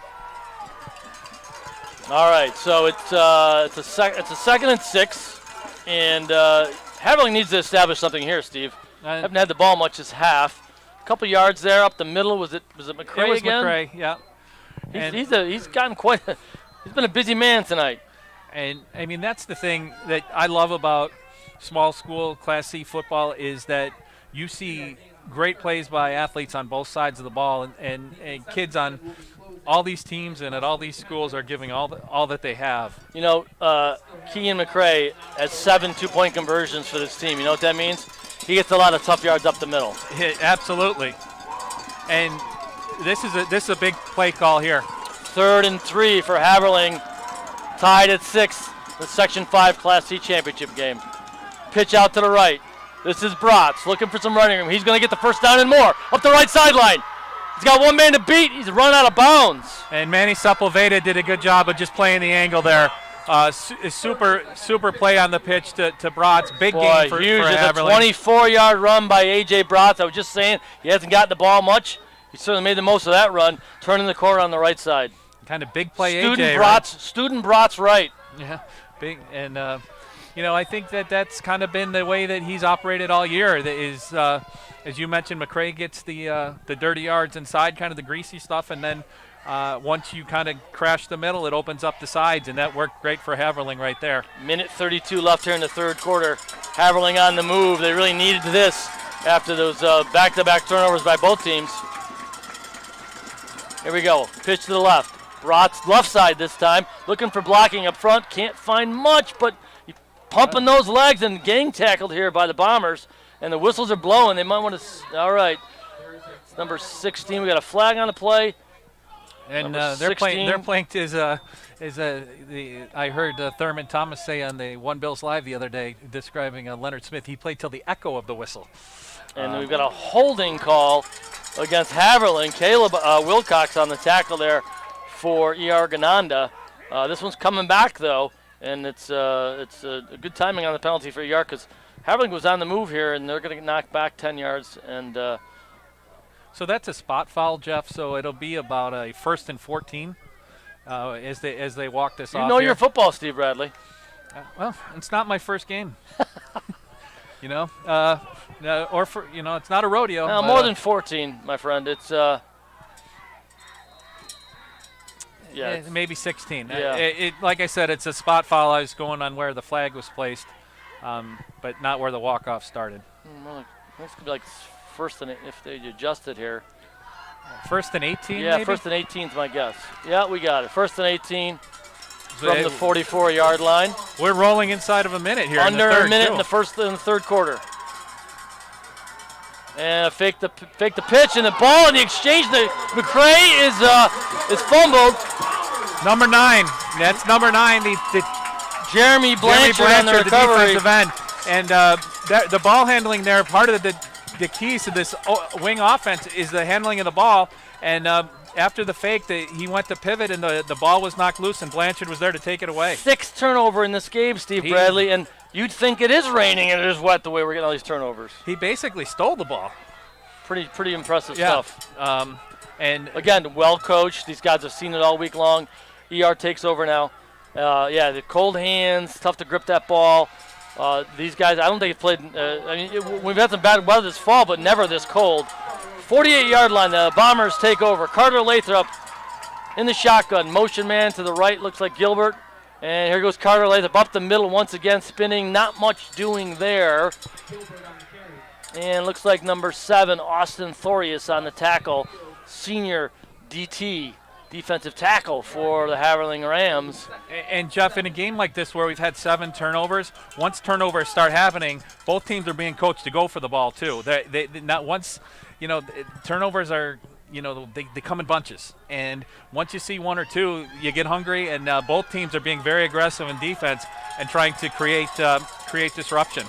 A: All right, so it's a 2nd and 6, and Haverling needs to establish something here, Steve. Haven't had the ball much this half. A couple yards there up the middle. Was it McCray
B: it was
A: again?
B: McCray, yeah.
A: He's gotten he's been a busy man tonight.
B: And I mean, that's the thing that I love about small school Class C football is that you see great plays by athletes on both sides of the ball, and kids on all these teams and at all these schools are giving all that they have.
A: Kean McCray has 7 2-point conversions for this team. You know what that means? He gets a lot of tough yards up the middle.
B: Absolutely. And this is a big play call here.
A: 3rd and 3 for Haverling, tied at 6, the Section 5 Class C championship game. Pitch out to the right. This is Bratz looking for some running room. He's going to get the first down and more. Up the right sideline. He's got 1 man to beat. He's run out of bounds.
B: And Manny Sepulveda did a good job of just playing the angle there. Super play on the pitch to Bratz. Big game for Haverling.
A: It's a 24-yard run by A.J. Bratz. I was just saying he hasn't gotten the ball much. He certainly made the most of that run, turning the corner on the right side.
B: Kind of big play,
A: Student
B: A.J.
A: Bratz, right? Student Bratz right.
B: Yeah, big. And, I think that's kind of been the way that he's operated all year. Is, as you mentioned, McCray gets the dirty yards inside, kind of the greasy stuff, and then once you kind of crash the middle, it opens up the sides, and that worked great for Haverling right there.
A: Minute 32 left here in the third quarter. Haverling on the move. They really needed this after those back-to-back turnovers by both teams. Here we go. Pitch to the left. Bratz left side this time. Looking for blocking up front. Can't find much, but pumping those legs and gang tackled here by the Bombers. And the whistles are blowing. They might want to. All right. It's number 16. We got a flag on the play.
B: And they're playing. I heard Thurman Thomas say on the One Bills Live the other day, describing Leonard Smith. He played till the echo of the whistle.
A: And we've got a holding call against Haverling. Caleb Wilcox on the tackle there for ER Gananda. This one's coming back though, and it's a good timing on the penalty for ER because Haverling was on the move here, and they're going to get knocked back 10 yards. And
B: so that's a spot foul, Jeff. So it'll be about a 1st and 14 as they walk this off.
A: You know
B: here.
A: your football, Steve Bradley.
B: Well, it's not my first game. You know, or for it's not a rodeo.
A: More than 14, my friend. It's
B: maybe 16.
A: Yeah.
B: Like I said, it's a spot foul. I was going on where the flag was placed, but not where the walk-off started.
A: Well, this could be like first and if they adjust it here.
B: 1st and 18.
A: Yeah,
B: maybe?
A: 1st and 18 is my guess. Yeah, we got it. 1st and 18 from the 44-yard line.
B: We're rolling inside of a minute here.
A: Under
B: in the third
A: a minute
B: too.
A: in the third quarter. And fake the pitch and the ball and the exchange. McCray is fumbled.
B: Number 9. That's number 9. The
A: Jeremy Blanchard on the recovery.
B: Defensive end. And the ball handling there, part of the keys to this wing offense is the handling of the ball. And after the fake, he went to pivot, and the ball was knocked loose, and Blanchard was there to take it away.
A: 6th turnover in this game, Steve Bradley, and you'd think it is raining and it is wet the way we're getting all these turnovers.
B: He basically stole the ball.
A: Pretty impressive stuff.
B: And
A: again, well coached. These guys have seen it all week long. ER takes over now. The cold hands, tough to grip that ball. These guys, I don't think they've played. We've had some bad weather this fall, but never this cold. 48-yard line, the Bombers take over. Carter Lathrop in the shotgun. Motion man to the right, looks like Gilbert. And here goes Carter Lathrop up the middle once again, spinning. Not much doing there. And looks like number 7, Austin Thorius on the tackle. Senior DT, defensive tackle for the Haverling Rams.
B: And Jeff, in a game like this where we've had 7 turnovers, once turnovers start happening, both teams are being coached to go for the ball too. They not once. Turnovers are, they come in bunches. And once you see 1 or 2, you get hungry, and both teams are being very aggressive in defense and trying to create disruption.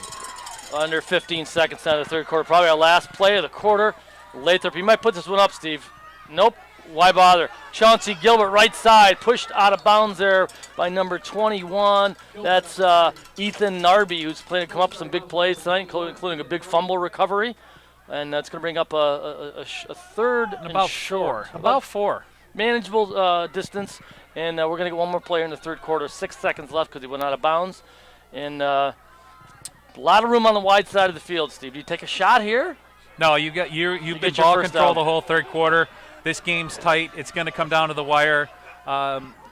A: Under 15 seconds out of the third quarter. Probably our last play of the quarter. Lathrop, you might put this one up, Steve. Nope. Why bother? Chauncey Gilbert, right side, pushed out of bounds there by number 21. That's Ethan Narby, who's playing to come up some big plays tonight, including a big fumble recovery. And that's going to bring up a third and
B: about
A: short.
B: 4. About 4.
A: Manageable distance. And we're going to get one more player in the third quarter. 6 seconds left because he went out of bounds. And a lot of room on the wide side of the field, Steve. Do you take a shot here?
B: No, you've been ball control the whole third quarter. This game's tight. It's going to come down to the wire.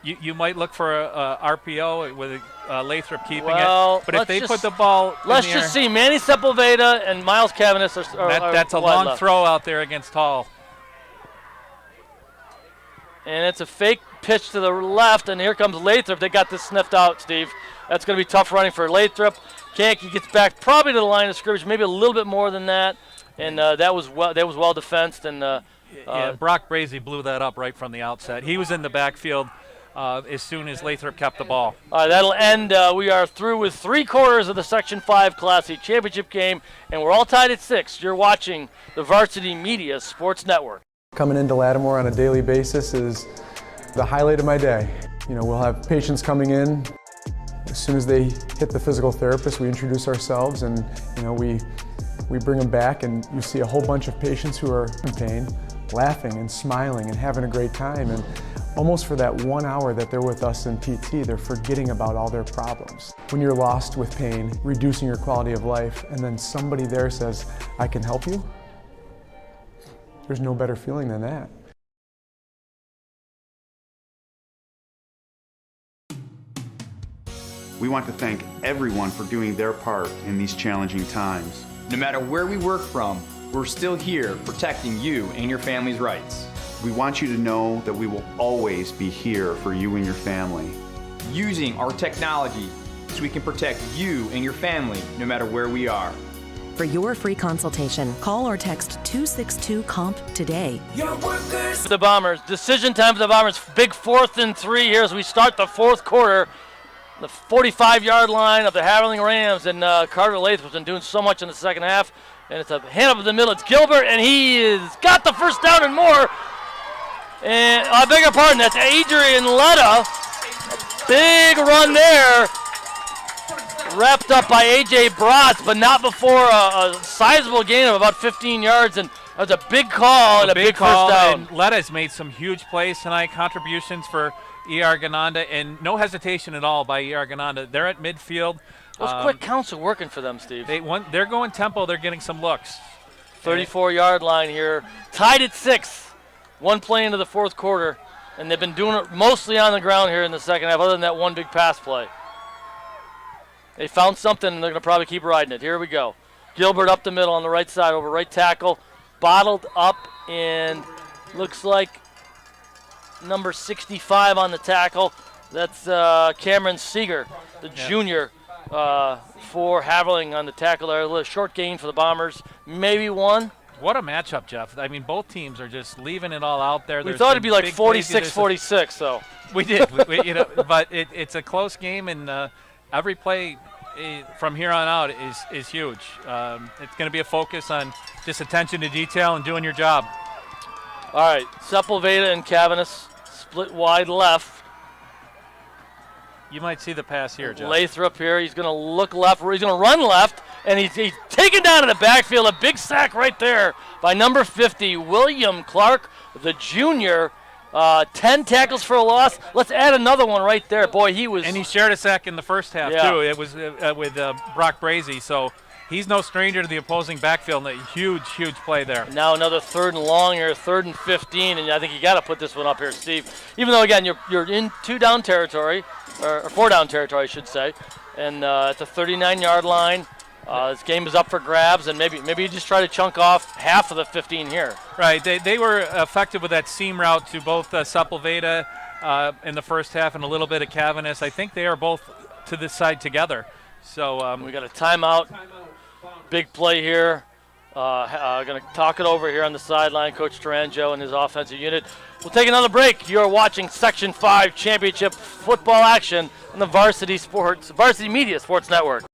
B: You might look for a RPO with Lathrop keeping it. But if they put the ball
A: let's
B: in the
A: just
B: air,
A: see. Manny Sepulveda and Miles Cavanis are
B: that's a long
A: left.
B: throw out there against Hall.
A: And it's a fake pitch to the left, and here comes Lathrop. They got this sniffed out, Steve. That's going to be tough running for Lathrop. Kankey gets back probably to the line of scrimmage, maybe a little bit more than that. And that was well defensed. And
B: Brock Brazy blew that up right from the outset. He was in the backfield as soon as Lathrop kept the ball.
A: All right, that'll end. We are through with 3 quarters of the Section 5 Class C championship game, and we're all tied at 6. You're watching the Varsity Media Sports Network.
K: Coming into Lattimore on a daily basis is the highlight of my day. We'll have patients coming in. As soon as they hit the physical therapist, we introduce ourselves, and we bring them back, and you see a whole bunch of patients who are in pain, laughing and smiling and having a great time. And almost for that 1 hour that they're with us in PT, they're forgetting about all their problems. When you're lost with pain, reducing your quality of life, and then somebody there says, "I can help you," there's no better feeling than that.
G: We want to thank everyone for doing their part in these challenging times.
H: No matter where we work from, we're still here protecting you and your family's rights.
G: We want you to know that we will always be here for you and your family.
H: Using our technology so we can protect you and your family no matter where we are.
I: For your free consultation, call or text 262-COMP today.
J: Your workers.
A: The Bombers. Decision time for the Bombers. Big 4th and 3 here as we start the fourth quarter. The 45-yard line of the Haverling Rams, and Carter Lathrop has been doing so much in the second half. And it's a hand up in the middle. It's Gilbert, and he has got the first down and more. And I beg your pardon, that's Adrian Letta. Big run there. Wrapped up by A.J. Bratz, but not before a sizable gain of about 15 yards. And that was a big call and a big first down.
B: And Letta's made some huge plays tonight, contributions for E.R. Gananda, and no hesitation at all by E.R. Gananda. They're at midfield.
A: Those quick counts are working for them, Steve.
B: They're going tempo. They're getting some looks.
A: 34-yard line here. Tied at 6. One play into the fourth quarter, and they've been doing it mostly on the ground here in the second half, other than that one big pass play. They found something, and they're going to probably keep riding it. Here we go. Gilbert up the middle on the right side over right tackle. Bottled up, and looks like number 65 on the tackle. That's Cameron Seeger, the junior. For Haverling on the tackle there. A little short gain for the Bombers. Maybe one.
B: What a matchup, Jeff. I mean, both teams are just leaving it all out there.
A: We thought it'd be like 46-46, though.
B: We did, but it's a close game, and every play from here on out is huge. It's going to be a focus on just attention to detail and doing your job.
A: All right, Sepulveda and Cavanis split wide left.
B: You might see the pass here, Jeff.
A: Lathrop here. He's going to look left. He's going to run left, and he's taken down in the backfield. A big sack right there by number 50, William Clark, the junior. 10 tackles for a loss. Let's add another one right there. Boy, he was.
B: And he shared a sack in the first half, too. It was with Brock Brazy. So he's no stranger to the opposing backfield. A huge, huge play there.
A: Now another 3rd and long here, 3rd and 15, and I think you got to put this one up here, Steve. Even though, again, you're in 2-down territory. Or 4-down territory, I should say, and at the 39-yard line, this game is up for grabs, and maybe you just try to chunk off half of the 15 here.
B: Right, they were effective with that seam route to both Sepulveda in the first half and a little bit of Cavanis. I think they are both to this side together. So
A: we got a timeout. Big play here. Going to talk it over here on the sideline, Coach Taranjo and his offensive unit. We'll take another break. You're watching Section 5 Championship football action on the Varsity Media Sports Network.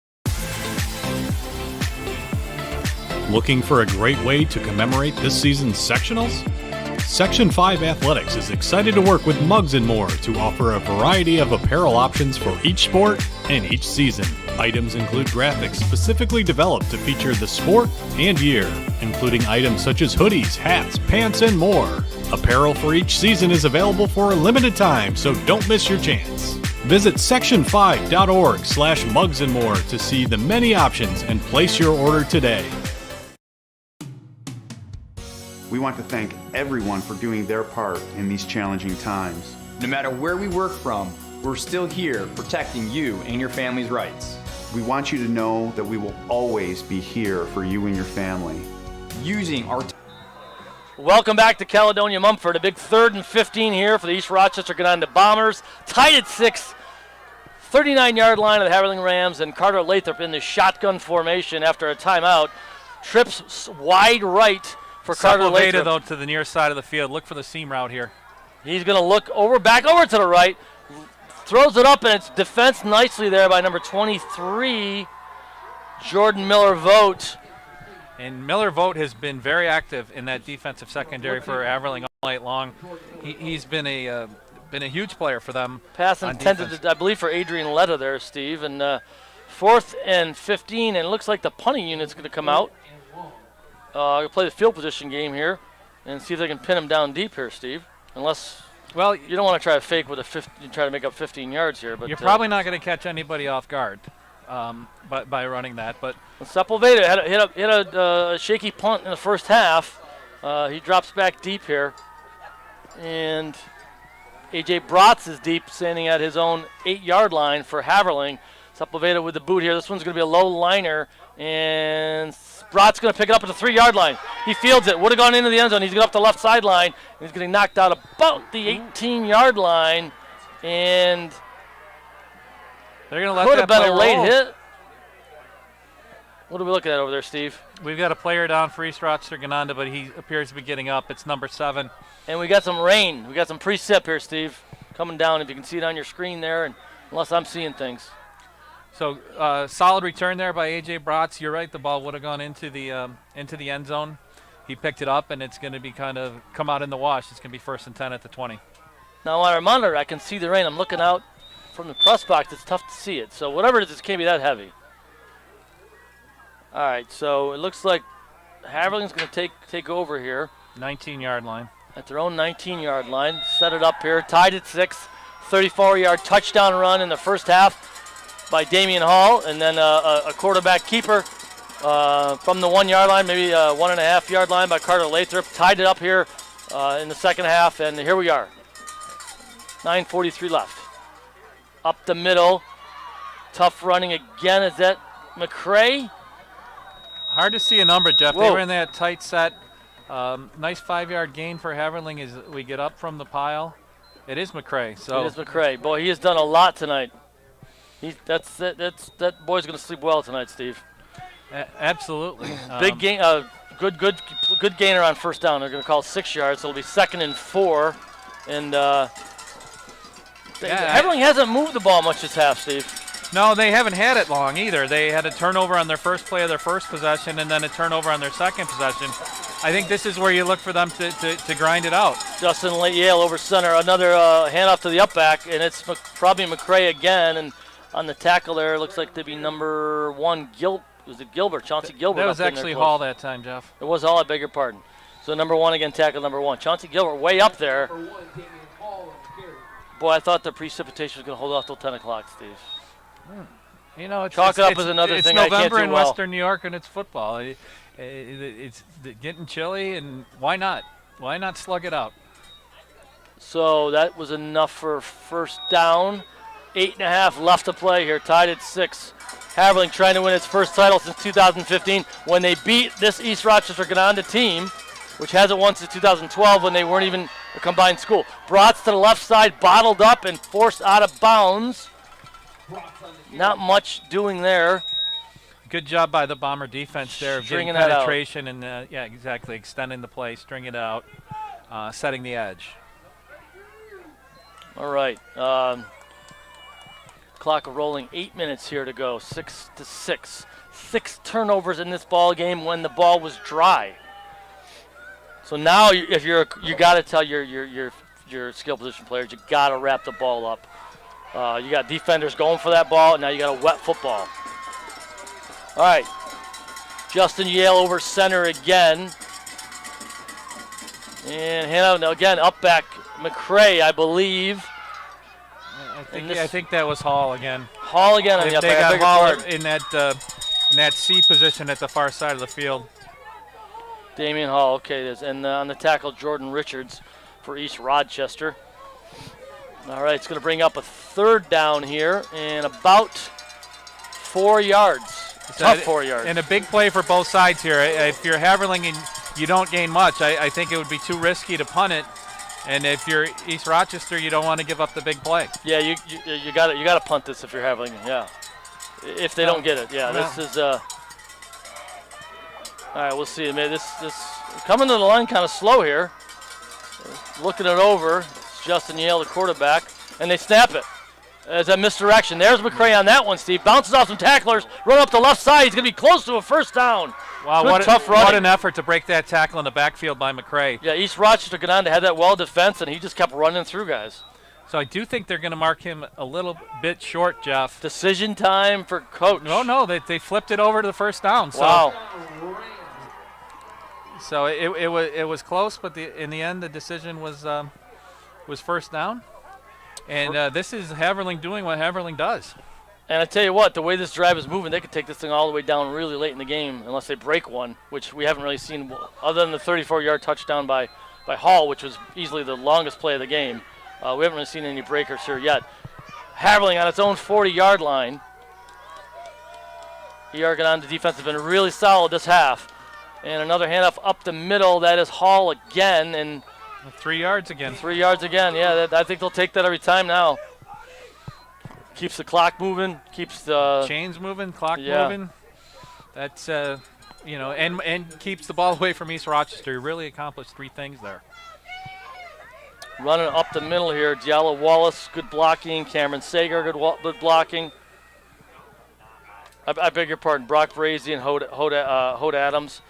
C: Looking for a great way to commemorate this season's sectionals? Section 5 Athletics is excited to work with Muggs & More to offer a variety of apparel options for each sport and each season. Items include graphics specifically developed to feature the sport and year, including items such as hoodies, hats, pants, and more. Apparel for each season is available for a limited time, so don't miss your chance. Visit section5.org/mugsandmore to see the many options and place your order today.
G: We want to thank everyone for doing their part in these challenging times.
H: No matter where we work from, we're still here protecting you and your family's rights.
G: We want you to know that we will always be here for you and your family.
H: Using our
A: Welcome back to Caledonia-Mumford. A big 3rd and 15 here for the East Rochester Gananda Bombers. Tied at 6. 39-yard line of the Haverling Rams, and Carter Lathrop in the shotgun formation after a timeout. Trips wide right for Carter Lathrop.
B: Though, to the near side of the field. Look for the seam route here.
A: He's going to look back over to the right. Throws it up, and it's defensed nicely there by number 23, Jordan Miller-Vogt.
B: And Miller-Vogt has been very active in that defensive secondary for Haverling all night long. He's been a huge player for them.
A: Pass intended, I believe, for Adrian Letta there, Steve. And 4th and 15, and it looks like the punting unit's going to come out. Play the field position game here and see if they can pin him down deep here, Steve. Unless, well, you don't want to try to fake with try to make up 15 yards here. But
B: you're probably not going to catch anybody off guard by running that. But
A: Sepulveda hit a shaky punt in the first half. He drops back deep here, and A.J. Bratz is deep, standing at his own 8-yard line for Haverling. Sepulveda with the boot here. This one's going to be a low liner, and Bratz going to pick it up at the 3-yard line. He fields it. Would have gone into the end zone. He's going up the left sideline, and he's getting knocked out about the 18-yard line, and
B: they're going to let
A: could have been a late hit. What are we looking at over there, Steve?
B: We've got a player down for East Rochester Gananda, but he appears to be getting up. It's number 7.
A: And we got some rain. We got some precip here, Steve, coming down. If you can see it on your screen there, and unless I'm seeing things.
B: So solid return there by A.J. Bratz. You're right. The ball would have gone into the end zone. He picked it up, and it's going to be kind of come out in the wash. It's going to be 1st and 10 at the 20.
A: Now on our monitor, I can see the rain. I'm looking out from the press box. It's tough to see it. So whatever it is, it can't be that heavy. All right, so it looks like Haverling's going to take over here.
B: 19-yard line.
A: At their own 19-yard line. Set it up here. Tied at 6. 34-yard touchdown run in the first half by Damian Hall. And then a quarterback keeper from the 1-yard line, maybe 1.5-yard line by Carter Lathrop. Tied it up here in the second half, and here we are. 9:43 left. Up the middle. Tough running again. Is that McCray?
B: Hard to see a number, Jeff.
A: Whoa.
B: They were in that tight set. Nice 5-yard gain for Haverling as we get up from the pile. It is McCray. So
A: it is McCray. Boy, he has done a lot tonight. That boy's going to sleep well tonight, Steve.
B: Absolutely.
A: Big gain. Good gainer on first down. They're going to call it 6 yards, so it'll be 2nd and 4. And Haverling hasn't moved the ball much this half, Steve.
B: No, they haven't had it long either. They had a turnover on their first play of their first possession and then a turnover on their second possession. I think this is where you look for them to grind it out.
A: Justin Yale over center. Another handoff to the up back, and it's probably McCray again. And on the tackle there, it looks like to be number 1, was it Gilbert? Chauncey Gilbert.
B: That was actually Hall that time, Jeff.
A: It was Hall, I beg your pardon. So number 1 again, tackle number 1. Chauncey Gilbert way up there. Boy, I thought the precipitation was going to hold off till 10 o'clock, Steve.
B: You know,
A: chalk it up is another thing I can't do well.
B: It's November in Western New York, and it's football. It's getting chilly, and why not? Why not slug it out?
A: So that was enough for first down. 8.5 left to play here, tied at 6. Haverling trying to win its first title since 2015 when they beat this East Rochester Gananda team, which hasn't won since 2012 when they weren't even a combined school. Bratz to the left side, bottled up and forced out of bounds. Not much doing there.
B: Good job by the Bomber defense there of getting penetration and, exactly, extending the play, stringing it out, setting the edge.
A: All right. Clock rolling, 8 minutes here to go, 6-6. 6 turnovers in this ball game when the ball was dry. So now, if you got to tell your skill position players, you got to wrap the ball up. You got defenders going for that ball, and now you got a wet football. All right, Justin Yale over center again. And hand out again, up back McCray, I believe.
B: I think that was Hall again.
A: Hall again on the up back.
B: They got Hall in that C position at the far side of the field.
A: Damian Hall, okay, and on the tackle, Jordan Richards for East Rochester. All right, it's going to bring up a 3rd down here and about 4 yards. Tough 4 yards.
B: And a big play for both sides here. If you're Haverling and you don't gain much, I think it would be too risky to punt it. And if you're East Rochester, you don't want to give up the big play.
A: Yeah, you got to punt this if you're Haverling. Yeah, if they don't get it. Yeah, this is. All right, we'll see. Maybe this coming to the line kind of slow here. Looking it over. It's Justin Yale, the quarterback, and they snap it. As a misdirection. There's McCray on that one, Steve. Bounces off some tacklers, run up the left side. He's going to be close to a first down.
B: Wow, what an effort to break that tackle in the backfield by McCray.
A: Yeah, East Rochester Gananda had that well defense, and he just kept running through guys.
B: So I do think they're going to mark him a little bit short, Jeff.
A: Decision time for coach.
B: No, they flipped it over to the first down. So,
A: wow.
B: So it was close, but in the end the decision was first down. And this is Haverling doing what Haverling does.
A: And I tell you what, the way this drive is moving, they could take this thing all the way down really late in the game unless they break one, which we haven't really seen other than the 34-yard touchdown by Hall, which was easily the longest play of the game. We haven't really seen any breakers here yet. Haverling on its own 40-yard line. Gananda defense has been really solid this half. And another handoff up the middle. That is Hall again. And
B: 3 yards again.
A: 3 yards again. Yeah, I think they'll take that every time now. Keeps the clock moving. Keeps the
B: chains moving. Clock moving. That's and keeps the ball away from East Rochester. He really accomplished 3 things there.
A: Running up the middle here, Diallo Wallace, good blocking. Cameron Sager, good blocking. I beg your pardon, Brock Brazy and Hode Adams.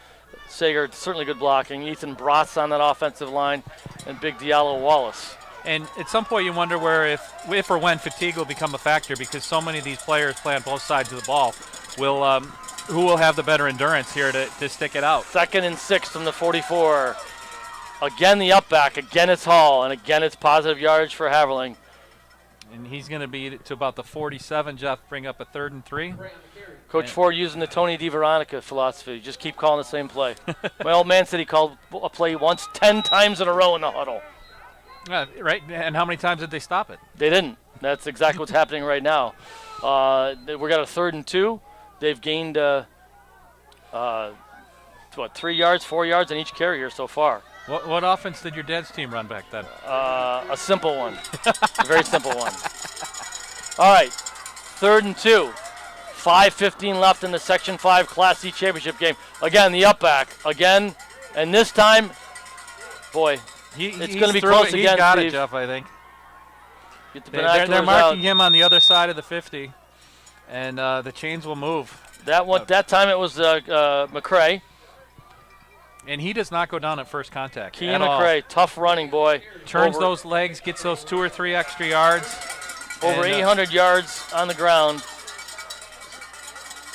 A: Sager, certainly good blocking. Ethan Bratz on that offensive line, and big Diallo Wallace.
B: And at some point you wonder where if or when fatigue will become a factor, because so many of these players play on both sides of the ball. Who will have the better endurance here to stick it out?
A: 2nd and 6 from the 44. Again the up back, again it's Hall, and again it's positive yardage for Haverling.
B: And he's going to be to about the 47, Jeff, bring up a 3rd and 3.
A: Coach Ford using the Tony DeVeronica philosophy. Just keep calling the same play. My old man said he called a play once 10 times in a row in the huddle.
B: Right, and how many times did they stop it?
A: They didn't. That's exactly what's happening right now. We got a 3rd and 2. They've gained 3 yards, 4 yards on each carry here so far.
B: What offense did your dad's team run back then?
A: A simple one. A very simple one. All right, 3rd and 2. 5:15 left in the Section 5 Class C championship game. Again, the up back. Again, and this time, boy, it's going to be close again,
B: He's got
A: Steve.
B: it, Jeff, I think.
A: Get the
B: They're
A: binoculars
B: marking
A: out.
B: him on the other side of the 50, and the chains will move.
A: That time it was McCray.
B: And he does not go down at first contact.
A: Kean McCray, tough running boy.
B: Turns those legs, gets those 2 or 3 extra yards.
A: Over 800 yards on the ground.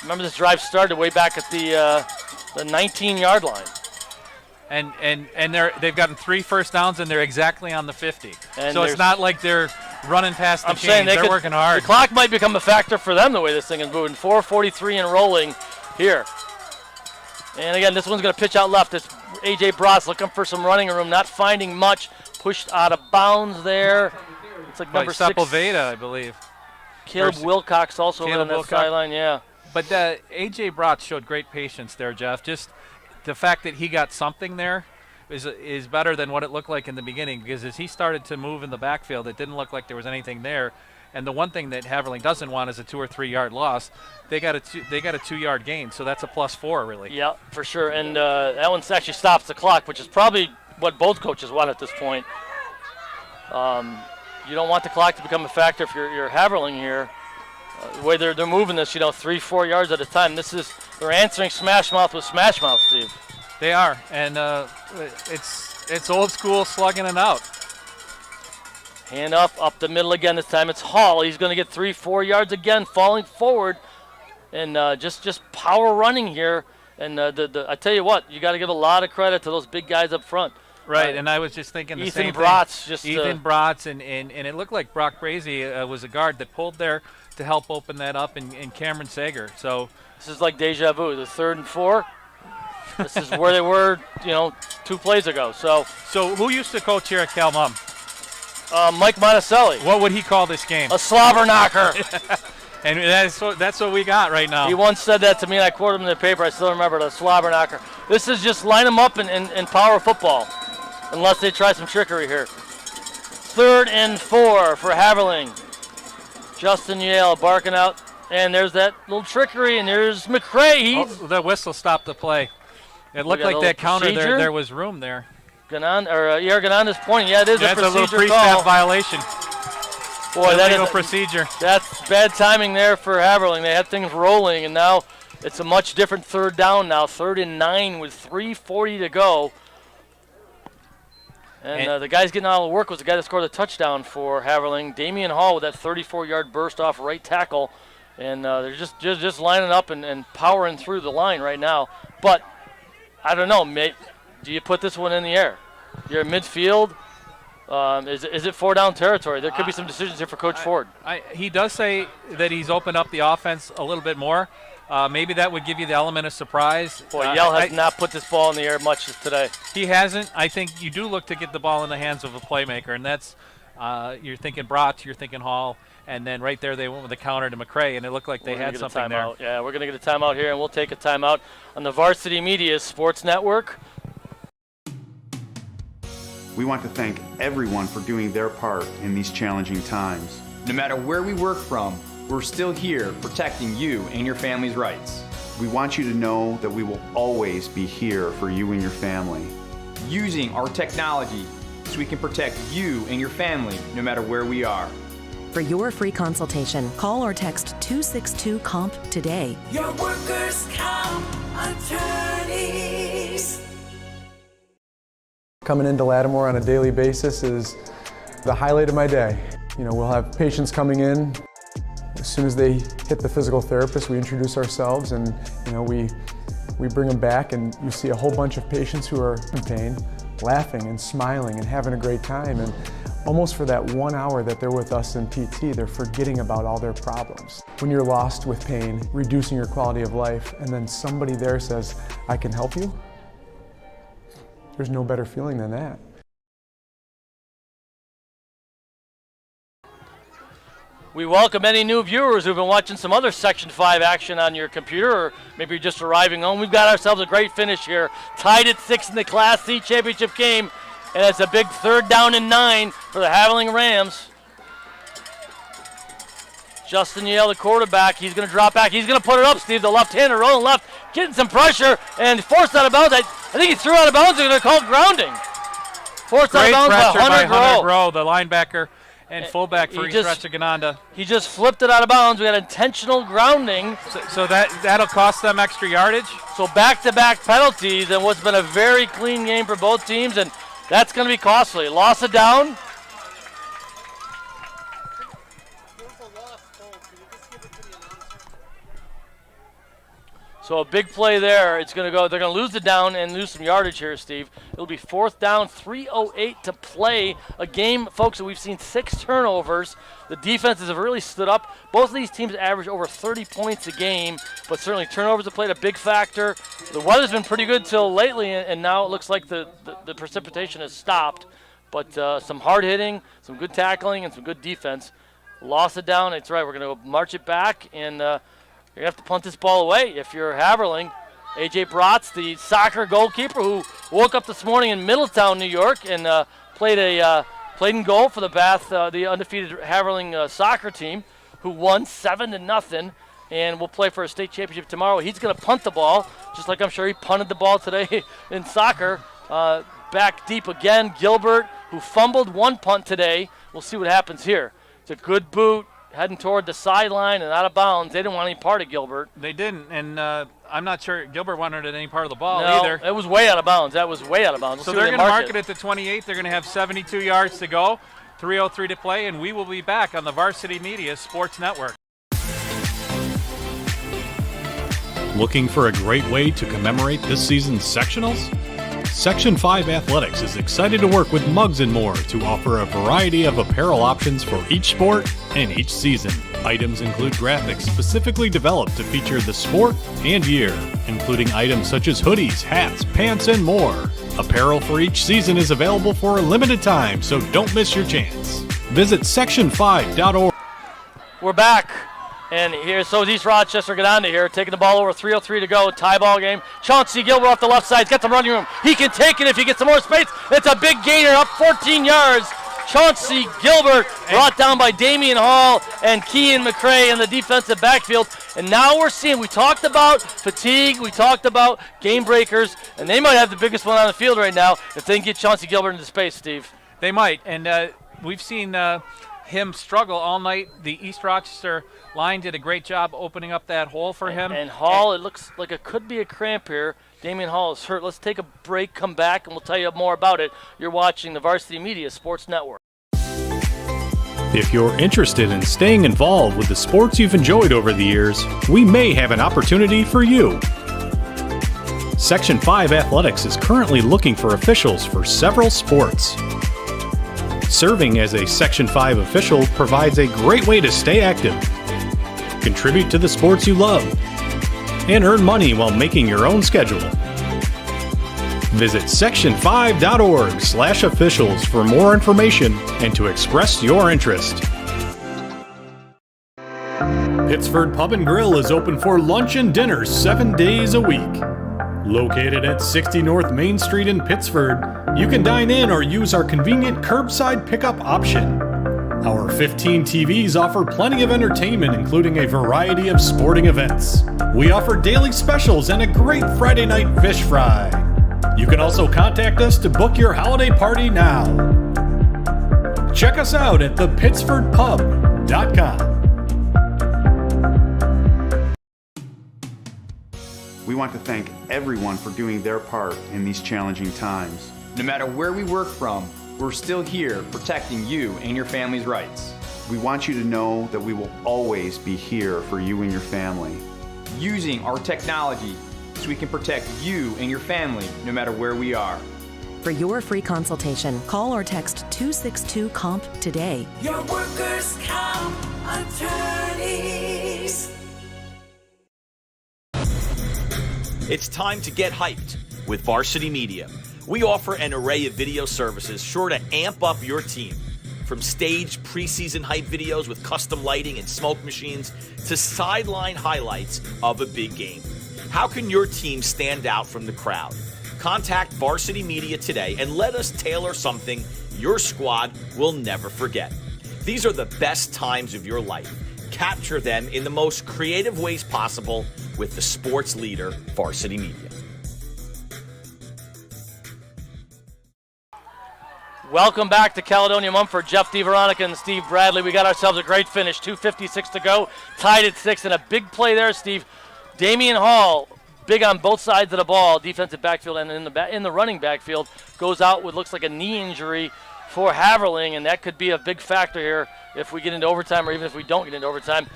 A: Remember, this drive started way back at the 19-yard line.
B: And they've gotten 3 first downs, and they're exactly on the 50.
A: And
B: so it's not like they're running past the chains. They're working hard.
A: The clock might become a factor for them the way this thing is moving. 4:43 and rolling here. And again, this one's going to pitch out left. It's A.J. Bratz looking for some running room, not finding much. Pushed out of bounds there. It's like number 6.
B: Sepulveda, I believe.
A: Caleb Wilcox also on that sideline, yeah.
B: But A.J. Bratz showed great patience there, Jeff. Just the fact that he got something there is better than what it looked like in the beginning, because as he started to move in the backfield, it didn't look like there was anything there. And the one thing that Haverling doesn't want is a 2 or 3 yard loss. They got a 2 yard gain, so that's a +4 really.
A: Yeah, for sure. And that one actually stops the clock, which is probably what both coaches want at this point. You don't want the clock to become a factor if you're Haverling here. The way they're moving this, 3-4 yards at a time. They're answering smash mouth with smash mouth, Steve.
B: They are, and it's old school slugging it out.
A: Hand up the middle again. This time it's Hall. He's going to get 3-4 yards again, falling forward, and just power running here. And I tell you what, you got to give a lot of credit to those big guys up front.
B: Right, and I was just thinking the same
A: Ethan Bratz,
B: thing. Ethan Bratz, and it looked like Brock Brazy was a guard that pulled there to help open that up, and Cameron Sager. So
A: this is like deja vu. The 3rd and 4. This is where they were, 2 plays ago. So
B: who used to coach here at Cal Mum?
A: Mike Monticelli.
B: What would he call this game?
A: A slobber knocker.
B: And that's what we got right now.
A: He once said that to me, and I quoted him in the paper. I still remember it, a slobber knocker. This is just line them up in power football, unless they try some trickery here. 3rd and 4 for Haverling. Justin Yale barking out, and there's that little trickery, and there's McCray.
B: The whistle stopped the play. It looked like that counter there was room there.
A: Gananda's pointing. Yeah, it is a procedure call.
B: That's a little pre-snap violation.
A: Boy, that is
B: procedure.
A: That's bad timing there for Haverling. They had things rolling, and now it's a much different 3rd down now. 3rd and 9 with 3:40 to go. And the guy's getting all the work was the guy that scored the touchdown for Haverling, Damian Hall, with that 34-yard burst off right tackle. And they're just lining up and powering through the line right now. But I don't know, mate. Do you put this one in the air? You're in midfield. Is it 4-down territory? There could be some decisions here for Coach Ford.
B: He does say that he's opened up the offense a little bit more. Maybe that would give you the element of surprise.
A: Boy, Yell has not put this ball in the air much today.
B: He hasn't. I think you do look to get the ball in the hands of a playmaker, and that's you're thinking Bratz, you're thinking Hall, and then right there they went with the counter to McCray, and it looked like they had something there.
A: Yeah, we're going to get a timeout here, and we'll take a timeout on the Varsity Media Sports Network.
G: We want to thank everyone for doing their part in these challenging times.
H: No matter where we work from, we're still here protecting you and your family's rights.
G: We want you to know that we will always be here for you and your family.
H: Using our technology so we can protect you and your family no matter where we are.
I: For your free consultation, call or text 262-COMP today.
J: Your workers' comp attorneys.
K: Coming into Lattimore on a daily basis is the highlight of my day. You know, we'll have patients coming in. As soon as they hit the physical therapist, we introduce ourselves and, you know, we bring them back, and you see a whole bunch of patients who are in pain, laughing and smiling and having a great time. And almost for that 1 hour that they're with us in PT, they're forgetting about all their problems. When you're lost with pain, reducing your quality of life, and then somebody there says, I can help you, there's no better feeling than that.
A: We welcome any new viewers who've been watching some other Section 5 action on your computer, or maybe you're just arriving home. We've got ourselves a great finish here. Tied at 6 in the Class C championship game, and it's a big 3rd down and 9 for the Haverling Rams. Justin Yale, the quarterback, he's going to drop back. He's going to put it up, Steve, the left-hander rolling left, getting some pressure, and forced out of bounds. I think he threw out of bounds. They're going to call it grounding. Forced out of bounds by Hunter
B: Groh, the linebacker and fullback for East Rochester Gananda.
A: He just flipped it out of bounds. We had intentional grounding.
B: So that'll cost them extra yardage?
A: So back-to-back penalties, and what's been a very clean game for both teams, and that's going to be costly. Loss of down. So a big play there. It's going to go. They're going to lose the down and lose some yardage here, Steve. It'll be 4th down, 3:08 to play. A game, folks, that we've seen 6 turnovers. The defenses have really stood up. Both of these teams average over 30 points a game, but certainly turnovers have played a big factor. The weather's been pretty good till lately, and now it looks like the precipitation has stopped. But some hard hitting, some good tackling, and some good defense. Loss it down. It's right. We're going to march it back, and you're going to have to punt this ball away if you're Haverling. A.J. Bratz, the soccer goalkeeper who woke up this morning in Middletown, New York, and played in goal for the undefeated Haverling soccer team, who won 7-0, and will play for a state championship tomorrow. He's going to punt the ball, just like I'm sure he punted the ball today in soccer. Back deep again, Gilbert, who fumbled one punt today. We'll see what happens here. It's a good boot. Heading toward the sideline and out of bounds. They didn't want any part of Gilbert.
B: They didn't, and I'm not sure Gilbert wanted any part of the ball
A: either.
B: No,
A: it was way out of bounds. That was way out of bounds.
B: So they're going to mark it at the 28. They're going to have 72 yards to go, 3:03 to play, and we will be back on the Varsity Media Sports Network.
C: Looking for a great way to commemorate this season's sectionals? Section 5 Athletics is excited to work with Muggs & More to offer a variety of apparel options for each sport and each season. Items include graphics specifically developed to feature the sport and year, including items such as hoodies, hats, pants, and more. Apparel for each season is available for a limited time, so don't miss your chance. Visit section5.org.
A: We're back. And here, so is East Rochester Gananda here, taking the ball over, 3:03 to go, tie ball game. Chauncey Gilbert off the left side, got some running room. He can take it if he gets some more space. It's a big gainer, up 14 yards. Chauncey Gilbert brought down by Damian Hall and Kean McCrae in the defensive backfield. And now we're seeing, we talked about fatigue, we talked about game breakers, and they might have the biggest one on the field right now if they can get Chauncey Gilbert into space, Steve.
B: They might, and we've seen him struggle all night. The East Rochester line did a great job opening up that hole for him.
A: And Hall, it looks like it could be a cramp here. Damian Hall is hurt. Let's take a break, come back, and we'll tell you more about it. You're watching the Varsity Media Sports Network.
C: If you're interested in staying involved with the sports you've enjoyed over the years, we may have an opportunity for you. Section 5 Athletics is currently looking for officials for several sports. Serving as a Section 5 official provides a great way to stay active, contribute to the sports you love, and earn money while making your own schedule. Visit section5.org/officials for more information and to express your interest. Pittsford Pub and Grill is open for lunch and dinner 7 days a week. Located at 60 North Main Street in Pittsford, you can dine in or use our convenient curbside pickup option. Our 15 TVs offer plenty of entertainment, including a variety of sporting events. We offer daily specials and a great Friday night fish fry. You can also contact us to book your holiday party now. Check us out at thepittsfordpub.com.
G: We want to thank everyone for doing their part in these challenging times.
H: No matter where we work from, we're still here protecting you and your family's rights.
G: We want you to know that we will always be here for you and your family.
H: Using our technology so we can protect you and your family no matter where we are.
I: For your free consultation, call or text 262-COMP today.
J: Your workers' comp attorneys.
L: It's time to get hyped with Varsity Media. We offer an array of video services sure to amp up your team. From staged preseason hype videos with custom lighting and smoke machines to sideline highlights of a big game. How can your team stand out from the crowd? Contact Varsity Media today and let us tailor something your squad will never forget. These are the best times of your life. Capture them in the most creative ways possible with the sports leader, Varsity Media.
A: Welcome back to Caledonia-Mumford. Jeff DeVeronica and Steve Bradley. We got ourselves a great finish. 2:56 to go. Tied at 6, and a big play there, Steve. Damian Hall, big on both sides of the ball, defensive backfield and in the running backfield, goes out with looks like a knee injury for Haverling, and that could be a big factor here if we get into overtime or even if we don't get into overtime.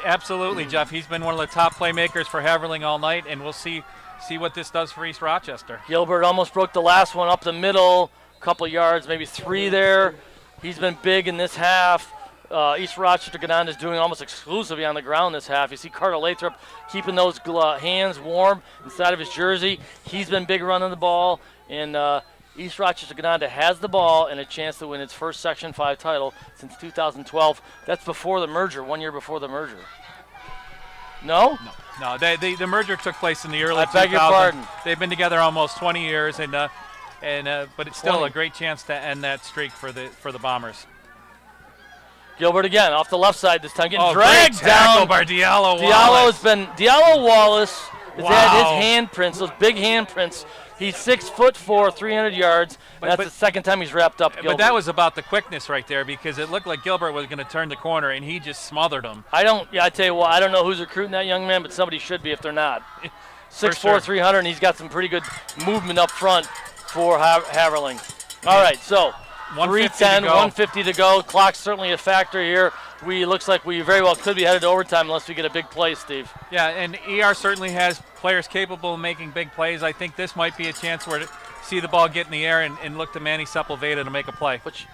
B: Absolutely, Jeff. He's been one of the top playmakers for Haverling all night, and we'll see what this does for East Rochester.
A: Gilbert almost broke the last one up the middle, couple yards, maybe 3 there. He's been big in this half. East Rochester Gananda is doing almost exclusively on the ground this half. You see Carter Lathrop keeping those hands warm inside of his jersey. He's been big running the ball, and East Rochester Gananda has the ball and a chance to win its first Section 5 title since 2012. That's before the merger, 1 year before the merger. No?
B: No. The merger took place in the early 2000s.
A: I beg your pardon.
B: They've been together almost 20 years, but it's still a great chance to end that streak for the Bombers.
A: Gilbert again off the left side this time, getting dragged down
B: by Diallo
A: Wallace.
B: Wallace.
A: Diallo Wallace has had his handprints, those big handprints. He's 6'4", 300 yards. That's the second time he's wrapped up. Gilbert.
B: But that was about the quickness right there, because it looked like Gilbert was going to turn the corner, and he just smothered him.
A: I tell you what, I don't know who's recruiting that young man, but somebody should be if they're not. 6'4",
B: sure.
A: 300, and he's got some pretty good movement up front for Haverling. All right, so 3:10, 150 to go. Clock's certainly a factor here. Looks like we very well could be headed to overtime unless we get a big play, Steve.
B: Yeah, and ER certainly has players capable of making big plays. I think this might be a chance where to see the ball get in the air and look to Manny Sepulveda to make a play.
A: But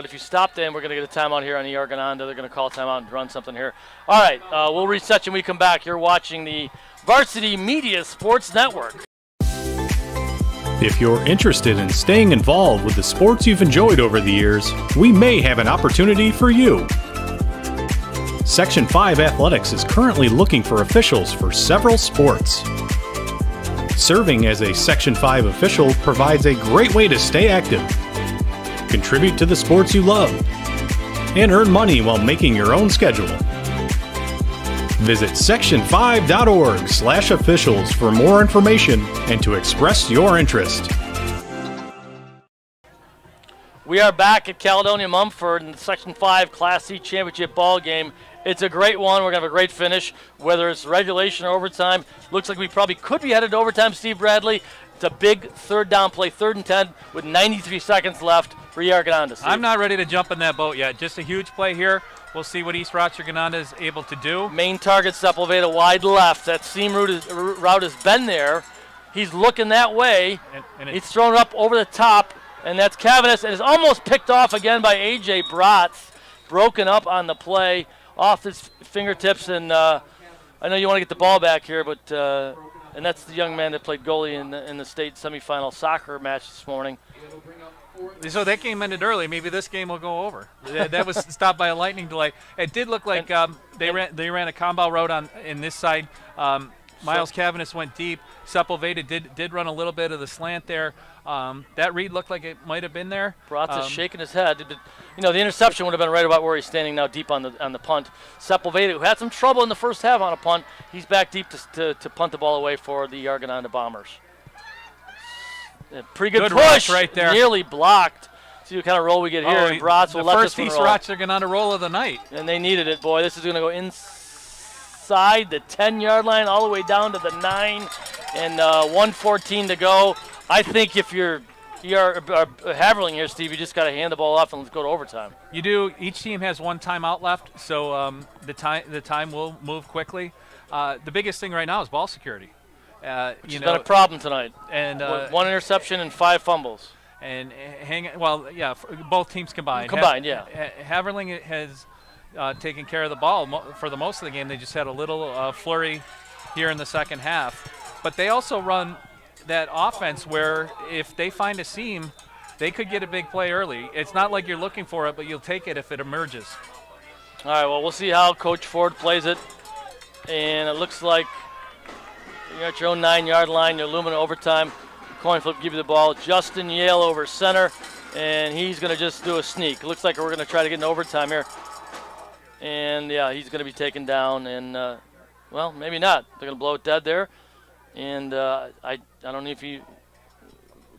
A: if you stop them, we're going to get a timeout here on ER Gananda. They're going to call a timeout and run something here. All right, we'll reset when we come back. You're watching the Varsity Media Sports Network.
C: If you're interested in staying involved with the sports you've enjoyed over the years, we may have an opportunity for you. Section 5 Athletics is currently looking for officials for several sports. Serving as a Section 5 official provides a great way to stay active, contribute to the sports you love, and earn money while making your own schedule. Visit section5.org/officials for more information and to express your interest.
A: We are back at Caledonia-Mumford in the Section 5 Class C Championship ball game. It's a great one. We're going to have a great finish, whether it's regulation or overtime. Looks like we probably could be headed to overtime, Steve Bradley. It's a big third down play, 3rd and 10 with 93 seconds left for ER Gananda.
B: I'm not ready to jump in that boat yet. Just a huge play here. We'll see what East Rochester Gananda is able to do.
A: Main target, Sepulveda, wide left. That seam route has been there. He's looking that way. And he's thrown up over the top, and that's Cavanis, and it's almost picked off again by A.J. Bratz. Broken up on the play, off his fingertips, and I know you want to get the ball back here, but and that's the young man that played goalie in the state semifinal soccer match this morning.
B: So that game ended early. Maybe this game will go over. That was stopped by a lightning delay. It did look like they ran a combo route in this side. Miles Cavanis went deep. Sepulveda did run a little bit of the slant there. That read looked like it might have been there.
A: Bratz is shaking his head. The interception would have been right about where he's standing now, deep on the punt. Sepulveda, who had some trouble in the first half on a punt, he's back deep to punt the ball away for the Gananda Bombers. A pretty good push
B: right there.
A: Nearly blocked. See what kind of roll we get here. And Bratz will let this one roll.
B: The first East Rochester Gananda roll of the night.
A: And they needed it, boy. This is going to go inside the 10-yard line all the way down to the 9, and 1:14 to go. I think if you're Haverling here, Steve, you just got to hand the ball off and let's go to overtime.
B: You do. Each team has one timeout left, so the time will move quickly. The biggest thing right now is ball security.
A: Which has been a problem tonight.
B: And
A: one interception and 5 fumbles.
B: And both teams combined. Haverling has taken care of the ball for the most of the game. They just had a little flurry here in the second half. But they also run that offense where if they find a seam, they could get a big play early. It's not like you're looking for it, but you'll take it if it emerges.
A: All right, well, we'll see how Coach Ford plays it. And it looks like you're at your own 9-yard line. You're looming overtime. Coin flip, give you the ball. Justin Yale over center, and he's going to just do a sneak. It looks like we're going to try to get in overtime here. And, yeah, he's going to be taken down. And, well, maybe not. They're going to blow it dead there. And I don't know if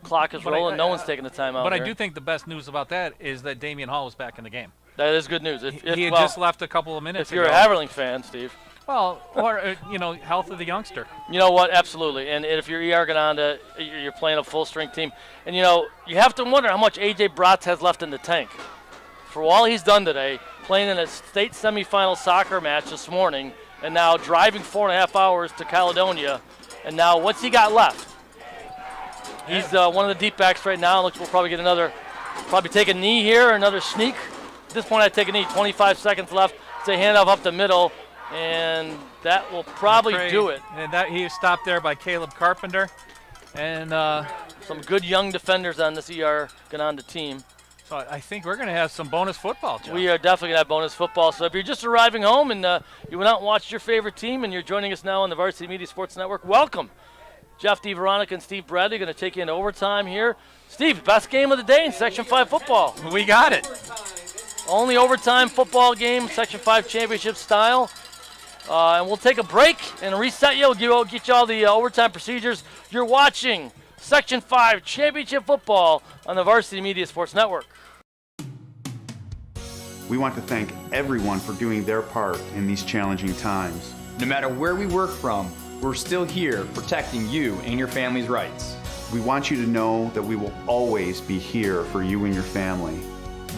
A: clock is rolling. No one's taking the timeout.
B: But
A: here.
B: I do think the best news about that is that Damian Hall was back in the game.
A: That is good news.
B: He had just left a couple of minutes
A: ago. If you're a Haverling fan, Steve.
B: Well, or, health of the youngster.
A: You know what? Absolutely. And if you're Gananda, you're playing a full-strength team. And, you have to wonder how much A.J. Bratz has left in the tank. For all he's done today, playing in a state semifinal soccer match this morning, and now driving 4.5 hours to Caledonia, and now what's he got left? He's one of the deep backs right now. Looks we'll probably get probably take a knee here, another sneak. At this point, I'd take a knee. 25 seconds left. It's a handoff up the middle. And that will probably do it.
B: And that he was stopped there by Caleb Carpenter. And
A: some good young defenders on this Gananda team.
B: So I think we're going to have some bonus football, Jeff.
A: We are definitely going to have bonus football. So if you're just arriving home and you went out and watched your favorite team and you're joining us now on the Varsity Media Sports Network, welcome. Jeff DeVeronica and Steve Bradley going to take you into overtime here. Steve, best game of the day in Section 5 football.
B: We got it.
A: Only overtime football game, Section 5 championship style. And we'll take a break and reset you. We'll get you all the overtime procedures. You're watching Section 5 Championship Football on the Varsity Media Sports Network.
G: We want to thank everyone for doing their part in these challenging times.
H: No matter where we work from, we're still here protecting you and your family's rights.
G: We want you to know that we will always be here for you and your family.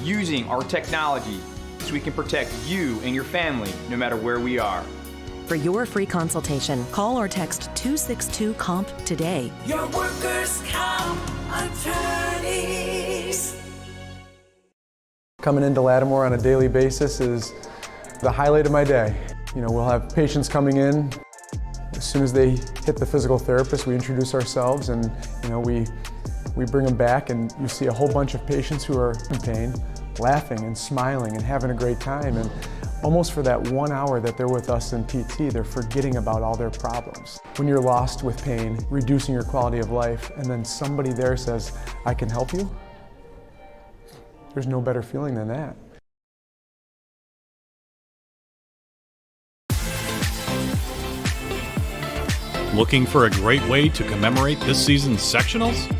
H: Using our technology so we can protect you and your family no matter where we are.
I: For your free consultation, call or text 262-COMP today.
J: Your workers' comp attorneys.
K: Coming into Lattimore on a daily basis is the highlight of my day. We'll have patients coming in. As soon as they hit the physical therapist, we introduce ourselves and we bring them back, and you see a whole bunch of patients who are in pain, laughing and smiling and having a great time. And almost for that 1 hour that they're with us in PT, they're forgetting about all their problems. When you're lost with pain, reducing your quality of life, and then somebody there says, I can help you, there's no better feeling than that.
C: Looking for a great way to commemorate this season's sectionals?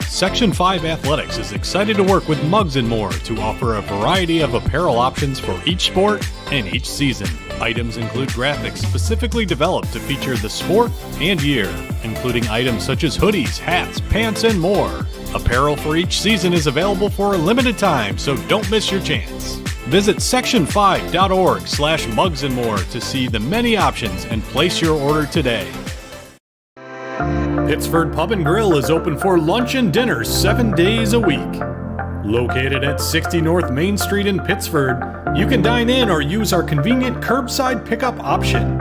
C: Section 5 Athletics is excited to work with Muggs & More to offer a variety of apparel options for each sport and each season. Items include graphics specifically developed to feature the sport and year, including items such as hoodies, hats, pants, and more. Apparel for each season is available for a limited time, so don't miss your chance. Visit section5.org/Muggs & More to see the many options and place your order today. Pittsford Pub and Grill is open for lunch and dinner 7 days a week. Located at 60 North Main Street in Pittsford, you can dine in or use our convenient curbside pickup option.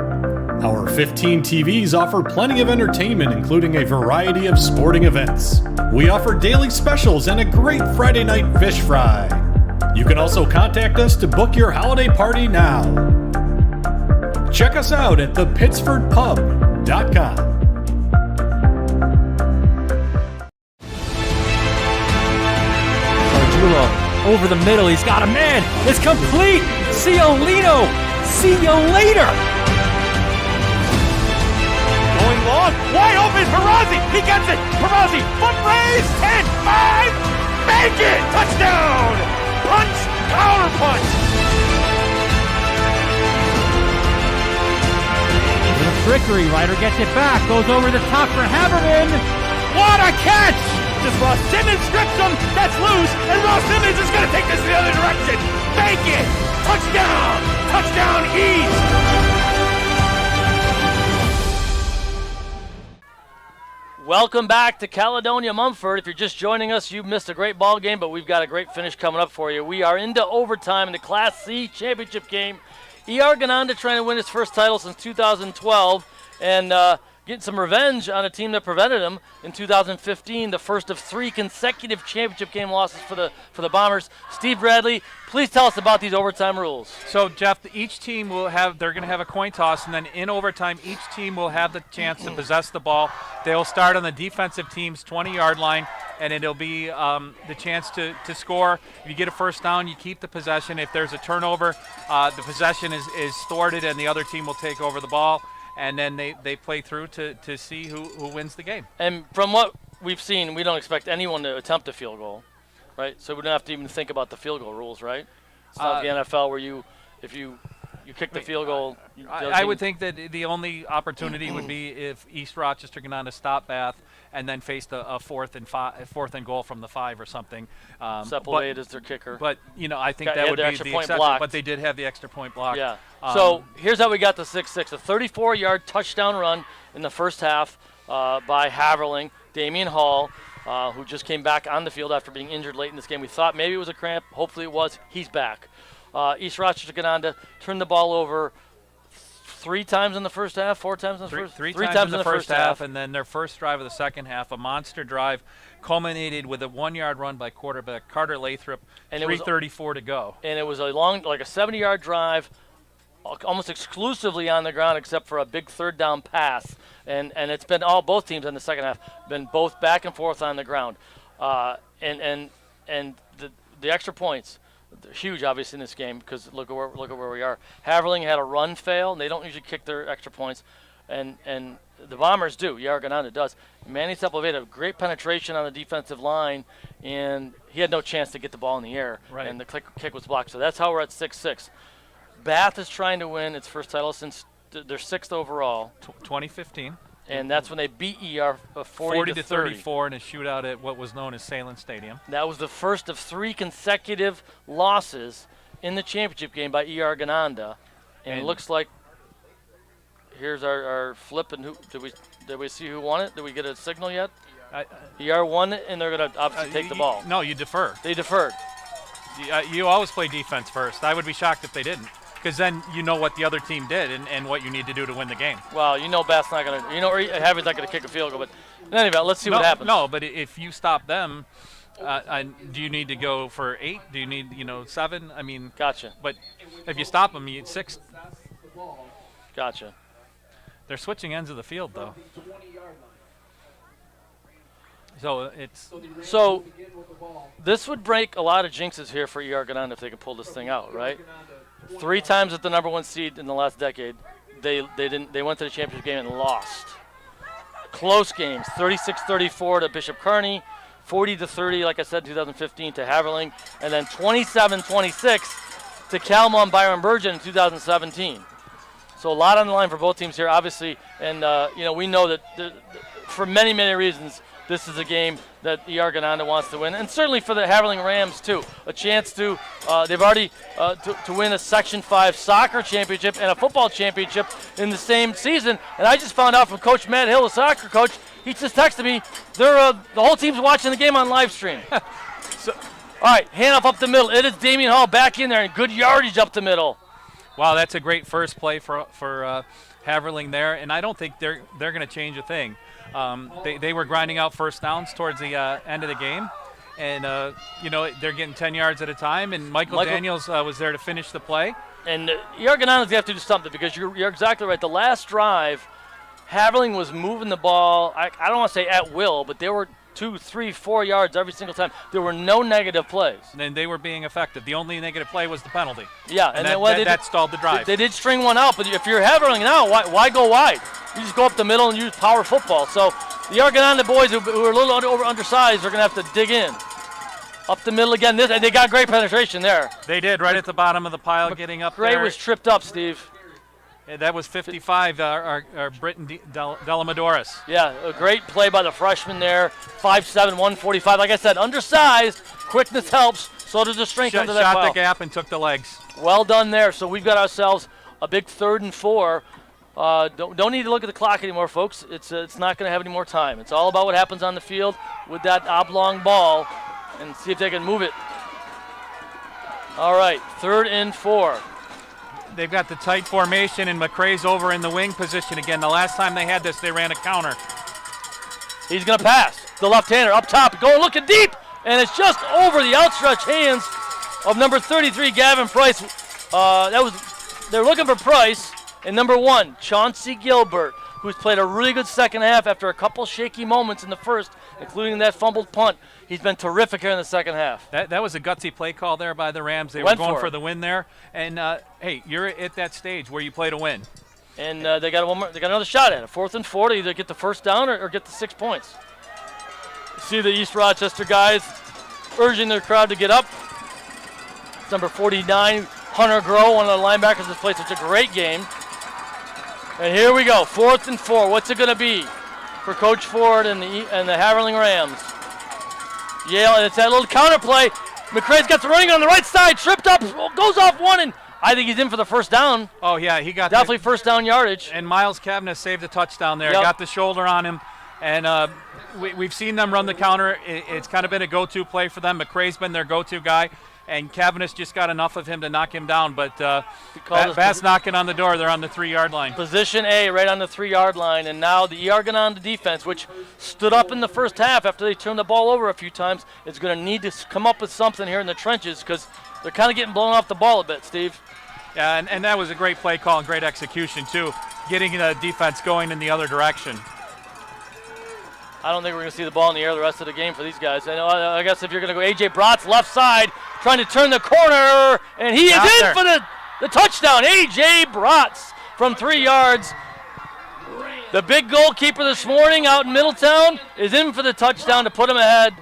C: Our 15 TVs offer plenty of entertainment, including a variety of sporting events. We offer daily specials and a great Friday night fish fry. You can also contact us to book your holiday party now. Check us out at the Pittsford Pub CaleDoniaMumford.com.
E: Over the middle, he's got a man. It's complete. Ciolino. See you later.
F: Going long, wide open, Perazzi, he gets it, Perazzi, foot raise, 10, 5, make it, touchdown, punch, counter punch.
E: With a trickery, Ryder gets it back, goes over the top for Haverling. What a catch!
F: Just Ross Simmons strips him, that's loose, and Ross Simmons is going to take this the other direction. Make it, touchdown, touchdown East.
A: Welcome back to Caledonia-Mumford. If you're just joining us, you missed a great ball game, but we've got a great finish coming up for you. We are into overtime in the Class C championship game. ER Gananda trying to win his first title since 2012 and getting some revenge on a team that prevented him in 2015, the first of 3 consecutive championship game losses for the Bombers. Steve Bradley, please tell us about these overtime rules.
B: So, Jeff, each team they're going to have a coin toss, and then in overtime, each team will have the chance to possess the ball. They'll start on the defensive team's 20-yard line, and it'll be the chance to score. If you get a first down, you keep the possession. If there's a turnover, the possession is thwarted, and the other team will take over the ball. And then they play through to see who wins the game.
A: And from what we've seen, we don't expect anyone to attempt a field goal, right? So we don't have to even think about the field goal rules, right? It's not the NFL where if you kick the field goal.
B: I would think that the only opportunity would be if East Rochester Gananda stop Bath and then faced a fourth and goal from the 5 or something.
A: Sepulveda is their kicker.
B: But I think that would be the exception.
A: Blocked.
B: But they did have the extra point blocked.
A: Yeah. So here's how we got the 6-6. A 34-yard touchdown run in the first half by Haverling. Damian Hall, who just came back on the field after being injured late in this game. We thought maybe it was a cramp. Hopefully it was. He's back. East Rochester Gananda turned the ball over 3 times in the first half, 4 times in the first half.
B: Three times in the first half, and then their first drive of the second half, a monster drive, culminated with a 1-yard run by quarterback Carter Lathrop, and 3:34 to go.
A: And it was a long, like a 70-yard drive, almost exclusively on the ground except for a big third down pass. And it's been both teams in the second half, been both back and forth on the ground. And the extra points, huge, obviously, in this game because look at where we are. Haverling had a run fail, and they don't usually kick their extra points, and the Bombers do. Gananda does. Manny Sepulveda, great penetration on the defensive line, and he had no chance to get the ball in the air,
B: right.
A: And the kick was blocked. So that's how we're at 6-6. Bath is trying to win its first title since they're 6th overall.
B: 2015.
A: And that's when they beat ER
B: 40-34 in a shootout at what was known as Salem Stadium.
A: That was the first of 3 consecutive losses in the championship game by ER Gananda. And it looks like here's our flip. And who did we see who won it? Did we get a signal yet? ER won it, and they're going to obviously take the ball.
B: No, you defer.
A: They deferred.
B: You always play defense first. I would be shocked if they didn't, because then you know what the other team did and what you need to do to win the game.
A: Well, Bath's not going to, Haverling's not going to kick a field goal. But in any event, let's see what happens.
B: No, but if you stop them, do you need to go for 8? Do you need 7? I mean,
A: gotcha.
B: But if you stop them, you get 6.
A: Gotcha.
B: They're switching ends of the field, though. So this would break a lot of jinxes here for ER Gananda if they could pull this thing out, right? 3 times at the number 1 seed in the last decade, they went to the championship game and lost. Close games, 36-34 to Bishop Kearney, 40-30, like I said, 2015 to Haverling, and then 27-26 to Calmon Byron Burgeon in 2017. So a lot on the line for both teams here, obviously, and we know that for many, many reasons, this is a game that ER Gananda wants to win, and certainly for the Haverling Rams too. A chance to they've already to win a Section 5 soccer championship and a football championship in the same season. And I just found out from Coach Matt Hill, the soccer coach, he just texted me. The whole team's watching the game on live stream. All right, handoff up the middle. It is Damian Hall back in there and good yardage up the middle. Wow, that's a great first play for Haverling there, and I don't think they're going to change a thing. They were grinding out first downs towards the end of the game, and they're getting 10 yards at a time. And Michael Daniels was there to finish the play.
A: And ER Gananda's have to do something because you're exactly right. The last drive, Haverling was moving the ball, I don't want to say at will, but they were 2, 3, 4 yards every single time. There were no negative plays.
B: And they were being effective. The only negative play was the penalty.
A: Yeah,
B: and that stalled the drive.
A: They did string one out, but if you're Haverling now, why go wide? You just go up the middle and use power football. So the Gananda boys who are a little undersized are going to have to dig in. Up the middle again. And they got great penetration there.
B: They did, right at the bottom of the pile, getting up
A: Gray
B: there.
A: was tripped up, Steve.
B: Yeah, that was 55, our Britton Delamadoris.
A: Yeah, a great play by the freshman there. 5'7", 145. Like I said, undersized. Quickness helps. So does the strength under that
B: Shot
A: pile.
B: the gap and took the legs.
A: Well done there. So we've got ourselves a big 3rd and 4. Don't need to look at the clock anymore, folks. It's not going to have any more time. It's all about what happens on the field with that oblong ball and see if they can move it. All right, 3rd and 4.
B: They've got the tight formation, and McCrae's over in the wing position again. The last time they had this, they ran a counter.
A: He's going to pass. The left-hander up top, going looking deep, and it's just over the outstretched hands of number 33, Gavin Price. They're looking for Price, and number 1, Chauncey Gilbert, who's played a really good second half after a couple shaky moments in the first, including that fumbled punt. He's been terrific here in the second half.
B: That was a gutsy play call there by the Rams. They were going for the win there. And, hey, you're at that stage where you play to win.
A: And they got another shot at it. 4th and 4 to either get the first down or get the 6 points. See the East Rochester guys urging their crowd to get up. It's number 49, Hunter Groh, one of the linebackers that's played such a great game. And here we go, 4th and 4. What's it going to be for Coach Ford and the Haverling Rams? Yale, and it's that little counter play. McCrae's got the running on the right side, tripped up, goes off one, and I think he's in for the first down.
B: Oh, yeah, he got
A: definitely first down yardage.
B: And Miles Kavanaugh saved a touchdown there.
A: Yep.
B: Got the shoulder on him. And we've seen them run the counter. It's kind of been a go-to play for them. McCrae's been their go-to guy. And Cavanagh's just got enough of him to knock him down. But Bass knocking on the door. They're on the 3-yard line.
A: Position A right on the 3-yard line. And now the Gananda defense, which stood up in the first half after they turned the ball over a few times, is going to need to come up with something here in the trenches because they're kind of getting blown off the ball a bit, Steve.
B: Yeah, and that was a great play call and great execution, too, getting the defense going in the other direction.
A: I don't think we're going to see the ball in the air the rest of the game for these guys. I guess if you're going to go A.J. Bratz left side, trying to turn the corner, and he is in for the touchdown. A.J. Bratz from 3 yards. The big goalkeeper this morning out in Middletown is in for the touchdown to put him ahead.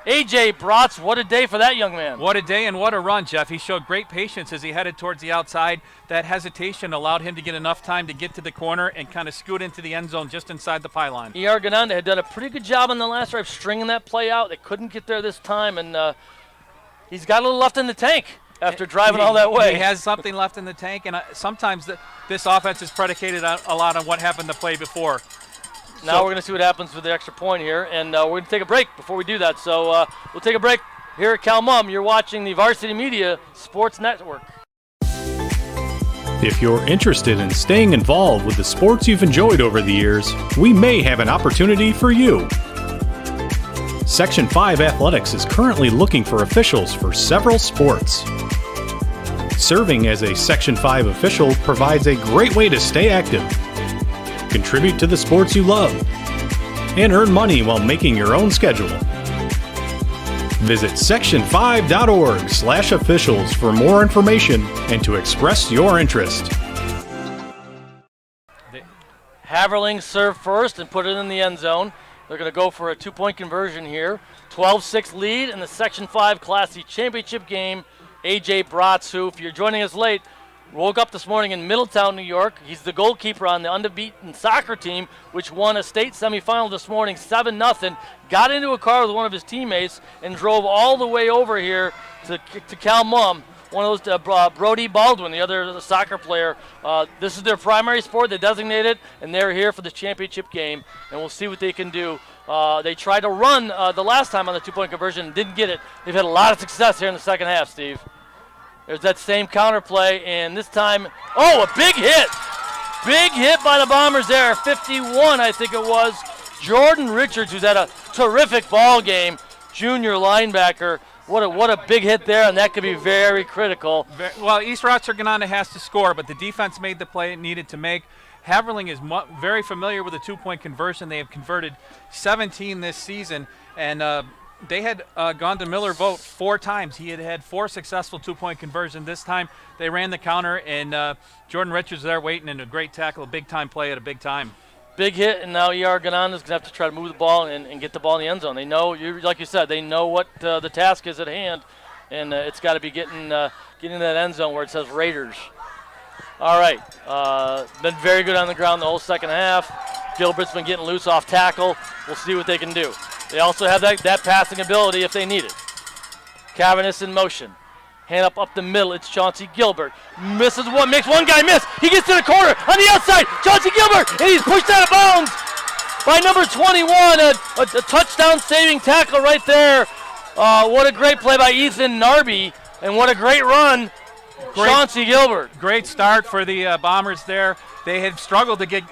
A: A.J. Bratz, what a day for that young man.
B: What a day and what a run, Jeff. He showed great patience as he headed towards the outside. That hesitation allowed him to get enough time to get to the corner and kind of scoot into the end zone just inside the pylon.
A: Gananda had done a pretty good job on the last drive stringing that play out. They couldn't get there this time, and he's got a little left in the tank after driving all that way.
B: He has something left in the tank, and sometimes this offense is predicated a lot on what happened the play before.
A: Now we're going to see what happens with the extra point here, and we're going to take a break before we do that. So we'll take a break here at Cal Mum. You're watching the Varsity Media Sports Network.
C: If you're interested in staying involved with the sports you've enjoyed over the years, we may have an opportunity for you. Section 5 Athletics is currently looking for officials for several sports. Serving as a Section 5 official provides a great way to stay active, contribute to the sports you love, and earn money while making your own schedule. Visit section5.org/officials for more information and to express your interest.
A: Haverling served first and put it in the end zone. They're going to go for a 2-point conversion here. 12-6 lead in the Section 5 Class C Championship game. A.J. Bratz, who, if you're joining us late, woke up this morning in Middletown, New York. He's the goalkeeper on the unbeaten soccer team, which won a state semifinal this morning, 7-0. Got into a car with one of his teammates and drove all the way over here to Cal Mum. One of those, Brody Baldwin, the other soccer player. This is their primary sport. They designate it, and they're here for the championship game, and we'll see what they can do. They tried to run the last time on the 2-point conversion and didn't get it. They've had a lot of success here in the second half, Steve. There's that same counter play, and this time, a big hit. Big hit by the Bombers there, 51, I think it was. Jordan Richards, who's had a terrific ball game, junior linebacker. What a big hit there, and that could be very critical.
B: Well, East Rochester Gananda has to score, but the defense made the play it needed to make. Haverling is very familiar with the two-point conversion. They have converted 17 this season, and they had gone to Miller Vogt 4 times. He had 4 successful two-point conversions. This time they ran the counter, and Jordan Richards there waiting, and a great tackle, a big-time play at a big time.
A: Big hit, and now ER Gananda is going to have to try to move the ball and get the ball in the end zone. They know, like you said, they know what the task is at hand, and it's got to be getting that end zone where it says Raiders. All right, been very good on the ground the whole second half. Gilbert's been getting loose off tackle. We'll see what they can do. They also have that passing ability if they need it. Cavanis in motion. Hand up the middle. It's Chauncey Gilbert. Misses one, makes one guy miss. He gets to the corner on the outside. Chauncey Gilbert, and he's pushed out of bounds by number 21. A touchdown saving tackle right there. What a great play by Ethan Narby, and what a great run. Chauncey Gilbert.
B: Great start for the Bombers there. They had struggled to get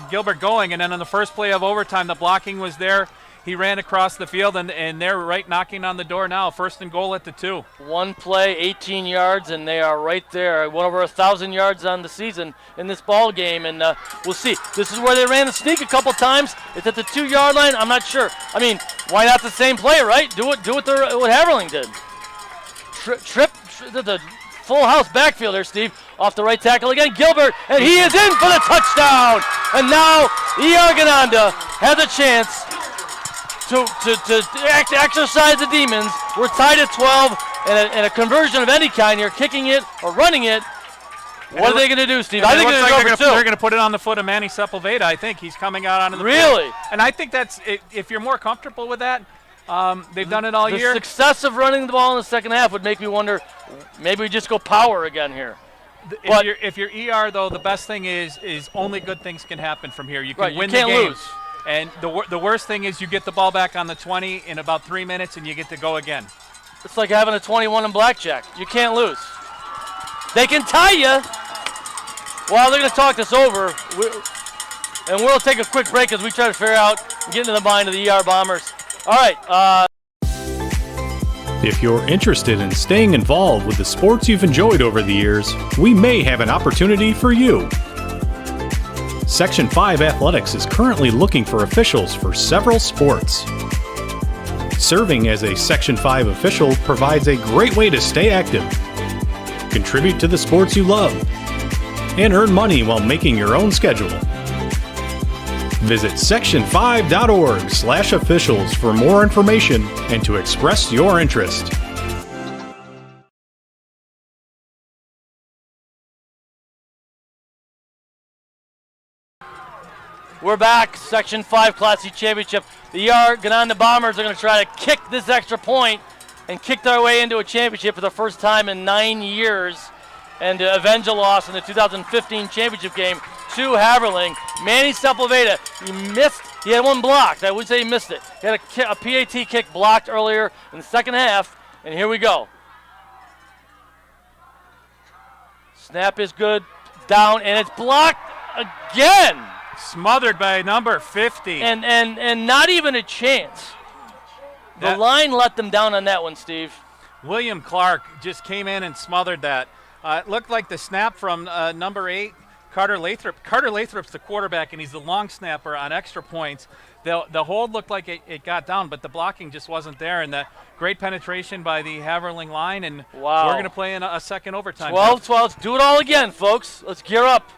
B: Gilbert going, and then on the first play of overtime, the blocking was there. He ran across the field, and they're right knocking on the door now. 1st and goal at the 2.
A: One play, 18 yards, and they are right there. One over 1,000 yards on the season in this ball game, and we'll see. This is where they ran the sneak a couple times. It's at the 2-yard line. I'm not sure. I mean, why not the same play, right? Do what Haverling did. Trip the full house backfield there, Steve. Off the right tackle again, Gilbert, and he is in for the touchdown. And now ER Gananda has a chance to exercise the demons. We're tied at 12, and a conversion of any kind. You're kicking it or running it. What are they going to do, Steve? I think
B: they're going to put it on the foot of Manny Sepulveda. I think he's coming out onto the
A: field.
B: Really? And I think that's, if you're more comfortable with that, they've done it all year.
A: The success of running the ball in the second half would make me wonder, maybe we just go power again here.
B: If you're ER, though, the best thing is only good things can happen from here. You can win the game.
A: You can't lose.
B: And the worst thing is you get the ball back on the 20 in about 3 minutes, and you get to go again.
A: It's like having a 21 in blackjack. You can't lose. They can tie you. Well, they're going to talk this over, and we'll take a quick break as we try to figure out and get into the mind of the ER Bombers. All right.
C: If you're interested in staying involved with the sports you've enjoyed over the years, we may have an opportunity for you. Section 5 Athletics is currently looking for officials for several sports. Serving as a Section 5 official provides a great way to stay active, contribute to the sports you love, and earn money while making your own schedule. Visit section5.org/officials for more information and to express your interest.
A: We're back, Section 5 Class C Championship. The ER Gananda Bombers are going to try to kick this extra point and kick their way into a championship for the first time in 9 years and to avenge a loss in the 2015 championship game to Haverling. Manny Sepulveda, he missed. He had one blocked. I would say he missed it. He had a PAT kick blocked earlier in the second half, and here we go. Snap is good, down, and it's blocked again.
B: Smothered by number 50.
A: And not even a chance. The line let them down on that one, Steve.
B: William Clark just came in and smothered that. It looked like the snap from number 8, Carter Lathrop. Carter Lathrop's the quarterback, and he's the long snapper on extra points. The hold looked like it got down, but the blocking just wasn't there. And the great penetration by the Haverling line, and
A: wow.
B: We're going to play in a second overtime.
A: 12-12. Let's do it all again, folks. Let's gear up.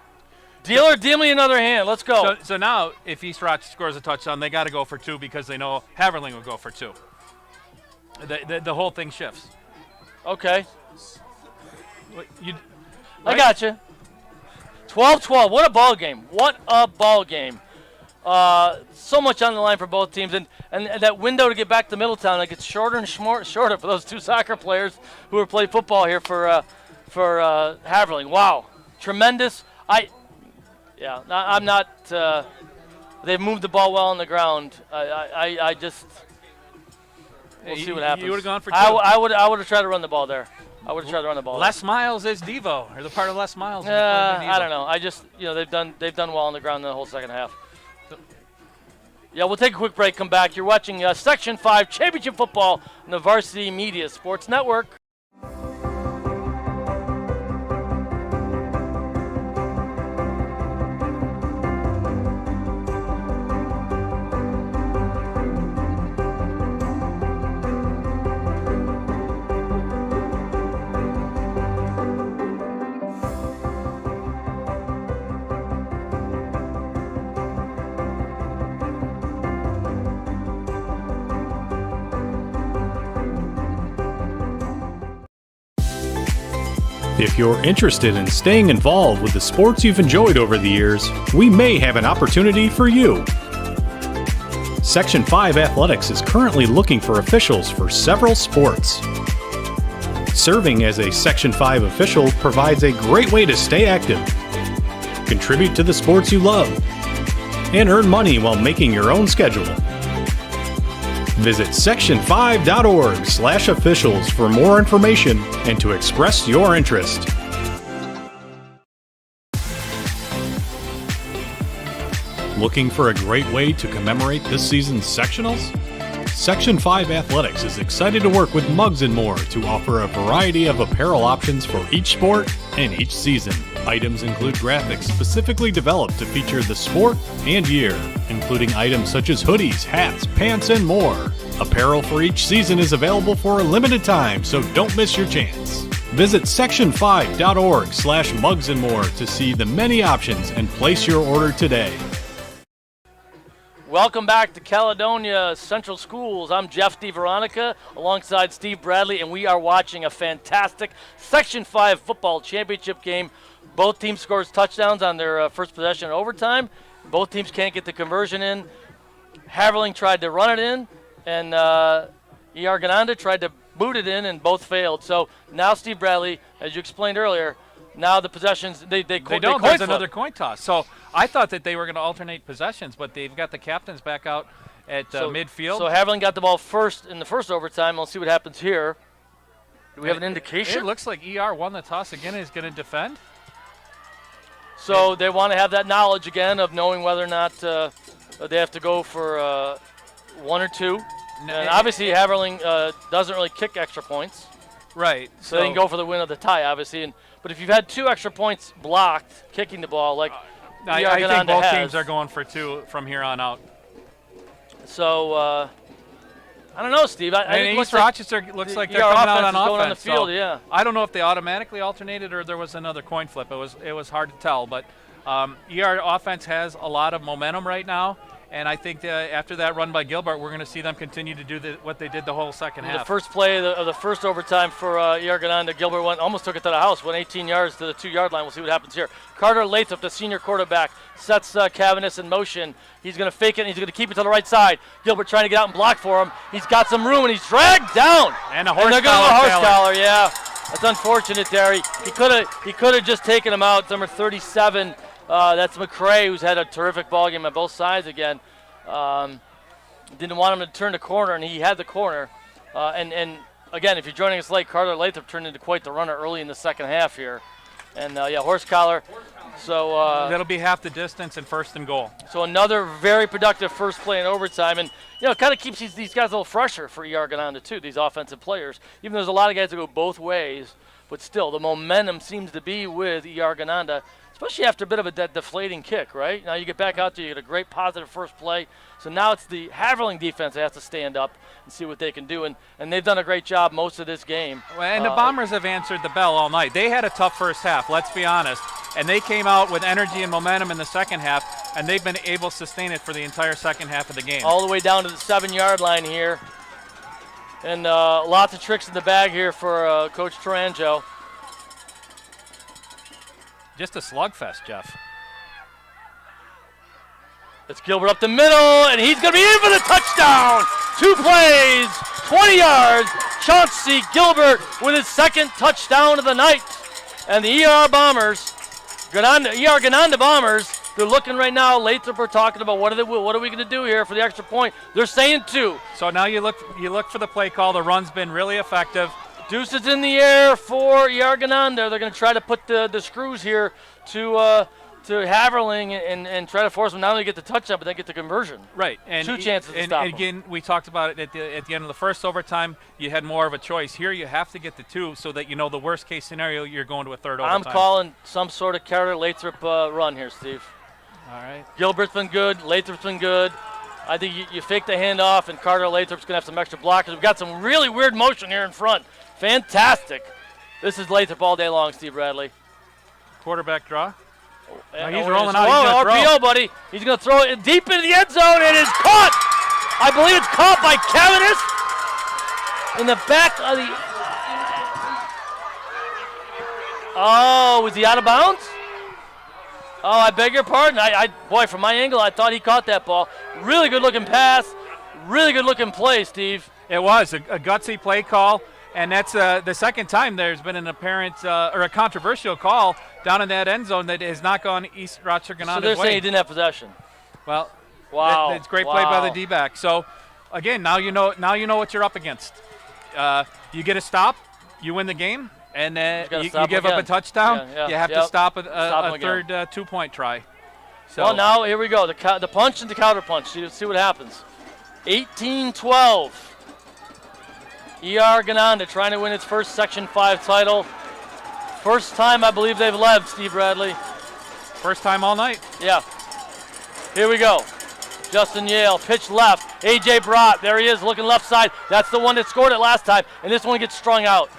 A: Dealer, deal me another hand. Let's go.
B: So now, if East Rock scores a touchdown, they got to go for 2 because they know Haverling will go for 2. The whole thing shifts.
A: Okay. I got you. 12-12. What a ball game. What a ball game. So much on the line for both teams. And that window to get back to Middletown, it gets shorter and shorter for those 2 soccer players who have played football here for Haverling. Wow. Tremendous. I'm not. They've moved the ball well on the ground. I just. We'll see what happens.
B: You would have gone for 2.
A: I would have tried to run the ball there. I would have tried to run the ball.
B: Les Miles is Devo, or the part of Les Miles.
A: I don't know. I just, they've done well on the ground in the whole second half. Yeah, we'll take a quick break. Come back. You're watching Section 5 Championship Football on the Varsity Media Sports Network.
C: If you're interested in staying involved with the sports you've enjoyed over the years, we may have an opportunity for you. Section 5 Athletics is currently looking for officials for several sports. Serving as a Section 5 official provides a great way to stay active, contribute to the sports you love, and earn money while making your own schedule. Visit section5.org/officials for more information and to express your interest. Looking for a great way to commemorate this season's sectionals? Section 5 Athletics is excited to work with Mugs & More to offer a variety of apparel options for each sport and each season. Items include graphics specifically developed to feature the sport and year, including items such as hoodies, hats, pants, and more. Apparel for each season is available for a limited time, so don't miss your chance. Visit section5.org/mugsandmore to see the many options and place your order today.
A: Welcome back to Caledonia Central Schools. I'm Jeff DeVeronica alongside Steve Bradley, and we are watching a fantastic Section 5 football championship game. Both teams scores touchdowns on their first possession in overtime. Both teams can't get the conversion in. Haverling tried to run it in, and E.R. Gananda tried to boot it in, and both failed. So now, Steve Bradley, as you explained earlier, now the possessions, they don't.
B: There's another coin toss. So I thought that they were going to alternate possessions, but they've got the captains back out at midfield.
A: So Haverling got the ball first in the first overtime. We'll see what happens here. Do we have an indication?
B: It looks like ER won the toss again and is going to defend.
A: So they want to have that knowledge again of knowing whether or not they have to go for one or two. And obviously Haverling doesn't really kick extra points.
B: Right.
A: So they can go for the win of the tie, obviously. But if you've had 2 extra points blocked kicking the ball, like
B: I think both teams are going for 2 from here on out.
A: So I don't know, Steve. I think
B: East Rochester looks like they're coming out on offense.
A: Going on the field,
B: so
A: yeah.
B: I don't know if they automatically alternated or there was another coin flip. It was hard to tell, but ER offense has a lot of momentum right now. And I think after that run by Gilbert, we're going to see them continue to do what they did the whole second half.
A: The first play of the first overtime for E.R. Gananda, Gilbert almost took it to the house, went 18 yards to the 2-yard line. We'll see what happens here. Carter Lathrop, the senior quarterback, sets Cavanis in motion. He's going to fake it, and he's going to keep it to the right side. Gilbert trying to get out and block for him. He's got some room, and he's dragged down.
B: And a horse
A: collar, yeah. That's unfortunate there. He could have just taken him out. Number 37. That's McCray, who's had a terrific ball game on both sides again. Didn't want him to turn the corner, and he had the corner. And again, if you're joining us late, Carter Lathrop turned into quite the runner early in the second half here. And, horse collar. So
B: that'll be half the distance and 1st and goal.
A: So another very productive first play in overtime. And, it kind of keeps these guys a little fresher for E.R. Gananda, too, these offensive players. Even though there's a lot of guys that go both ways, but still the momentum seems to be with E.R. Gananda, especially after a bit of a deflating kick, right? Now you get back out there, you get a great positive first play. So now it's the Haverling defense that has to stand up and see what they can do. And they've done a great job most of this game.
B: And the Bombers have answered the bell all night. They had a tough first half, let's be honest. And they came out with energy and momentum in the second half, and they've been able to sustain it for the entire second half of the game.
A: All the way down to the 7-yard line here. And lots of tricks in the bag here for Coach Taranjo.
B: Just a slugfest, Jeff.
A: It's Gilbert up the middle, and he's going to be in for the touchdown. 2 plays, 20 yards. Chauncey Gilbert with his second touchdown of the night. And the ER Bombers, ER Gananda Bombers, they're looking right now. Lathrop are talking about what are we going to do here for the extra point. They're saying 2.
B: So now you look for the play call. The run's been really effective.
A: Deuce is in the air for E.R. Gananda. They're going to try to put the screws here to Haverling and try to force them not only to get the touchdown, but then get the conversion.
B: Right. And
A: 2 chances to stop
B: and again, we talked about it at the end of the first overtime. You had more of a choice. Here you have to get the 2 so that the worst-case scenario, you're going to a third overtime.
A: I'm calling some sort of Carter Lathrop run here, Steve.
B: All right.
A: Gilbert's been good. Lathrop's been good. I think you fake the handoff, and Carter Lathrop's going to have some extra blockers. We've got some really weird motion here in front. Fantastic. This is Lathrop all day long, Steve Bradley.
B: Quarterback draw.
A: He's rolling out. RPO, buddy. He's going to throw it deep into the end zone. It is caught. I believe it's caught by Cavanis in the back of the. Oh, was he out of bounds? Oh, I beg your pardon. Boy, from my angle, I thought he caught that ball. Really good looking pass. Really good looking play, Steve.
B: It was a gutsy play call, and that's the second time there's been an apparent or a controversial call down in that end zone that has not gone East Rochester Gananda's way.
A: So they're saying he didn't have possession.
B: Well,
A: wow,
B: it's great play by the D-back. So, again, now you know what you're up against. You get a stop, you win the game, and you give up a touchdown. You have to stop a third 2-point try. So
A: well, now here we go. The punch and the counter punch. See what happens. 18-12. ER Gananda trying to win its first Section 5 title. First time I believe they've led, Steve Bradley.
B: First time all night.
A: Yeah. Here we go. Justin Yale, pitch left. A.J. Brott, there he is, looking left side. That's the one that scored it last time, and this one gets strung out.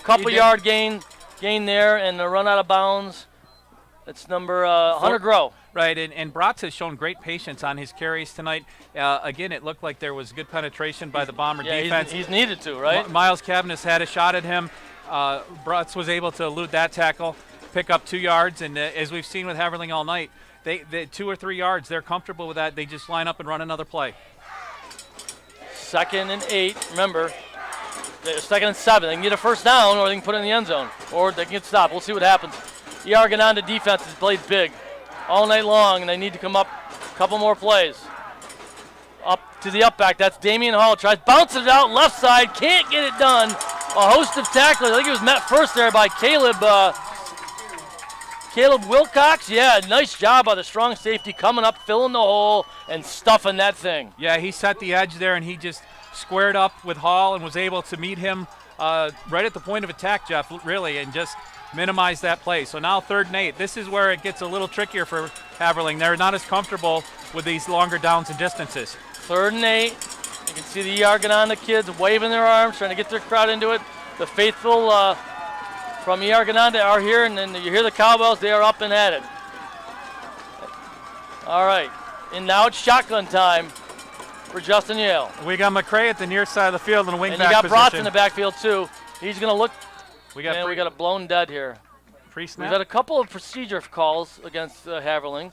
A: Couple yard gain there, and a run out of bounds. That's number Hunter Groh.
B: Right, and Bratz has shown great patience on his carries tonight. Again, it looked like there was good penetration by the Bomber defense.
A: He's needed to, right?
B: Miles Cavness had a shot at him. Bratz was able to elude that tackle, pick up 2 yards, and as we've seen with Haverling all night, they 2 or 3 yards, they're comfortable with that. They just line up and run another play.
A: 2nd and 8, remember. 2nd and 7. They can get a first down, or they can put it in the end zone, or they can get stopped. We'll see what happens. ER Gananda defense has played big all night long, and they need to come up a couple more plays. Up to the up back. That's Damian Hall. Tries, bounces it out left side. Can't get it done. A host of tacklers. I think he was met first there by Caleb Wilcox. Yeah, nice job by the strong safety coming up, filling the hole, and stuffing that thing.
B: Yeah, he set the edge there, and he just squared up with Hall and was able to meet him right at the point of attack, Jeff, really, and just minimize that play. So now 3rd and 8. This is where it gets a little trickier for Haverling. They're not as comfortable with these longer downs and distances.
A: 3rd and 8. You can see the ER Gananda kids waving their arms, trying to get their crowd into it. The faithful from ER Gananda are here, and then you hear the cowbells. They are up and at it. All right. And now it's shotgun time for Justin Yale.
B: We got McCray at the near side of the field in the wing back
A: position. And you got
B: position.
A: Bratz in the backfield, too. He's going to look.
B: We got
A: a blown dead here.
B: Pre-snap.
A: We've had a couple of procedure calls against Haverling.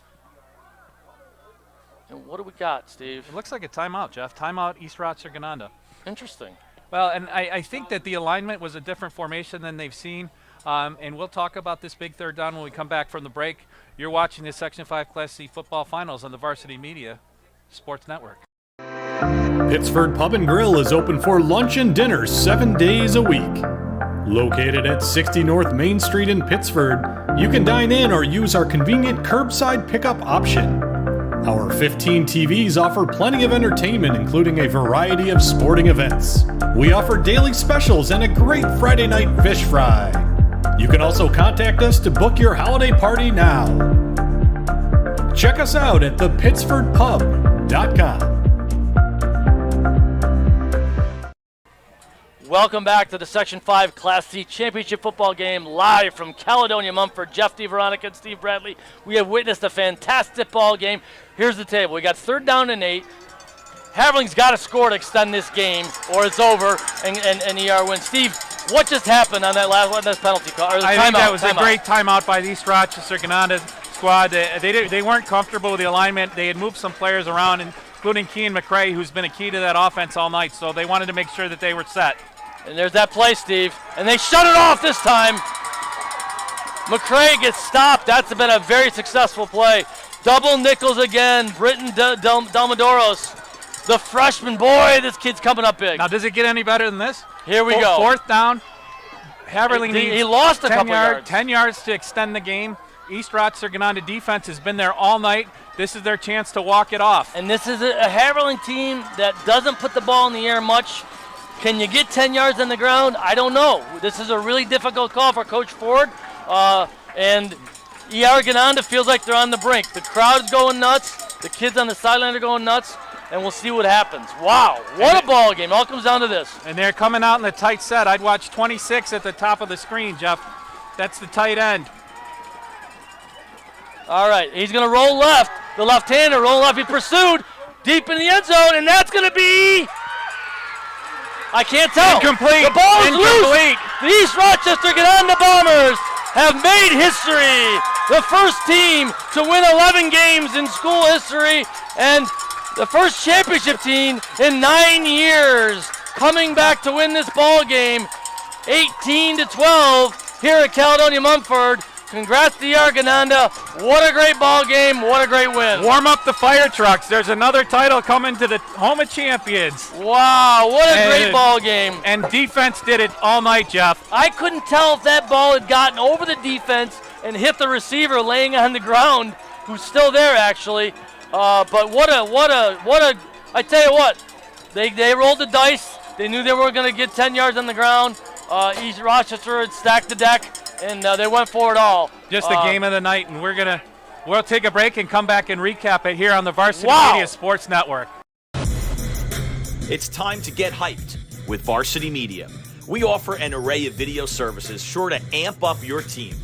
A: And what do we got, Steve?
B: It looks like a timeout, Jeff. Timeout, East Rochester Gananda.
A: Interesting.
B: Well, and I think that the alignment was a different formation than they've seen. And we'll talk about this big 3rd down when we come back from the break. You're watching the Section 5 Class C football finals on the Varsity Media Sports Network.
C: Pittsford Pub and Grill is open for lunch and dinner 7 days a week. Located at 60 North Main Street in Pittsford, you can dine in or use our convenient curbside pickup option. Our 15 TVs offer plenty of entertainment, including a variety of sporting events. We offer daily specials and a great Friday night fish fry. You can also contact us to book your holiday party now. Check us out at thepittsfordpub.com.
A: Welcome back to the Section 5 Class C Championship football game, live from Caledonia-Mumford. Jeff DeVeronica and Steve Bradley. We have witnessed a fantastic ball game. Here's the table. We got 3rd down and 8. Haverling's got to score to extend this game, or it's over, and ER wins. Steve, what just happened on that last penalty call?
B: I think that was a great timeout by the East Rochester Gananda squad. They weren't comfortable with the alignment. They had moved some players around, including Kean McCray, who's been a key to that offense all night. So they wanted to make sure that they were set.
A: And there's that play, Steve. And they shut it off this time. McCray gets stopped. That's been a very successful play. Double nickels again. Britton Dalmadoros, the freshman. Boy, this kid's coming up big.
B: Now, does it get any better than this?
A: Here we go.
B: 4th down. Haverling needs
A: he lost a couple yards.
B: 10 yards to extend the game. East Rochester Gananda defense has been there all night. This is their chance to walk it off.
A: And this is a Haverling team that doesn't put the ball in the air much. Can you get 10 yards on the ground? I don't know. This is a really difficult call for Coach Ford. And ER Gananda feels like they're on the brink. The crowd's going nuts. The kids on the sideline are going nuts. And we'll see what happens. Wow, what a ball game. It all comes down to this.
B: And they're coming out in the tight set. I'd watch 26 at the top of the screen, Jeff. That's the tight end.
A: All right, he's going to roll left. The left-hander roll left. He pursued deep in the end zone, and that's going to be... I can't tell.
B: Incomplete.
A: The ball is loose. The East Rochester Gananda Bombers have made history. The first team to win 11 games in school history and the first championship team in 9 years coming back to win this ball game, 18-12 here at Caledonia-Mumford. Congrats to Gananda. What a great ball game. What a great win.
B: Warm up the fire trucks. There's another title coming to the home of champions.
A: Wow, what a great ball game.
B: And defense did it all night, Jeff.
A: I couldn't tell if that ball had gotten over the defense and hit the receiver laying on the ground, who's still there actually. But I tell you what, they rolled the dice. They knew they were going to get 10 yards on the ground. East Rochester had stacked the deck, and they went for it all.
B: Just the game of the night, and we'll take a break and come back and recap it here on the Varsity Media Sports Network.
L: It's time to get hyped with Varsity Media. We offer an array of video services sure to amp up your team.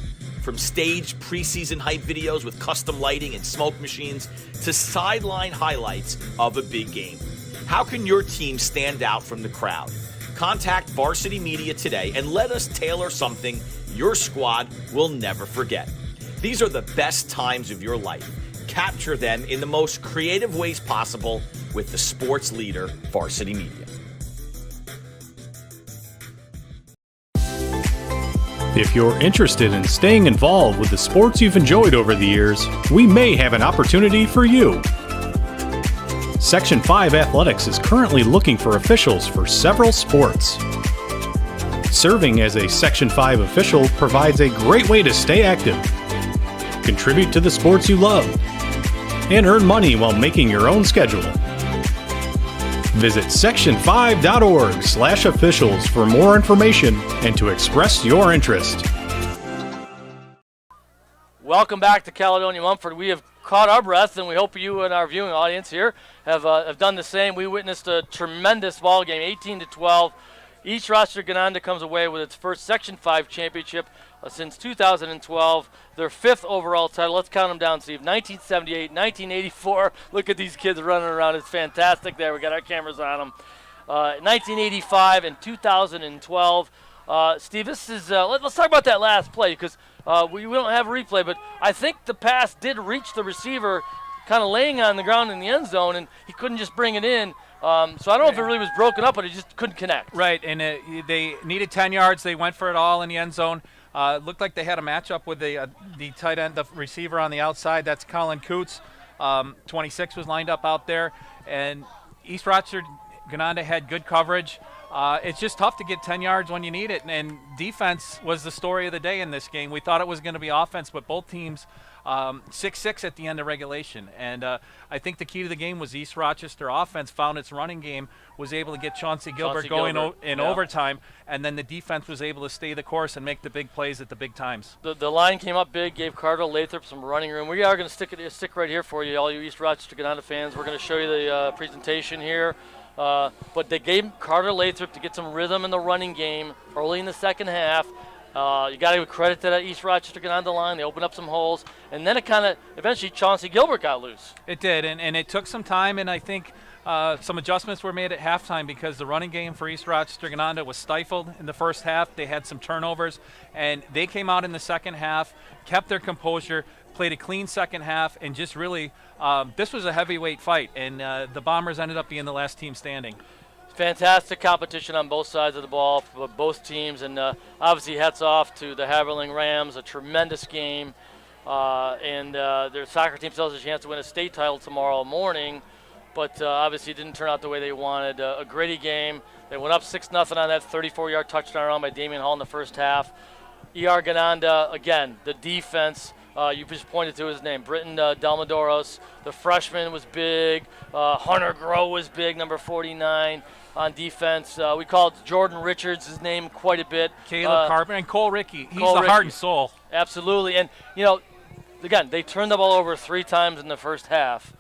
L: From staged preseason hype videos with custom lighting and smoke machines to sideline highlights of a big game. How can your team stand out from the crowd? Contact Varsity Media today and let us tailor something your squad will never forget. These are the best times of your life. Capture them in the most creative ways possible with the sports leader, Varsity Media.
C: If you're interested in staying involved with the sports you've enjoyed over the years, we may have an opportunity for you. Section 5 Athletics is currently looking for officials for several sports. Serving as a Section 5 official provides a great way to stay active, contribute to the sports you love, and earn money while making your own schedule. Visit section5.org/officials for more information and to express your interest.
A: Welcome back to Caledonia-Mumford. We have caught our breath, and we hope you and our viewing audience here have done the same. We witnessed a tremendous ball game, 18-12. East Rochester Gananda comes away with its first Section 5 championship since 2012, their 5th overall title. Let's count them down, Steve. 1978, 1984. Look at these kids running around. It's fantastic there. We got our cameras on them. 1985 and 2012. Steve, this is let's talk about that last play because we don't have a replay, but I think the pass did reach the receiver kind of laying on the ground in the end zone, and he couldn't just bring it in. So I don't know if it really was broken up, but it just couldn't connect.
B: Right, and they needed 10 yards. They went for it all in the end zone. Looked like they had a matchup with the tight end, the receiver on the outside. That's Colin Coots. 26 was lined up out there. And East Rochester Gananda had good coverage. It's just tough to get 10 yards when you need it. And defense was the story of the day in this game. We thought it was going to be offense, but both teams 6-6 at the end of regulation. And I think the key to the game was East Rochester offense found its running game, was able to get Chauncey Gilbert going in overtime, and then the defense was able to stay the course and make the big plays at the big times. The
A: line came up big, gave Carter Lathrop some running room. We are going to stick right here for you, all you East Rochester Gananda fans. We're going to show you the presentation here. But they gave Carter Lathrop to get some rhythm in the running game early in the second half. You got to give credit to that East Rochester Gananda line. They opened up some holes, and then it kind of eventually Chauncey Gilbert got loose.
B: It did, and it took some time, and I think some adjustments were made at halftime because the running game for East Rochester Gananda was stifled in the first half. They had some turnovers, and they came out in the second half, kept their composure, played a clean second half, and just really this was a heavyweight fight, and the Bombers ended up being the last team standing.
A: Fantastic competition on both sides of the ball for both teams, and obviously hats off to the Haverling Rams, a tremendous game, and their soccer team still has a chance to win a state title tomorrow morning, but obviously it didn't turn out the way they wanted. A gritty game. They went up 6-0 on that 34-yard touchdown run by Damian Hall in the first half. ER Gananda, again, the defense, you just pointed to his name, Britton Delmadoros, the freshman was big, Hunter Groh was big, number 49. On defense, we called Jordan Richards his name quite a bit.
B: Caleb Carpenter and Cole Rickey. He's the heart and soul.
A: Absolutely. And, you know, again, they turned the ball over 3 times in the first half,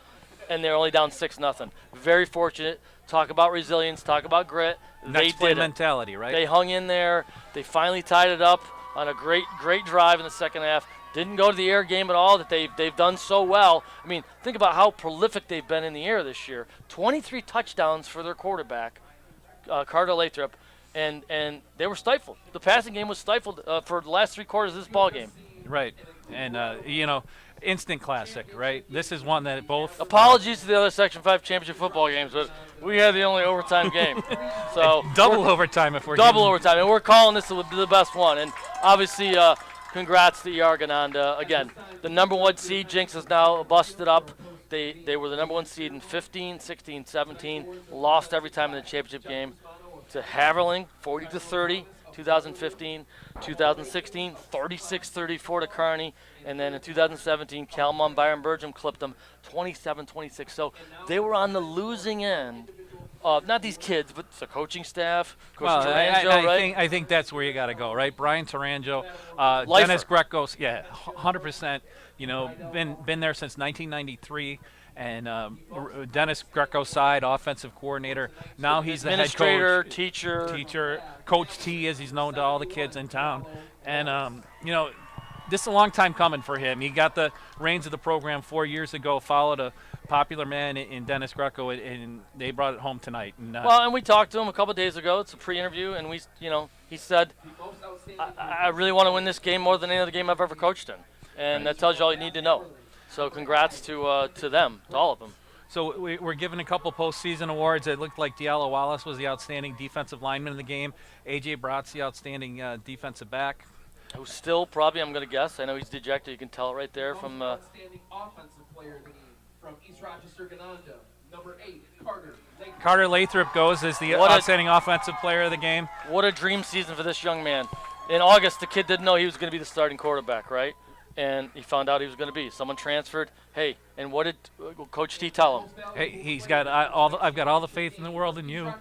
A: and they're only down 6-0. Very fortunate. Talk about resilience. Talk about grit.
B: Next play mentality, right?
A: They hung in there. They finally tied it up on a great drive in the second half. Didn't go to the air game at all that they've done so well. I mean, think about how prolific they've been in the air this year. 23 touchdowns for their quarterback, Carter Lathrop. and they were stifled. The passing game was stifled for the last 3 quarters of this ball game.
B: Right, and instant classic, right? This is one that both.
A: Apologies to the other Section 5 championship football games, but we had the only overtime game. So
B: double overtime if we're
A: double overtime, and we're calling this the best one. And obviously, congrats to ER Gananda. Again, the number 1 seed. Jinx is now busted up. They were the number 1 seed in 15, 16, 17. Lost every time in the championship game to Haverling, 40-30. 2015, 2016, 36-34 to Kearney, and then in 2017, Calmon, Byron Burgum clipped them 27-26. So they were on the losing end of not these kids, but the coaching staff, Coach Tarango, right?
B: I think that's where you got to go, right? Brian Tarango, Dennis Greco's, 100%. Been there since 1993. And Dennis Greco's side, offensive coordinator. Now he's the head coach. Teacher. Coach T, as he's known to all the kids in town. And, this is a long time coming for him. He got the reins of the program 4 years ago, followed a popular man in Dennis Greco, and they brought it home tonight. And,
A: and we talked to him a couple days ago. It's a pre-interview, and he said, I really want to win this game more than any other game I've ever coached in. And that tells you all you need to know. So congrats to them, to all of them.
B: So we're giving a couple postseason awards. It looked like Diallo Wallace was the outstanding defensive lineman in the game. A.J. Bratz, the outstanding defensive back.
A: Who's still probably, I'm going to guess, I know he's dejected. You can tell it right there from
D: outstanding offensive player of the game from East Rochester, Gananda, number 8, Carter.
B: Carter Lathrop goes as the outstanding offensive player of the game.
A: What a dream season for this young man. In August, the kid didn't know he was going to be the starting quarterback, right? And he found out he was going to be. Someone transferred. Hey, and what did Coach T tell him?
B: Hey, he's got I've got all the faith in the world in you.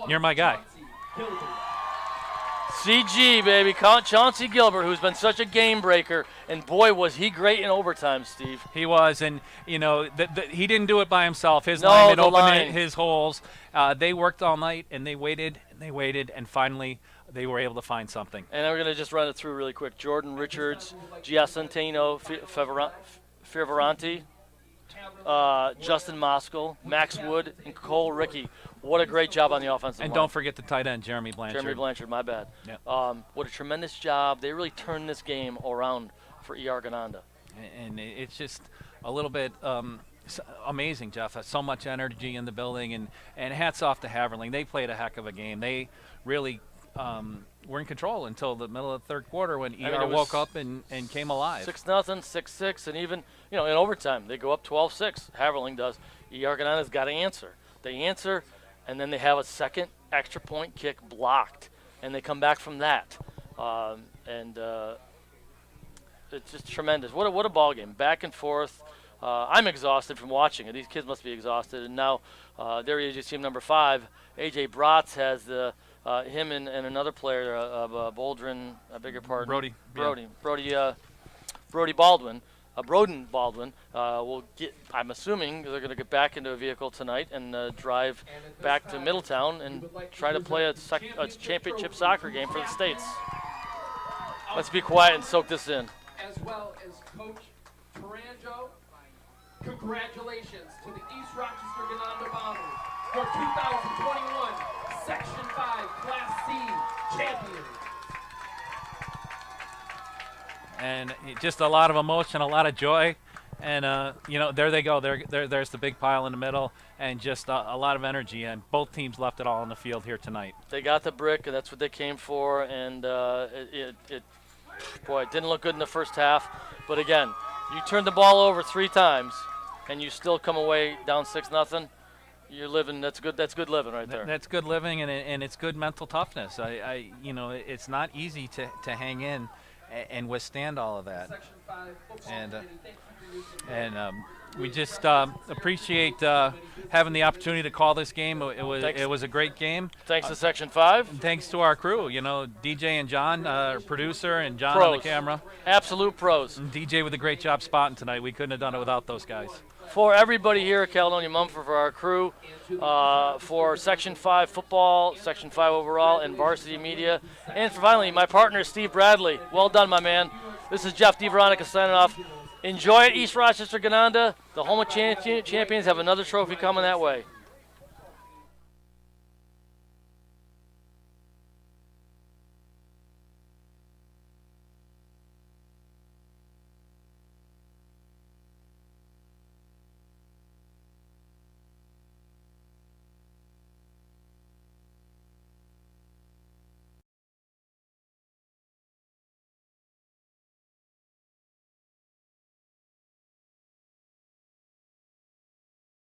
B: You're my guy.
A: CG, baby, Chauncey Gilbert, who's been such a game breaker, and boy, was he great in overtime, Steve.
B: He was, and he didn't do it by himself. His linemen opened his holes. They worked all night, and they waited, and finally they were able to find something.
A: And we're going to just run it through really quick. Jordan Richards, Giacentino Fioravanti, Justin Moskal, Max Wood, and Cole Rickey. What a great job on the offensive line.
B: And don't forget the tight end, Jeremy Blanchard.
A: My bad.
B: Yeah.
A: What a tremendous job. They really turned this game around for ER Gananda.
B: And it's just a little bit amazing, Jeff. So much energy in the building, and hats off to Haverling. They played a heck of a game. They really were in control until the middle of the third quarter when ER woke up and came alive.
A: 6-0, 6-6, and even in overtime they go up 12-6. Haverling does. ER Gananda's got to answer. They answer, and then they have a second extra point kick blocked, and they come back from that. It's just tremendous. What a ball game, back and forth. I'm exhausted from watching it. These kids must be exhausted. And now there he is, you see him, number 5. A.J. Bratz has him and another player, Boldrin, I beg your pardon. Brody Baldwin. Broden Baldwin will get, I'm assuming they're going to get back into a vehicle tonight and drive back to Middletown and try to play a championship soccer game for the States. Let's be quiet and soak this in.
D: As well as Coach Tarango, congratulations to the East Rochester Gananda Bombers for 2021 Section 5 Class C champions.
B: And just a lot of emotion, a lot of joy, and there they go. There's the big pile in the middle, and just a lot of energy. And both teams left it all on the field here tonight.
A: They got the brick, and that's what they came for. And it didn't look good in the first half. But again, you turn the ball over 3 times, and you still come away down 6-0. You're living. That's good. That's good living right there.
B: That's good living, and it's good mental toughness. It's not easy to hang in and withstand all of that. And we just appreciate having the opportunity to call this game. It was a great game.
A: Thanks to Section 5.
B: Thanks to our crew. DJ and John, our producer, and John
A: pros.
B: On the camera.
A: Absolute pros.
B: And DJ with a great job spotting tonight. We couldn't have done it without those guys.
A: For everybody here at Caledonia-Mumford, for our crew, for Section 5 football, Section 5 overall, and varsity media, and finally, my partner, Steve Bradley. Well done, my man. This is Jeff DeVeronica signing off. Enjoy it, East Rochester Gananda. The home of champions have another trophy coming that way.